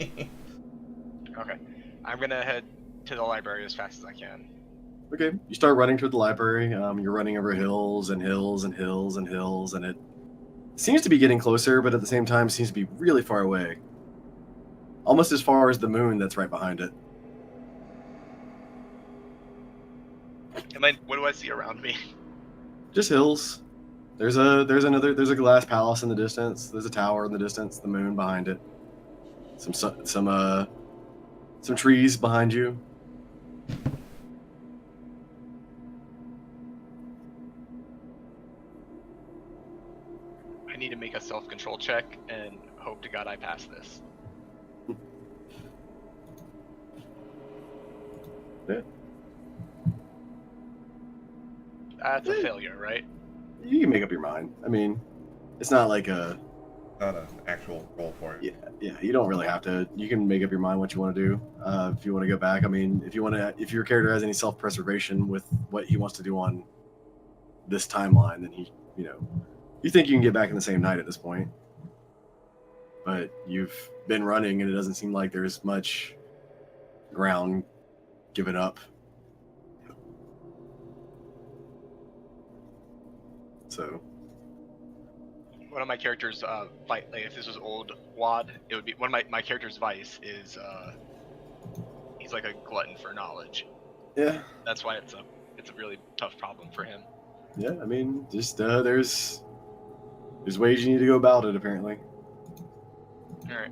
Okay, I'm gonna head to the library as fast as I can. Okay, you start running toward the library. You're running over hills and hills and hills and hills, and it seems to be getting closer, but at the same time seems to be really far away. Almost as far as the moon that's right behind it. What do I see around me? Just hills. There's a glass palace in the distance. There's a tower in the distance. The moon behind it. Some trees behind you. I need to make a self-control check and hope to God I pass this. Yeah. That's a failure, right? You can make up your mind. I mean, it's not like a. Not an actual roll for it. Yeah. You don't really have to. You can make up your mind what you want to do. If you want to go back, I mean, if your character has any self-preservation with what he wants to do on this timeline, then you think you can get back in the same night at this point. But you've been running, and it doesn't seem like there's much ground given up. So. One of my characters, if this was old WAD, it would be one of my character's vice is he's like a glutton for knowledge. Yeah. That's why it's a really tough problem for him. Yeah, I mean, just there's ways you need to go about it, apparently. All right.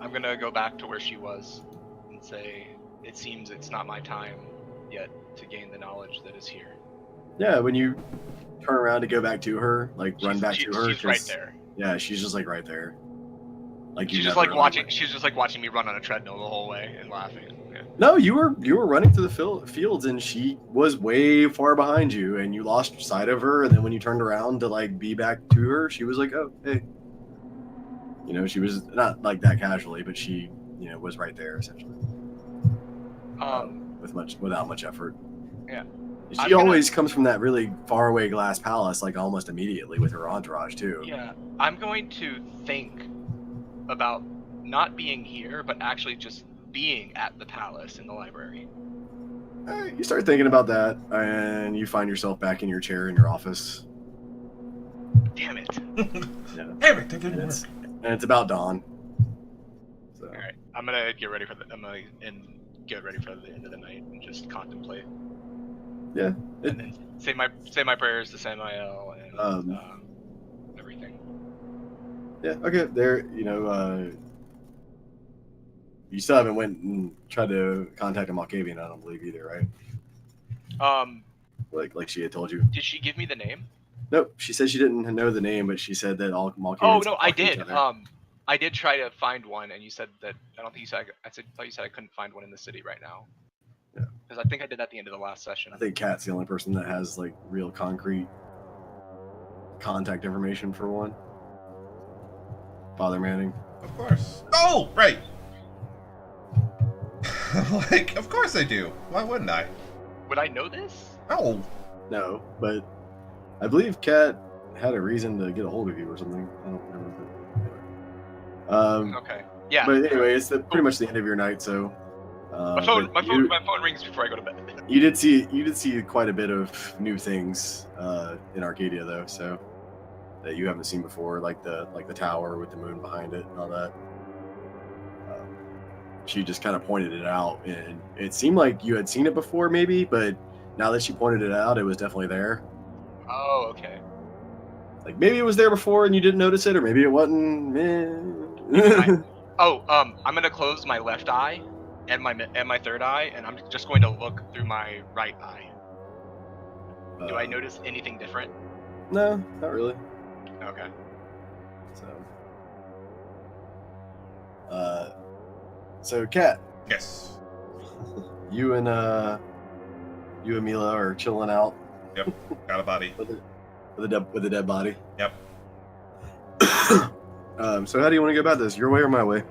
I'm gonna go back to where she was and say, it seems it's not my time yet to gain the knowledge that is here. Yeah, when you turn around to go back to her, run back to her. She's right there. Yeah, she's just right there. She's just watching. She's just watching me run on a treadmill the whole way and laughing. Yeah. No, you were running through the fields, and she was way far behind you, and you lost sight of her. And then when you turned around to be back to her, she was like, "Oh, hey." She was not like that casually, but she, was right there essentially. Without much effort. Yeah. She always comes from that really far away glass palace, almost immediately with her entourage too. Yeah, I'm going to think about not being here, but actually just being at the palace in the library. You start thinking about that, and you find yourself back in your chair in your office. Damn it. Yeah. Damn it, that And didn't work. it's about dawn. So All right, I'm gonna get ready for the get ready for the end of the night and just contemplate. yeah, And then say my prayers to Samael and everything. yeah, okay. There, you still haven't went and tried to contact a Malkavian, I don't believe either, right? Like she had told you. Did she give me the name? Nope. She said she didn't know the name, but she said that all Malkavians Oh no, talk I to each did. other. I did try to find one, and you said that I don't think you said. I thought you said I couldn't find one in the city right now. Yeah. Because I think I did at the end of the last session. I think Kat's the only person that has like real concrete contact information for one. Father Manning. Of course. Oh, right. Like, of course I do. Why wouldn't I? Would I know this? Oh. No, but I believe Kat had a reason to get a hold of you or something. I don't remember. Anyway. Okay. Yeah. But anyway, it's pretty much the end of your night, so. My phone rings before I go to bed. You did see quite a bit of new things in Arcadia though, so that you haven't seen before, like the tower with the moon behind it and all that. She just kind of pointed it out, and it seemed like you had seen it before, maybe, but now that she pointed it out, it was definitely there. Oh, okay. Like maybe it was there before and you didn't notice it, or maybe it wasn't. I'm gonna close my left eye and my third eye, and I'm just going to look through my right eye. Do I notice anything different? No, not really. Okay. So Kat, Yes. you and Mila are chilling out. Yep. Got a body. with a dead body. Yep. So how do you want to go about this? Your way or my way?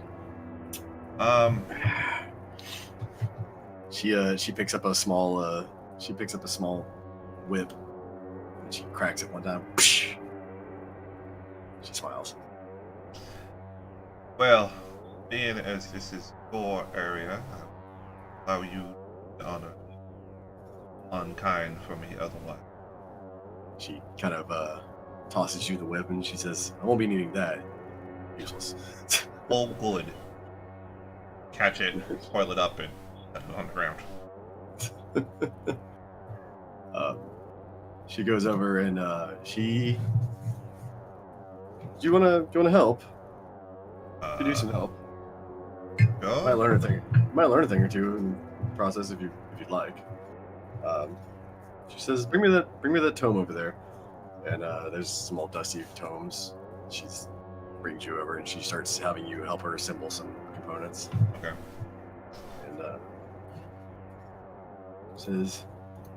She picks up a small whip and she cracks it one time. She smiles. Well, being as this is your area, I allow you the honor. Unkind for me otherwise. She kind of tosses you the whip and she says, "I won't be needing that. Useless." Oh, good. Catch it, spoil it up, and set it on the ground. She goes over and she. Do you wanna help? You do some help. Go. Might learn a thing or two in the process if you'd like. She says, "Bring me that tome over there." And there's some old dusty tomes. She brings you over and she starts having you help her assemble some components. Okay. And says,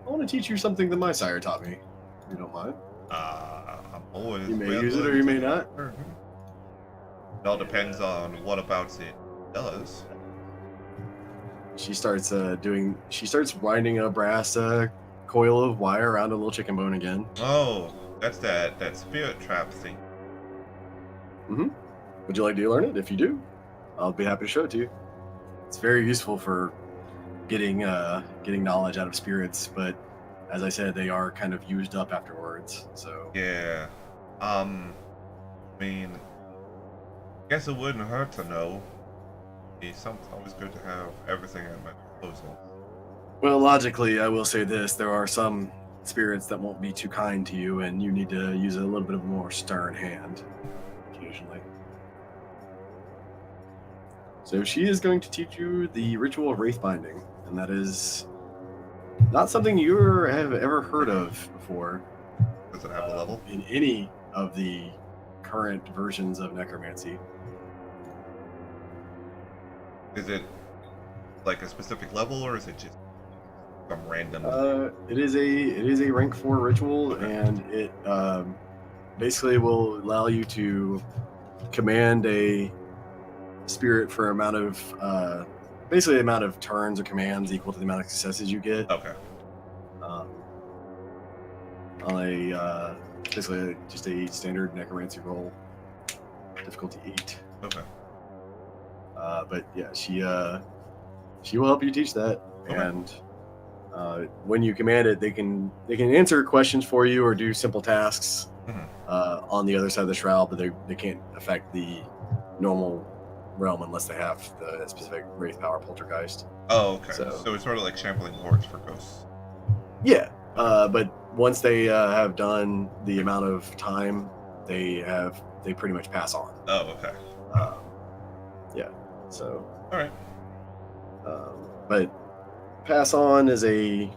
"I want to teach you something that my sire taught me. If you don't mind. I'm always. You may use it or you may not." It all depends on what about it does. She starts winding a brass coil of wire around a little chicken bone again. Oh, that's that spirit trap thing. Mm-hmm. Would you like to learn it? If you do, I'll be happy to show it to you. It's very useful for getting knowledge out of spirits, but as I said, they are kind of used up afterwards. So Yeah. I mean, guess it wouldn't hurt to know. It's always good to have everything at my disposal. well, logically, I will say this: there are some spirits that won't be too kind to you, and you need to use a little bit of a more stern hand occasionally. So she is going to teach you the ritual of wraith binding, and that is not something you have ever heard of before. Does it have a level? In any of the current versions of necromancy. Is it like a specific level, or is it just some random? It is a rank 4 ritual, and it basically will allow you to command a spirit for amount of basically the amount of turns or commands equal to the amount of successes you get. Okay. On a basically just a standard necromancy roll, difficulty 8. Okay. But yeah, she will help you teach that, Okay. and when you command it, they can answer questions for you or do simple tasks. Mhm. on the other side of the shroud, but they can't affect the normal realm unless they have the specific wraith power poltergeist. Oh, okay. So- So it's sort of like shambling hordes for ghosts. Yeah, but once they have done the amount of time, they pretty much pass on. Oh, okay. Yeah, so All right. but pass on is a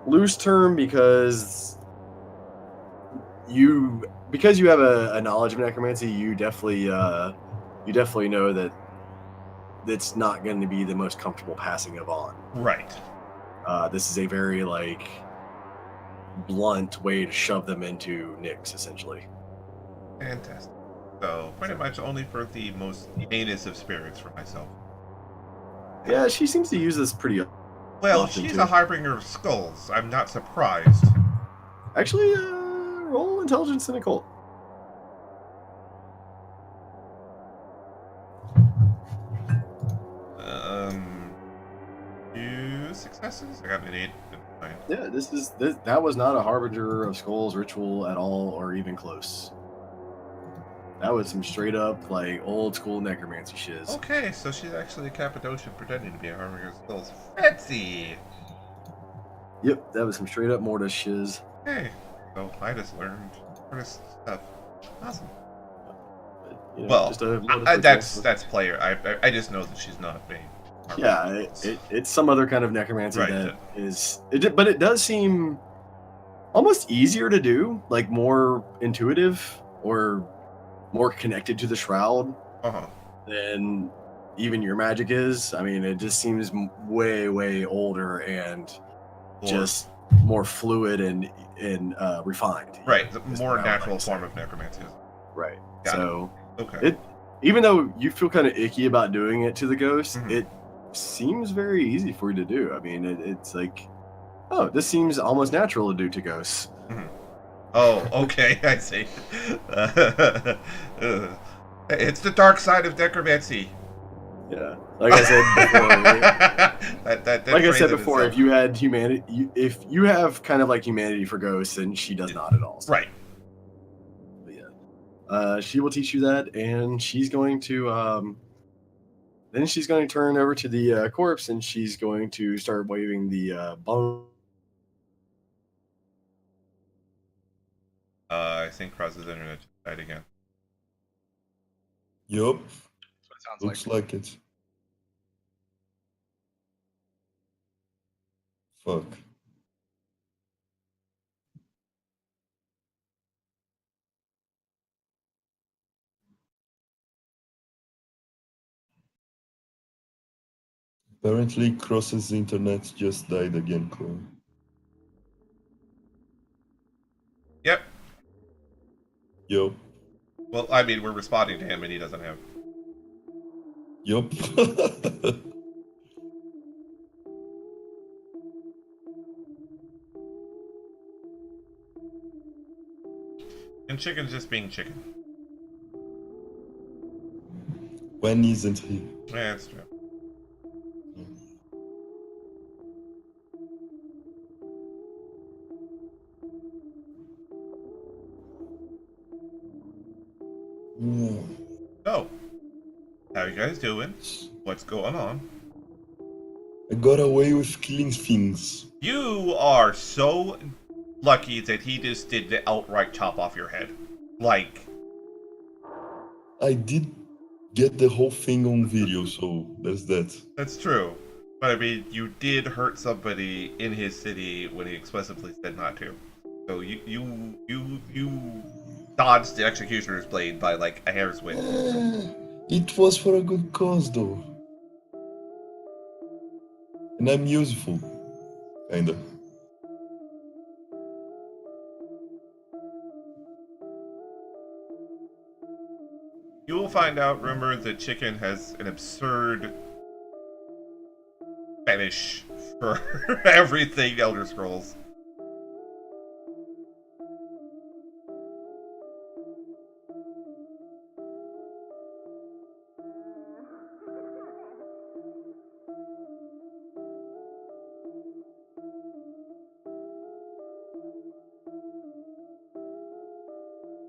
loose term because you have a knowledge of necromancy, you definitely know that it's not going to be the most comfortable passing of on. Right. This is a very like blunt way to shove them into Nyx, essentially. Fantastic. So pretty much only for the most heinous of spirits for myself. Yeah, she seems to use this pretty Well, often, she's too. a harbinger of skulls. I'm not surprised. Actually, roll intelligence and occult. Two successes. I got an 8. Fine. Yeah, that was not a harbinger of skulls ritual at all, or even close. That was some straight up like old school necromancy shiz. Okay, so she's actually a Cappadocian pretending to be a harbinger of skulls. Fancy. Yep, that was some straight up Mortis shiz. Hey, so I just learned Mortis stuff. Awesome. But, you know, Well, just a Mortis that's player. I just know that she's not being. yeah, it's some other kind of necromancy Right. that is. But it does seem almost easier to do, like more intuitive or more connected to the shroud Uh-huh. than even your magic is. I mean, it just seems way older and just more fluid and refined. Right, the is more what I would natural like to say. form of necromancy. Right. Got So Okay. even though you feel kind of icky about doing it to the ghost, Mhm. it seems very easy for you to do. I mean, it's like, oh, this seems almost natural to do to ghosts. Oh, okay, I see. It's the dark side of necromancy. Yeah, like I said before. that Like I said phrase in before, itself. if you had humanity, if you have kind of like humanity for ghosts, then she does not at all. So, Right. but yeah, she will teach you that, and she's going to then she's going to turn over to the corpse, and she's going to start waving the bone. I think Cross's internet just died again. Yup, That's what it sounds looks like. like it. Fuck. Apparently, Cross's internet just died again, Chloe. Yep. Yup. Well, I mean, we're responding to him, and he doesn't have. Yup. And Chicken's just being chicken. When isn't he? Yeah, that's true. Yeah. So, how you guys doing? What's going on? I got away with killing things. You are so lucky that he just did the outright chop off your head. Like, I did get the whole thing on video, so there's that. that's true. But I mean, you did hurt somebody in his city when he explicitly said not to. So you dodged the executioner's blade by like a hair's width. It was for a good cause, though. And I'm useful. Kinda. You will find out, remember, that Chicken has an absurd fetish for everything Elder Scrolls.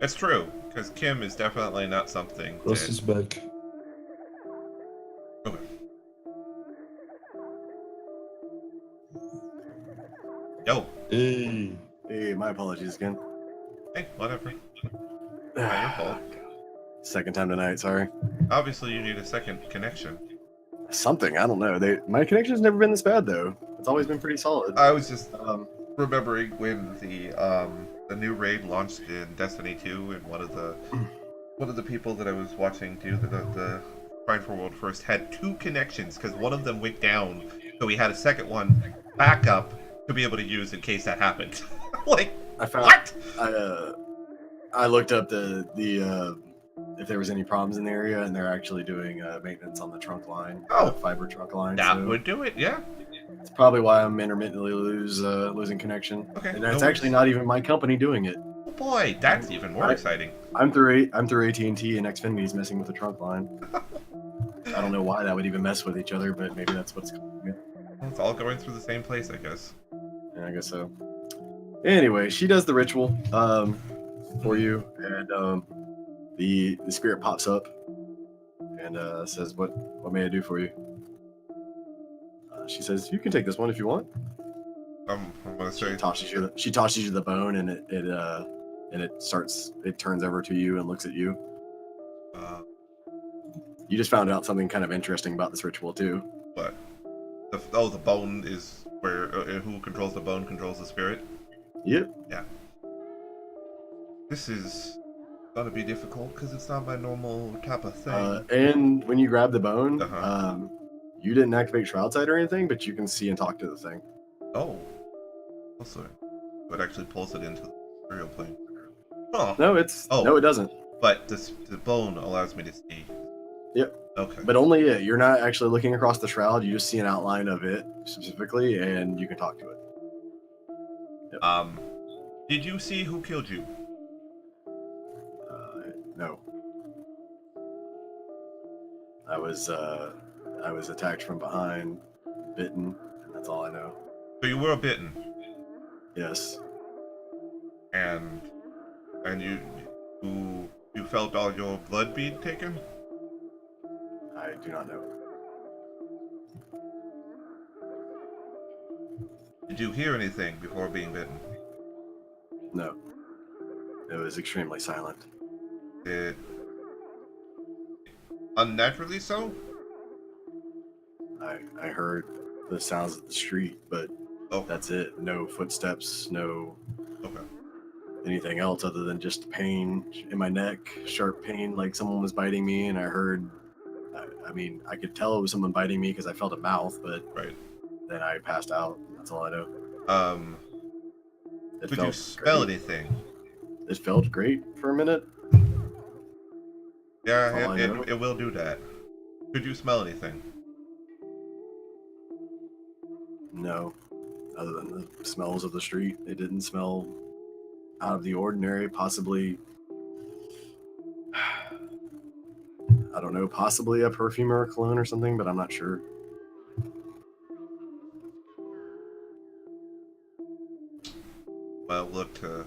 It's true, because Kim is definitely not something Cross to... his back. Okay. Yo. Hey. Hey, my apologies again. Hey, whatever. Not your fault. Second time tonight, sorry. Obviously, you need a second connection. Something, I don't know. My connection's never been this bad though. It's always been pretty solid. I was just Um, remembering when the new raid launched in Destiny 2, and one of the people that I was watching do the Pride for World First had 2 connections because one of them went down, so he had a second one backup to be able to use in case that happened. Like, I found what? I looked up the if there was any problems in the area, and they're actually doing maintenance on the trunk line, Oh. fiber trunk line. That So would do it, yeah. it's probably why I'm intermittently losing connection. Okay, And no it's actually worries. not even my company doing it. Oh boy, that's even more exciting. I'm through AT&T, and Xfinity's messing with the trunk line. I don't know why that would even mess with each other, but maybe that's what's causing it. Well, it's all going through the same place, I guess. Yeah, I guess so. Anyway, she does the ritual for you, and the spirit pops up and says, "What may I do for you?" She says, "You can take this one if you want." I'm gonna say She tosses you the bone, and it turns over to you and looks at you. You just found out something kind of interesting about this ritual too. what? The bone is where who controls the bone controls the spirit. Yep. Yeah. This is gonna be difficult because it's not my normal type of thing. And when you grab the bone, Uh-huh. you didn't activate Shroud Sight or anything, but you can see and talk to the thing. Oh. Also, it actually pulls it into the material plane. Huh. No, it doesn't. But the bone allows me to see. Yep. Okay. But only it. You're not actually looking across the shroud. You just see an outline of it specifically, and you can talk to it. Yep. Did you see who killed you? No. I was attacked from behind, bitten, and that's all I know. So you were bitten, Yes. and you felt all your blood being taken? I do not know. Did you hear anything before being bitten? No. It was extremely silent. It unnaturally so? I heard the sounds of the street, but Oh, that's it. No footsteps, no okay. anything else other than just pain in my neck, sharp pain like someone was biting me, and I heard, I mean, I could tell it was someone biting me because I felt a mouth, but Right. then I passed out. That's all I know. It Could you felt smell great. anything? It felt great for a minute. Yeah, That's all I know. it will do that. Could you smell anything? No, other than the smells of the street, it didn't smell out of the ordinary. Possibly, I don't know, possibly a perfume or a cologne or something, but I'm not sure. Well, look to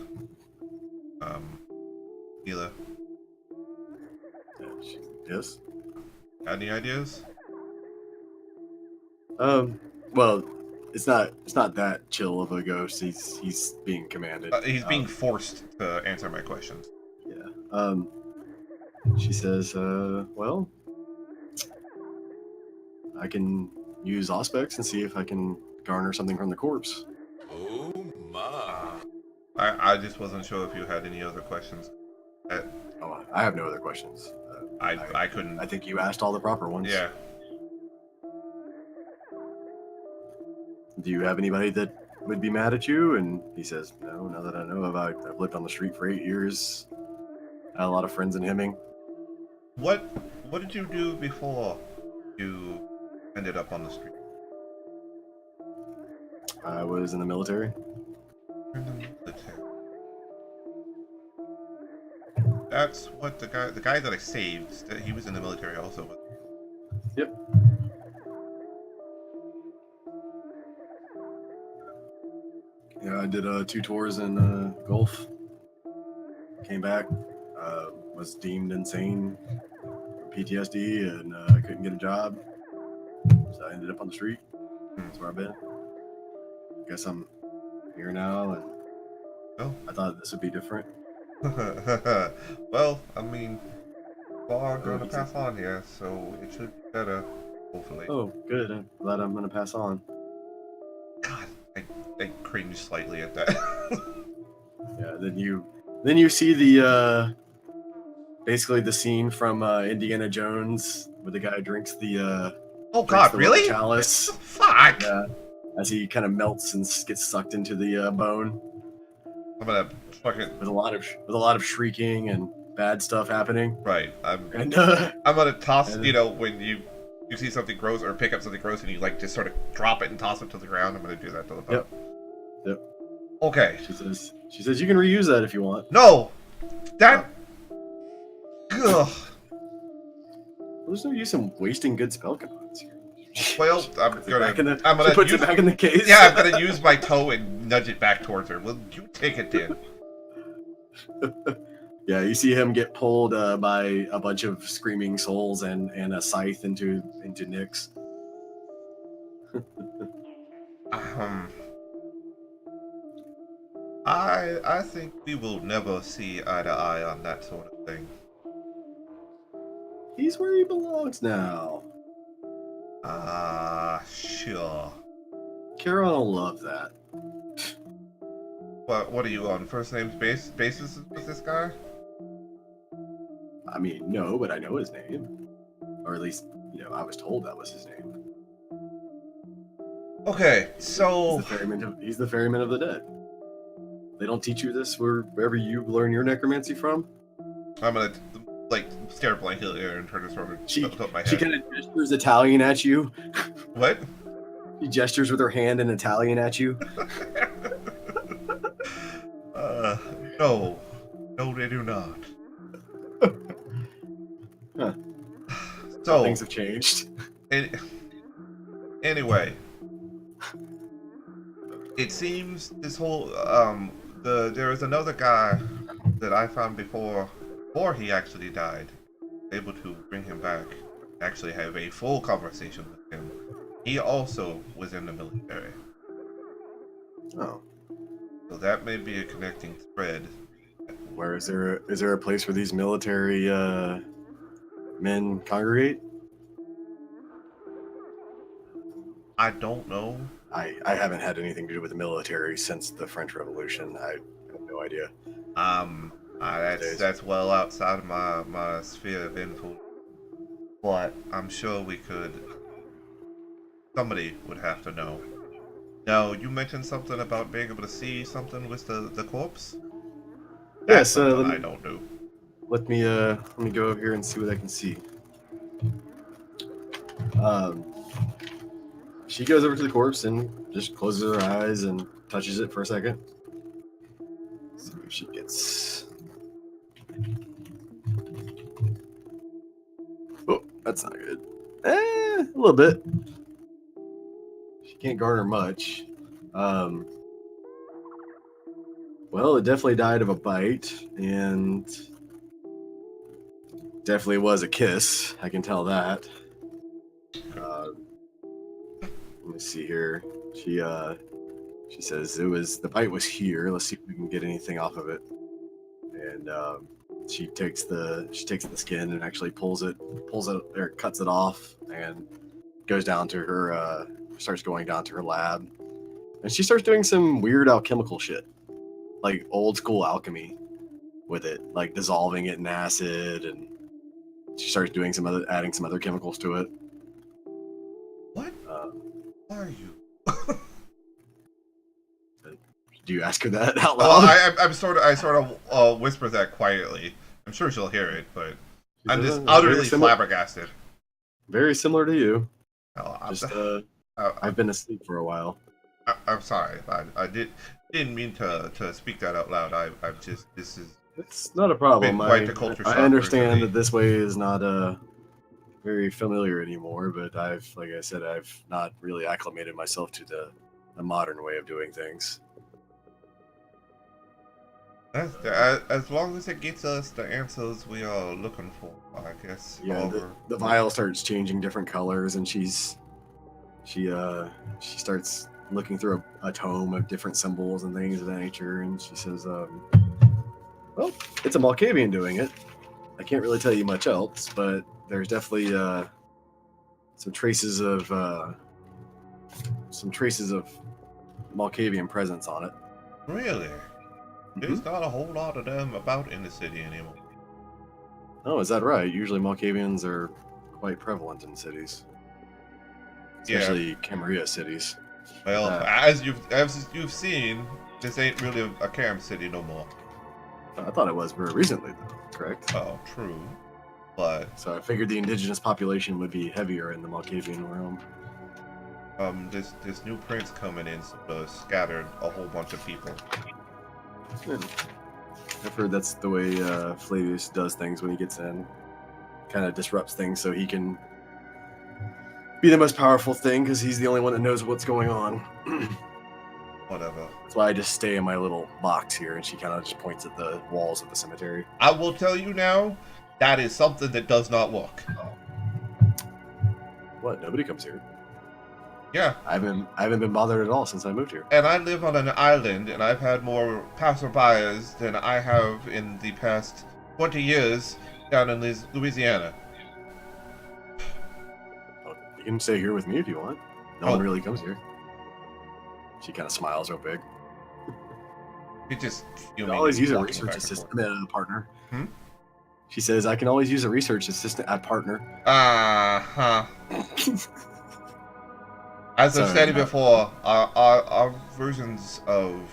Mila. Yes. Got any ideas? Well, it's not that chill of a ghost. He's being commanded. He's being forced to answer my questions. Yeah. She says, well, I can use Auspex and see if I can garner something from the corpse. Oh my! I just wasn't sure if you had any other questions. Oh, I have no other questions. I couldn't. I think you asked all the proper ones. Yeah. Do you have anybody that would be mad at you? And he says, no, not that I know of. I've lived on the street for 8 years. I had a lot of friends in Hemming. What did you do before you ended up on the street? I was in the military. In the military. That's what the guy that I saved. He was in the military also. Yep. Yeah, I did 2 tours in Gulf. came back, was deemed insane, PTSD, and couldn't get a job. So I ended up on the street. That's where I've been. Guess I'm here now, and Oh. I thought this would be different. Well, I mean, we are going to pass on here, so it should be better, hopefully. Oh, good. I'm glad I'm going to pass on. God, I cringe slightly at that. Yeah. Then you see the basically the scene from Indiana Jones where the guy drinks the Oh God, the really? chalice. Fuck! Yeah. As he kind of melts and gets sucked into the bone. I'm gonna fucking With a lot of shrieking and bad stuff happening. right. I'm And gonna toss. You know, when you see something gross or pick up something gross and you like just sort of drop it and toss it to the ground. I'm gonna do that to the phone. Yep. Okay. She says you can reuse that if you want. No, that. Ugh. There's no use in wasting good spell components here. Well, I'm She gonna puts use it back in the case. Yeah, I'm gonna use my toe and nudge it back towards her. Well, you take it then. Yeah, you see him get pulled by a bunch of screaming souls and a scythe into Nyx. I think we will never see eye to eye on that sort of thing. He's where he belongs now. Sure. Carol will love that. What are you on? First names basis with this guy? I mean, no, but I know his name. Or at least, I was told that was his name. Okay, so He's the ferryman of the dead. They don't teach you this wherever you learn your necromancy from? I'm gonna stare blankly at her and turn this over up my head. She kind of gestures Italian at you. What? She gestures with her hand in Italian at you. No. No, they do not. Huh. So things have changed. Anyway, it seems this whole there was another guy that I found before he actually died, able to bring him back, actually have a full conversation with him. He also was in the military. Oh. So that may be a connecting thread. Where is there a place where these military men congregate? I don't know. I haven't had anything to do with the military since the French Revolution. I have no idea. That's well outside of my sphere of influence. But I'm sure somebody would have to know. Now, you mentioned something about being able to see something with the corpse? Yes, I don't do. Let me go over here and see what I can see. She goes over to the corpse and just closes her eyes and touches it for a second. See if she gets. Oh, that's not good. A little bit. She can't garner much. Well, it definitely died of a bite, and definitely was a kiss. I can tell that. Let me see here. She says the bite was here. Let's see if we can get anything off of it. And she takes the skin and actually pulls it or cuts it off and goes down to her starts going down to her lab. And she starts doing some weird alchemical shit. Like old school alchemy with it, like dissolving it in acid, and she starts doing adding some other chemicals to it. What are you? Do you ask her that out loud? Well, I sort of whisper that quietly. I'm sure she'll hear it, but I'm just utterly flabbergasted. Very similar to you. Oh, I've been asleep for a while. I'm sorry. I didn't mean to speak that out loud. It's not a problem. Quite the culture shock I understand recently. that this way is not very familiar anymore, but like I said, I've not really acclimated myself to the modern way of doing things. As long as it gets us the answers we are looking for, I guess. Yeah, However, the vial starts changing different colors, and she starts looking through a tome of different symbols and things of that nature, and she says, "Well, it's a Malkavian doing it. I can't really tell you much else, but there's definitely some traces of Malkavian presence on it." really, there's not a whole lot of them about in the city anymore. Oh, is that right? Usually Malkavians are quite prevalent in cities, especially Camarilla cities. Well, as you've seen, this ain't really a camp city no more. I thought it was very recently, though. Correct. Oh, true, but So I figured the indigenous population would be heavier in the Malkavian realm. this new prince coming in scattered a whole bunch of people. I've heard that's the way Flavius does things when he gets in. Kind of disrupts things so he can be the most powerful thing because he's the only one that knows what's going on. Whatever. That's why I just stay in my little box here, and she kind of just points at the walls of the cemetery. I will tell you now, that is something that does not work. What? Nobody comes here. Yeah. I haven't been bothered at all since I moved here. And I live on an island, and I've had more passerbyers than I have in the past 20 years down in Louisiana. Oh, you can stay here with me if you want. No one really comes here. She kind of smiles real big. You just I can always use a research assistant partner. Hmm? She says, I can always use a research assistant partner. Uh-huh. As I've said before, our versions of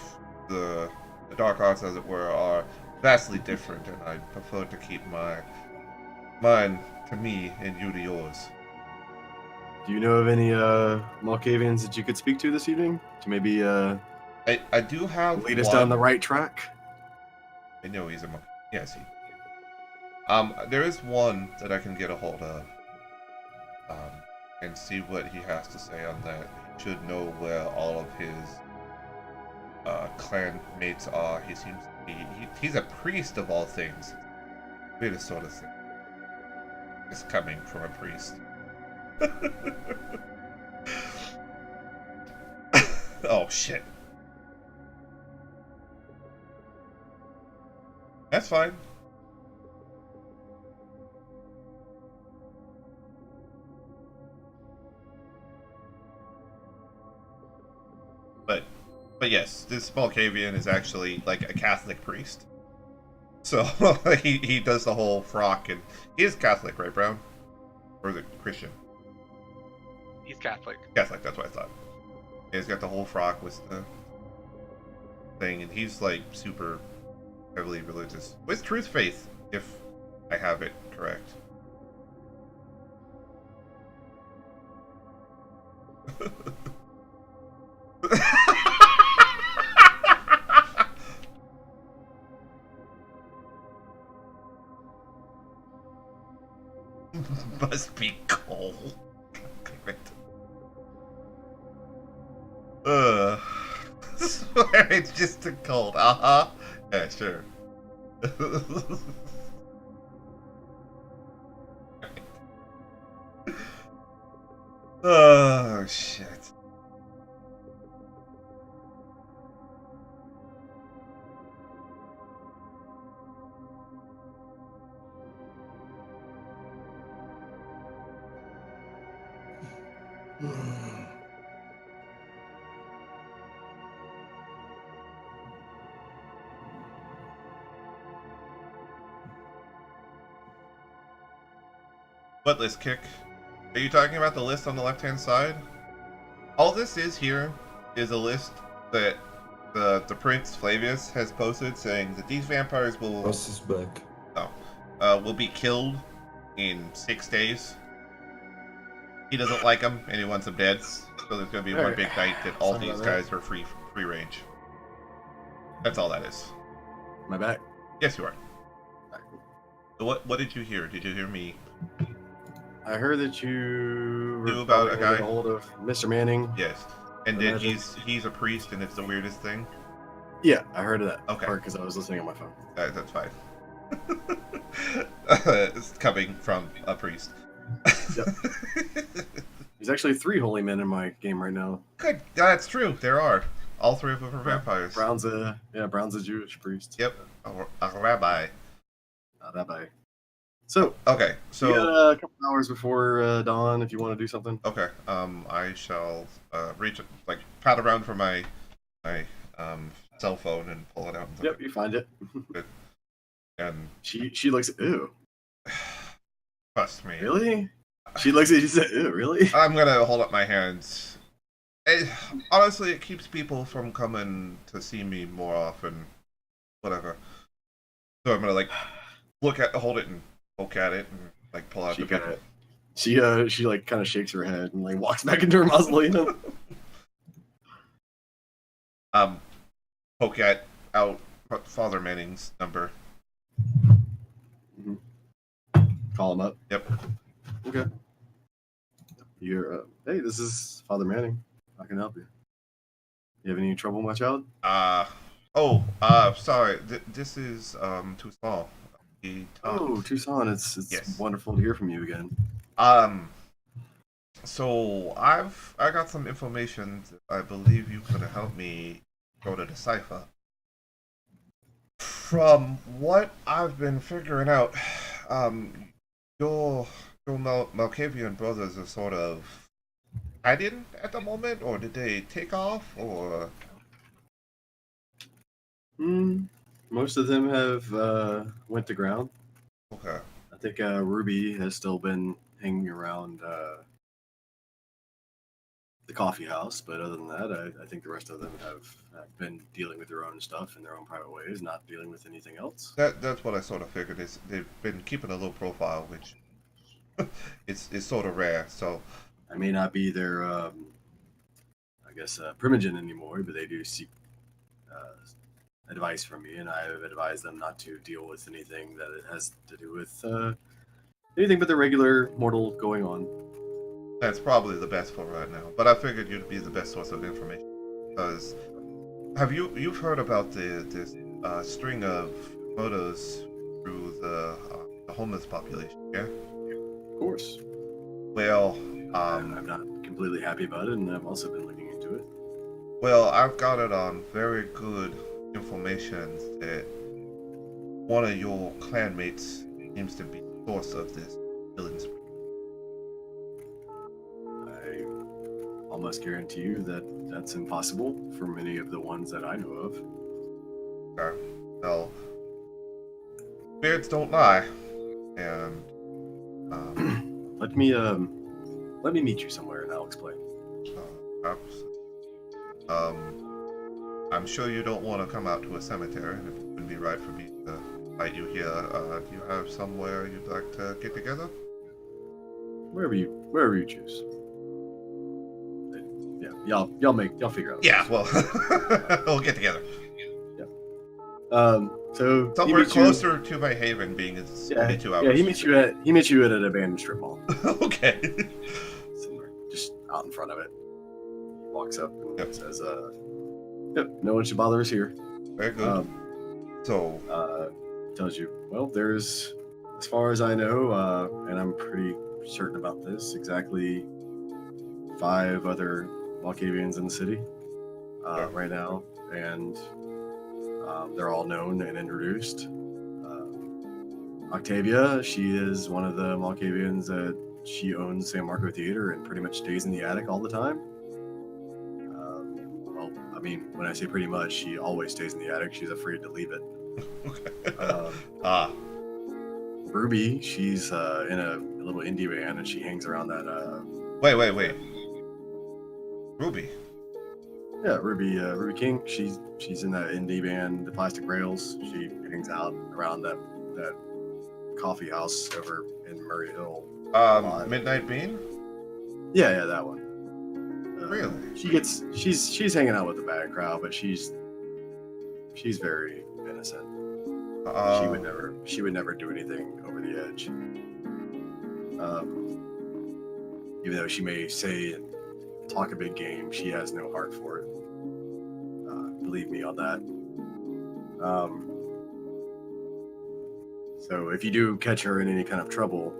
the dark arts, as it were, are vastly different, and I prefer to keep mine to me and you to yours. Do you know of any Malkavians that you could speak to this evening? To maybe I do have lead us down the right track? I know he's a yes. There is one that I can get a hold of, and see what he has to say on that. He should know where all of his clan mates are. He seems to be he's a priest of all things. Weirdest sort of thing. It's coming from a priest. Oh shit. That's fine. But yes, this Malkavian is actually like a Catholic priest. So he does the whole frock, and he is Catholic, right, Brown? Or is it Christian? He's Catholic. Catholic, that's what I thought. Yeah, he's got the whole frock with the thing, and he's like super heavily religious. With truth faith, if I have it correct. Must be cold. Swear it's just too cold. Yeah, sure. Oh shit. What list, Kick? Are you talking about the list on the left-hand side? All this is here is a list that the Prince Flavius has posted saying that these vampires will Ross is back. will be killed in 6 days. He doesn't like them and he wants them dead. So there's going to be one big night that all these guys are free range. That's all that is. Am I back? Yes, you are. So what did you hear? Did you hear me? I heard that you knew about a guy. Get a hold of Mr. Manning. Yes, and then he's a priest, and it's the weirdest thing. Yeah, I heard of that Okay. part because I was listening on my phone. That's fine. It's coming from a priest. Yep. There's actually 3 holy men in my game right now. Good. That's true. There are. All 3 of them are vampires. Brown's a Jewish priest. Yep. A rabbi. Rabbi. So Okay. So you got a couple hours before dawn if you want to do something. okay. I shall reach like pat around for my cell phone and pull it out. And Yep, you find it. And she looks at ew. trust me. Really? She looks at you and says, ew, really? I'm gonna hold up my hands. Honestly, it keeps people from coming to see me more often. Whatever. So I'm gonna like hold it and poke at it and like pull out the bit. She like kind of shakes her head and like walks back into her mausoleum. Poke out Father Manning's number. Call him up. Yep. Okay. You're hey, this is Father Manning. I can help you. You have any trouble, my child? Sorry. This is too small. Oh, Tucson, it's yes. Wonderful to hear from you again. So I got some information that I believe you could help me go to decipher. From what I've been figuring out, your Malkavian brothers are sort of hiding at the moment, or did they take off, or? Most of them have went to ground. Okay. I think Ruby has still been hanging around the coffee house, but other than that, I think the rest of them have been dealing with their own stuff in their own private ways, not dealing with anything else. That's what I sort of figured. Is they've been keeping a low profile, which is sort of rare. So I may not be their, primogen anymore, but they do seek advice from me, and I have advised them not to deal with anything that it has to do with anything but the regular mortal going on. that's probably the best for right now. But I figured you'd be the best source of information because you've heard about this string of photos through the homeless population, yeah? Of course. Well, I'm not completely happy about it, and I've also been looking into it. Well, I've got it on very good information that one of your clanmates seems to be the source of this killing spree. I almost guarantee you that that's impossible for many of the ones that I know of. Okay. Well, spirits don't lie, and let me meet you somewhere, and I'll explain. I'm sure you don't want to come out to a cemetery, and it wouldn't be right for me to invite you here. Do you have somewhere you'd like to get together? Wherever you choose. Yeah, y'all figure out. Yeah, well, we'll get together. Yeah. So somewhere closer to my haven, being it's 22 hours. Yeah, he meets you at an abandoned strip mall. Okay. Somewhere, just out in front of it. He walks up and says, "Yep, no one should bother us here." Very good. Tells you, well, there's, as far as I know, and I'm pretty certain about this, exactly 5 other Malkavians in the city right now, and they're all known and introduced. Octavia, she is one of the Malkavians that she owns San Marco Theater and pretty much stays in the attic all the time. Well, I mean, when I say pretty much, she always stays in the attic. She's afraid to leave it. Ruby, she's in a little indie band, and she hangs around that. Wait. Ruby. Yeah, Ruby King. She's in that indie band, the Plastic Rails. She hangs out around that coffee house over in Murray Hill. Midnight Bean. Yeah, that one. Really? She's hanging out with the bad crowd, but she's very innocent. She would never do anything over the edge. Even though she may say and talk a big game, she has no heart for it. Believe me on that. So if you do catch her in any kind of trouble,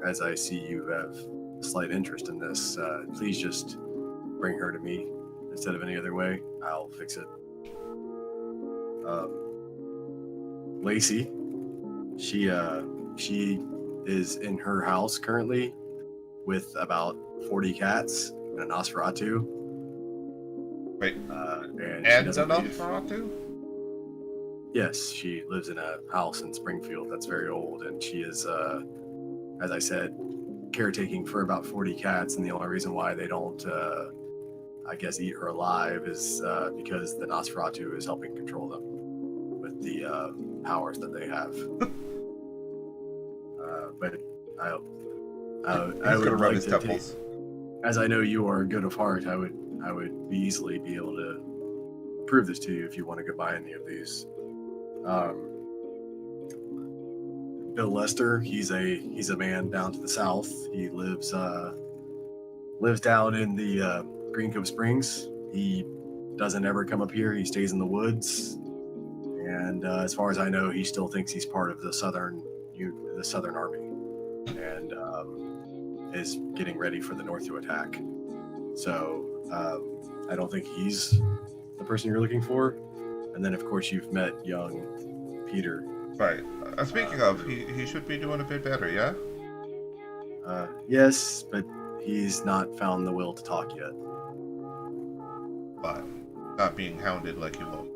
as I see you have a slight interest in this, please just bring her to me instead of any other way. I'll fix it. Lacey, she is in her house currently with about 40 cats and a Nosferatu. Wait, and she and doesn't the leave. Nosferatu? Yes, she lives in a house in Springfield that's very old, and she is, as I said, caretaking for about 40 cats, and the only reason why they don't, I guess, eat her alive is because the Nosferatu is helping control them with the powers that they have. But I He's would gonna rub like his to temples. as I know you are good of heart, I would easily be able to prove this to you if you want to go buy any of these. Bill Lester, he's a man down to the south. He lives down in the Green Cove Springs. He doesn't ever come up here. He stays in the woods. And as far as I know, he still thinks he's part of the Southern Army, and is getting ready for the North to attack. So I don't think he's the person you're looking for. And then, of course, you've met young Peter. Right. Speaking of, he should be doing a bit better, yeah? Yes, but he's not found the will to talk yet. But not being hounded like you will.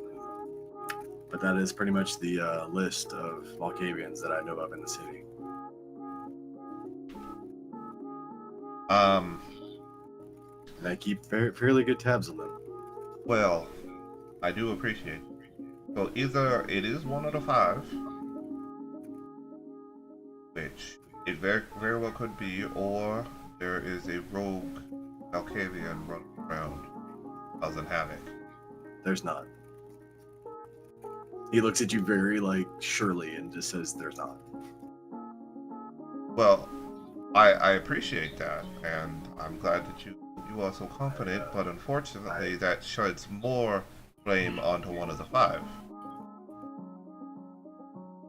But that is pretty much the list of Malkavians that I know of in the city. And I keep fairly good tabs on them. Well, I do appreciate it. So either it is one of the 5, which it very, very well could be, or there is a rogue Malkavian running around causing havoc. There's not. He looks at you very, surely and just says, there's not. Well, I appreciate that, and I'm glad that you are so confident, but unfortunately that sheds more blame onto one of the 5.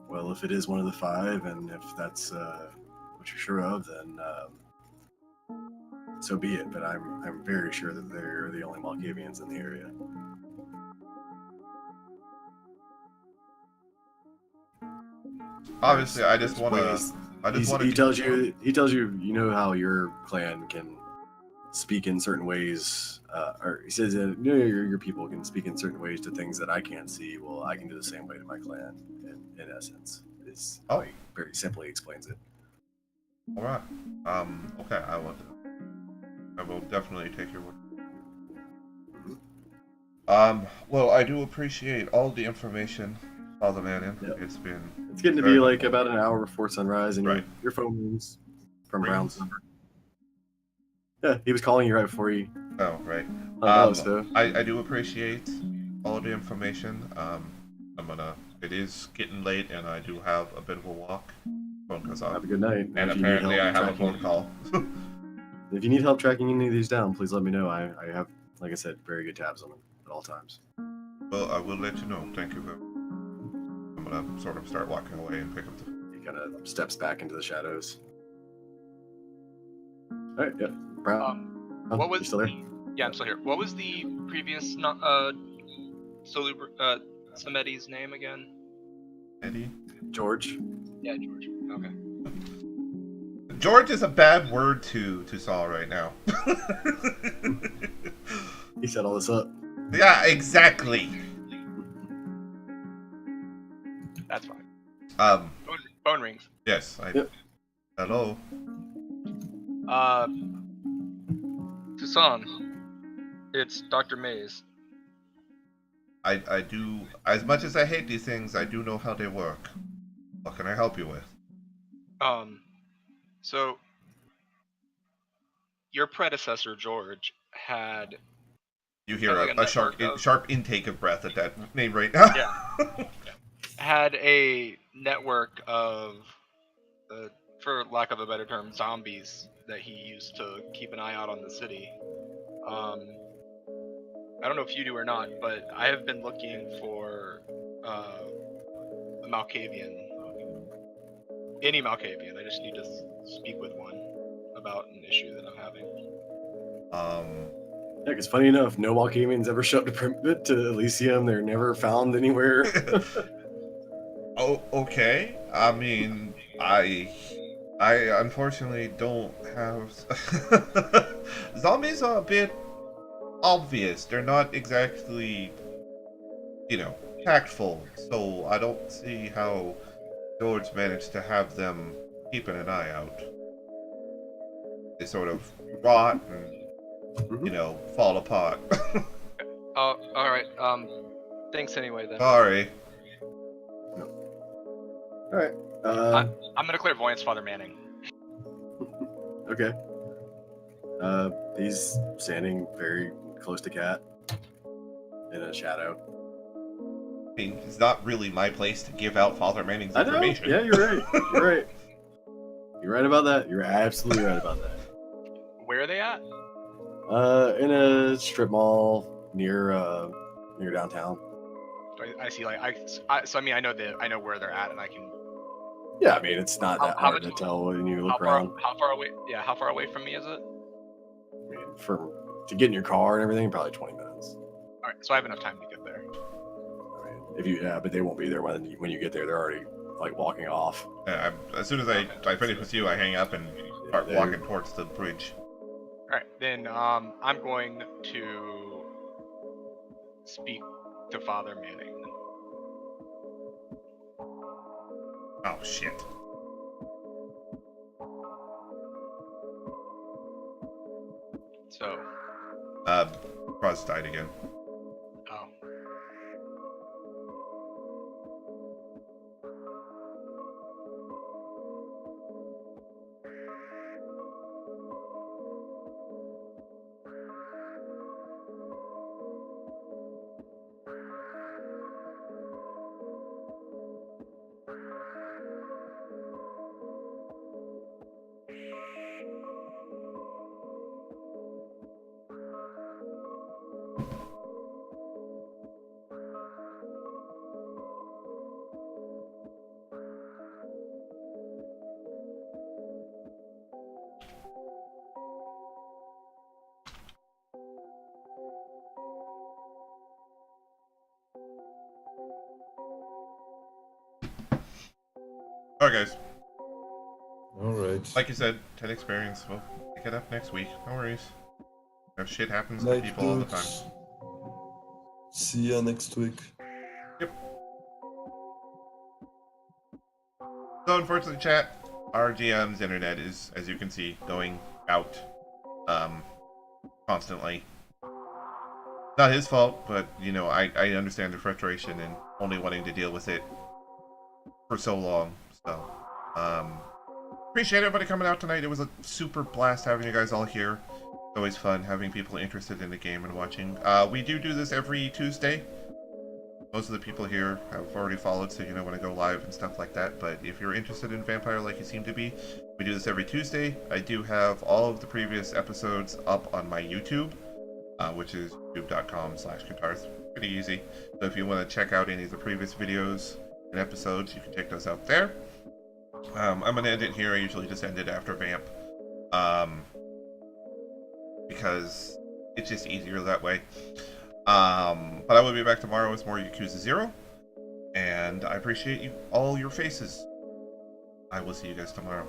Well, if it is one of the 5, and if that's what you're sure of, then so be it. But I'm very sure that they're the only Malkavians in the area. Obviously, I just want to. He tells you. You know how your clan can speak in certain ways, or he says that your people can speak in certain ways to things that I can't see. Well, I can do the same way to my clan. In essence, is how he very simply explains it. All right. Okay. I will definitely take your word. Well, I do appreciate all the information, Father Manning. Yep. It's getting to be about an hour before sunrise, and right. your phone rings from Brown's number. Yeah, he was calling you right before you. Oh, right. So I do appreciate all the information. It is getting late, and I do have a bit of a walk. Have a good night. And apparently, I have a phone call. If you need help tracking any of these down, please let me know. I have, like I said, very good tabs on them at all times. Well, I will let you know. Thank you. I'm gonna sort of start walking away and pick up the. He kind of steps back into the shadows. All right, yeah. Brown. What was you still there? Yeah, I'm still here. What was the previous Samedi's name again? Eddie? George. Yeah, George. Okay. George is a bad word to Saul right now. He set all this up. Yeah, exactly. That's fine. Phone rings. Yes. Yep. Hello. Tucson. It's Dr. Mays. I do, as much as I hate these things, I do know how they work. What can I help you with? So your predecessor George had. You hear like a sharp intake of breath at that name right now. Yeah. Had a network of, for lack of a better term, zombies that he used to keep an eye out on the city. I don't know if you do or not, but I have been looking for a Malkavian. Any Malkavian. I just need to speak with one about an issue that I'm having. Yeah, because funny enough, no Malkavians ever showed up to Elysium. They're never found anywhere. Oh, okay. I mean, I unfortunately don't have. Zombies are a bit obvious. They're not exactly, tactful. So I don't see how George managed to have them keeping an eye out. They sort of rot and, fall apart. Oh, all right. Thanks anyway then. Sorry. All right. I'm gonna clairvoyance Father Manning. Okay. He's standing very close to Cat in a shadow. I mean, it's not really my place to give out Father Manning's I know. information. Yeah, you're right. You're right. You're right about that. You're absolutely right about that. Where are they at? In a strip mall near downtown. I see. So I mean, I know where they're at, and I can. Yeah, I mean it's not that How hard to much- tell when you look How around. far away? Yeah, how far away from me is it? I mean, to get in your car and everything, probably 20 minutes. All right, so I have enough time to get there. I mean, but they won't be there when you get there. They're already like walking off. Yeah, as soon as I finish with you, I hang up and start walking towards the bridge. All right, then I'm going to speak to Father Manning. Oh shit. So. Cross died again. Oh. Alright, guys. All right. Like you said, 10 experience. We'll pick it up next week. No worries. If shit happens to Night, people all the time. dudes. See ya next week. Yep. So unfortunately, chat, our GM's internet is, as you can see, going out constantly. Not his fault, but I understand the frustration and only wanting to deal with it for so long. So appreciate everybody coming out tonight. It was a super blast having you guys all here. It's always fun having people interested in the game and watching. We do this every Tuesday. Most of the people here have already followed, so you know when I go live and stuff like that. But if you're interested in Vampire like you seem to be, we do this every Tuesday. I do have all of the previous episodes up on my YouTube, which is youtube.com/Katarth. Pretty easy. So if you want to check out any of the previous videos and episodes, you can check those out there. I'm going to end it here. I usually just end it after Vamp. Because it's just easier that way. But I will be back tomorrow with more Yakuza 0. And I appreciate all your faces. I will see you guys tomorrow.